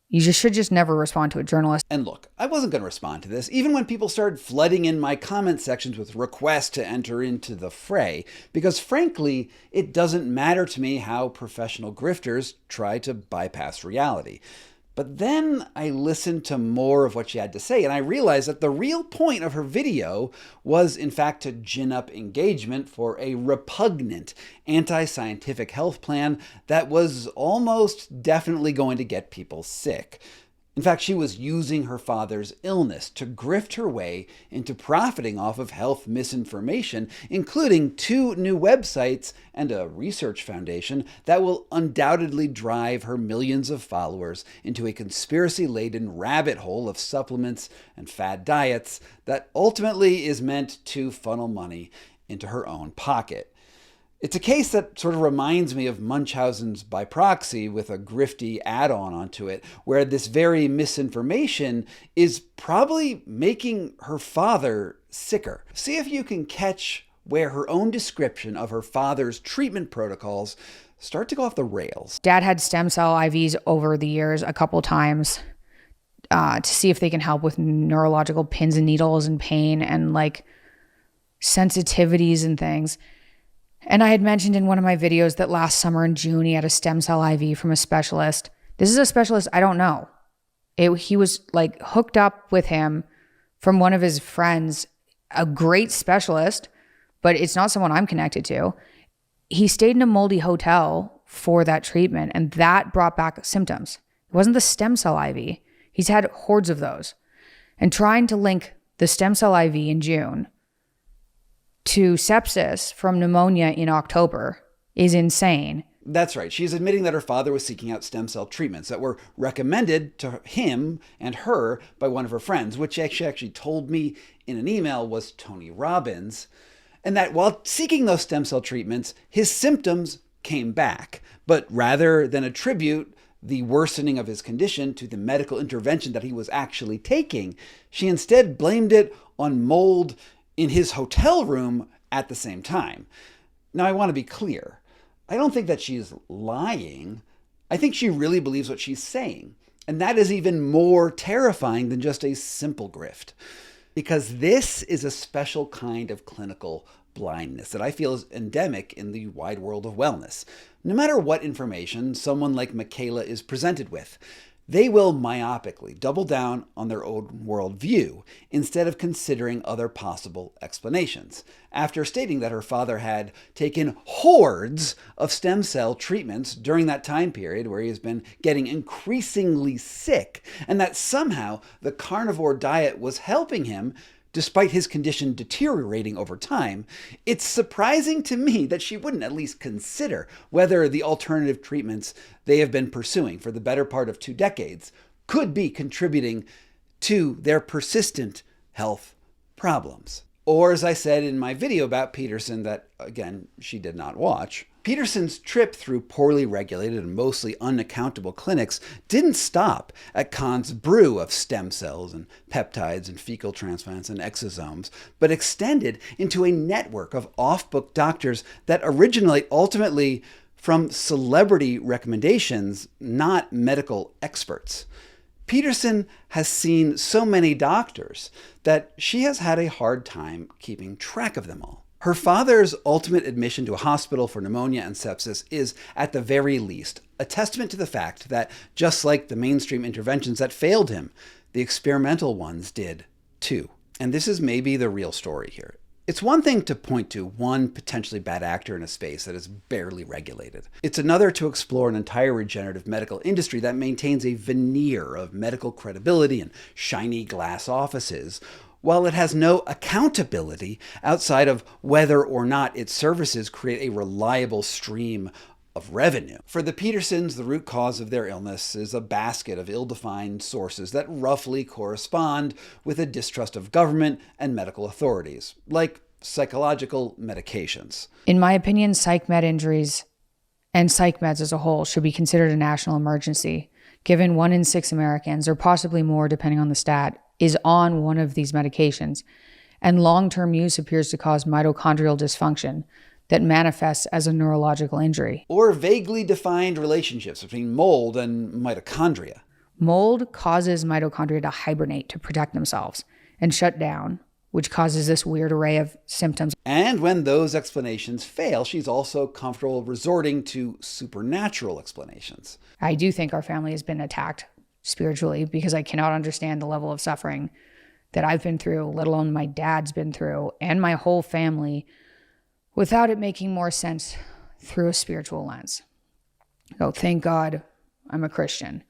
You should just never respond to a journalist. And look, I wasn't going to respond to this, even when people started flooding in my comment sections with requests to enter into the fray, because frankly, it doesn't matter to me how professional grifters try to bypass reality. But then I listened to more of what she had to say, and I realized that the real point of her video was, in fact, to gin up engagement for a repugnant anti-scientific health plan that was almost definitely going to get people sick. In fact, she was using her father's illness to grift her way into profiting off of health misinformation, including 2 new websites and a research foundation that will undoubtedly drive her millions of followers into a conspiracy-laden rabbit hole of supplements and fad diets that ultimately is meant to funnel money into her own pocket. It's a case that sort of reminds me of Munchausen's by proxy with a grifty add-on onto it, where this very misinformation is probably making her father sicker. See if you can catch where her own description of her father's treatment protocols start to go off the rails. Dad had stem cell IVs over the years a couple times to see if they can help with neurological pins and needles and pain and like sensitivities and things. And I had mentioned in one of my videos that last summer in June, he had a stem cell IV from a specialist. This is a specialist I don't know. He was like hooked up with him from one of his friends, a great specialist, but it's not someone I'm connected to. He stayed in a moldy hotel for that treatment, and that brought back symptoms. It wasn't the stem cell IV. He's had hordes of those. And trying to link the stem cell IV in June to sepsis from pneumonia in October is insane. That's right. She's admitting that her father was seeking out stem cell treatments that were recommended to him and her by one of her friends, which she actually told me in an email was Tony Robbins, and that while seeking those stem cell treatments, his symptoms came back. But rather than attribute the worsening of his condition to the medical intervention that he was actually taking, she instead blamed it on mold in his hotel room at the same time. Now, I want to be clear. I don't think that she's lying. I think she really believes what she's saying. And that is even more terrifying than just a simple grift. Because this is a special kind of clinical blindness that I feel is endemic in the wide world of wellness. No matter what information someone like Michaela is presented with, they will myopically double down on their own worldview instead of considering other possible explanations. After stating that her father had taken hordes of stem cell treatments during that time period where he has been getting increasingly sick, and that somehow the carnivore diet was helping him despite his condition deteriorating over time, it's surprising to me that she wouldn't at least consider whether the alternative treatments they have been pursuing for the better part of 2 decades could be contributing to their persistent health problems. Or, as I said in my video about Peterson that, again, she did not watch, Peterson's trip through poorly regulated and mostly unaccountable clinics didn't stop at Kahn's brew of stem cells and peptides and fecal transplants and exosomes, but extended into a network of off-book doctors that originate ultimately from celebrity recommendations, not medical experts. Peterson has seen so many doctors that she has had a hard time keeping track of them all. Her father's ultimate admission to a hospital for pneumonia and sepsis is, at the very least, a testament to the fact that, just like the mainstream interventions that failed him, the experimental ones did too. And this is maybe the real story here. It's one thing to point to one potentially bad actor in a space that is barely regulated. It's another to explore an entire regenerative medical industry that maintains a veneer of medical credibility and shiny glass offices, while it has no accountability outside of whether or not its services create a reliable stream of revenue. For the Petersons, the root cause of their illness is a basket of ill-defined sources that roughly correspond with a distrust of government and medical authorities, like psychological medications. In my opinion, psych med injuries and psych meds as a whole should be considered a national emergency, given 1 in 6 Americans, or possibly more depending on the stat, is on one of these medications, and long-term use appears to cause mitochondrial dysfunction that manifests as a neurological injury. Or vaguely defined relationships between mold and mitochondria. Mold causes mitochondria to hibernate to protect themselves and shut down, which causes this weird array of symptoms. And when those explanations fail, she's also comfortable resorting to supernatural explanations. I do think our family has been attacked spiritually because I cannot understand the level of suffering that I've been through, let alone my dad's been through, and my whole family, without it making more sense through a spiritual lens. So thank God I'm a Christian.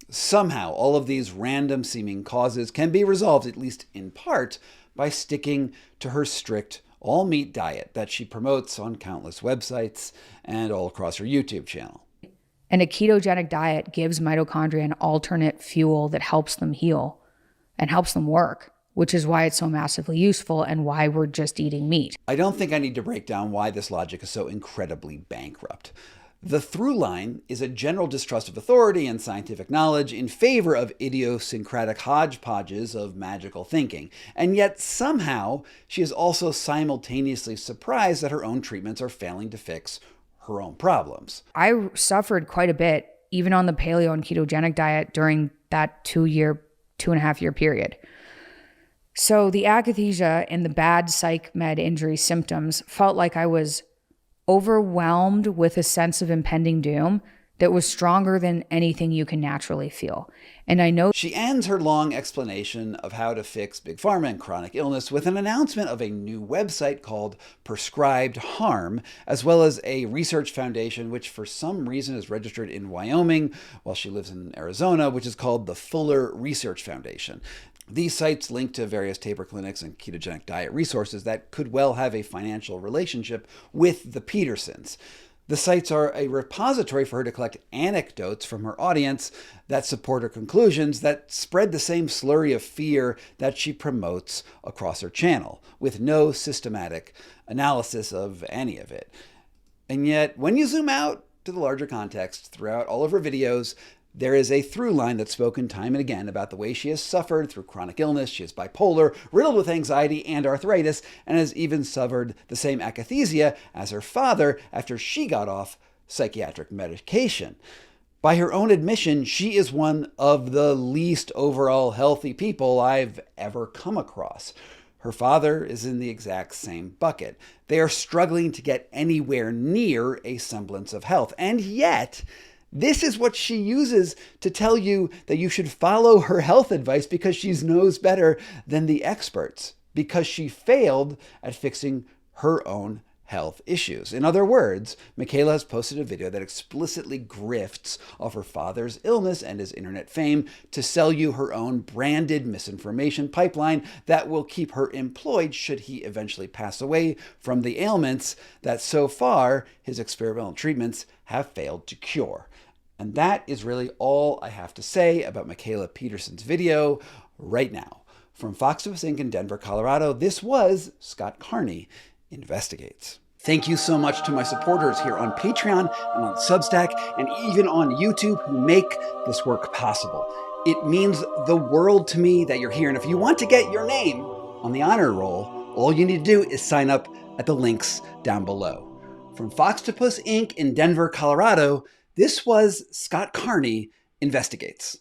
Somehow, all of these random seeming causes can be resolved, at least in part, by sticking to her strict all-meat diet that she promotes on countless websites and all across her YouTube channel. And a ketogenic diet gives mitochondria an alternate fuel that helps them heal and helps them work, which is why it's so massively useful and why we're just eating meat. I don't think I need to break down why this logic is so incredibly bankrupt. The through line is a general distrust of authority and scientific knowledge in favor of idiosyncratic hodgepodges of magical thinking. And yet somehow she is also simultaneously surprised that her own treatments are failing to fix her own problems. I suffered quite a bit, even on the paleo and ketogenic diet during that 2.5 year period. So the akathisia and the bad psych med injury symptoms felt like I was overwhelmed with a sense of impending doom that was stronger than anything you can naturally feel. And I know she ends her long explanation of how to fix big pharma and chronic illness with an announcement of a new website called Prescribed Harm, as well as a research foundation which for some reason is registered in Wyoming while she lives in Arizona, which is called the Fuller Research Foundation. These sites link to various taper clinics and ketogenic diet resources that could well have a financial relationship with the Petersons. The sites are a repository for her to collect anecdotes from her audience that support her conclusions that spread the same slurry of fear that she promotes across her channel, with no systematic analysis of any of it. And yet, when you zoom out to the larger context throughout all of her videos, there is a through line that's spoken time and again about the way she has suffered through chronic illness. She is bipolar, riddled with anxiety and arthritis, and has even suffered the same akathisia as her father after she got off psychiatric medication. By her own admission, she is one of the least overall healthy people I've ever come across. Her father is in the exact same bucket. They are struggling to get anywhere near a semblance of health, and yet this is what she uses to tell you that you should follow her health advice because she knows better than the experts, because she failed at fixing her own health issues. In other words, Michaela has posted a video that explicitly grifts off her father's illness and his internet fame to sell you her own branded misinformation pipeline that will keep her employed should he eventually pass away from the ailments that so far his experimental treatments have failed to cure. And that is really all I have to say about Michaela Peterson's video right now. From Foxtopus Inc. in Denver, Colorado, this was Scott Carney Investigates. Thank you so much to my supporters here on Patreon and on Substack and even on YouTube who make this work possible. It means the world to me that you're here. And if you want to get your name on the honor roll, all you need to do is sign up at the links down below. From Foxtopus Inc. in Denver, Colorado, this was Scott Carney Investigates.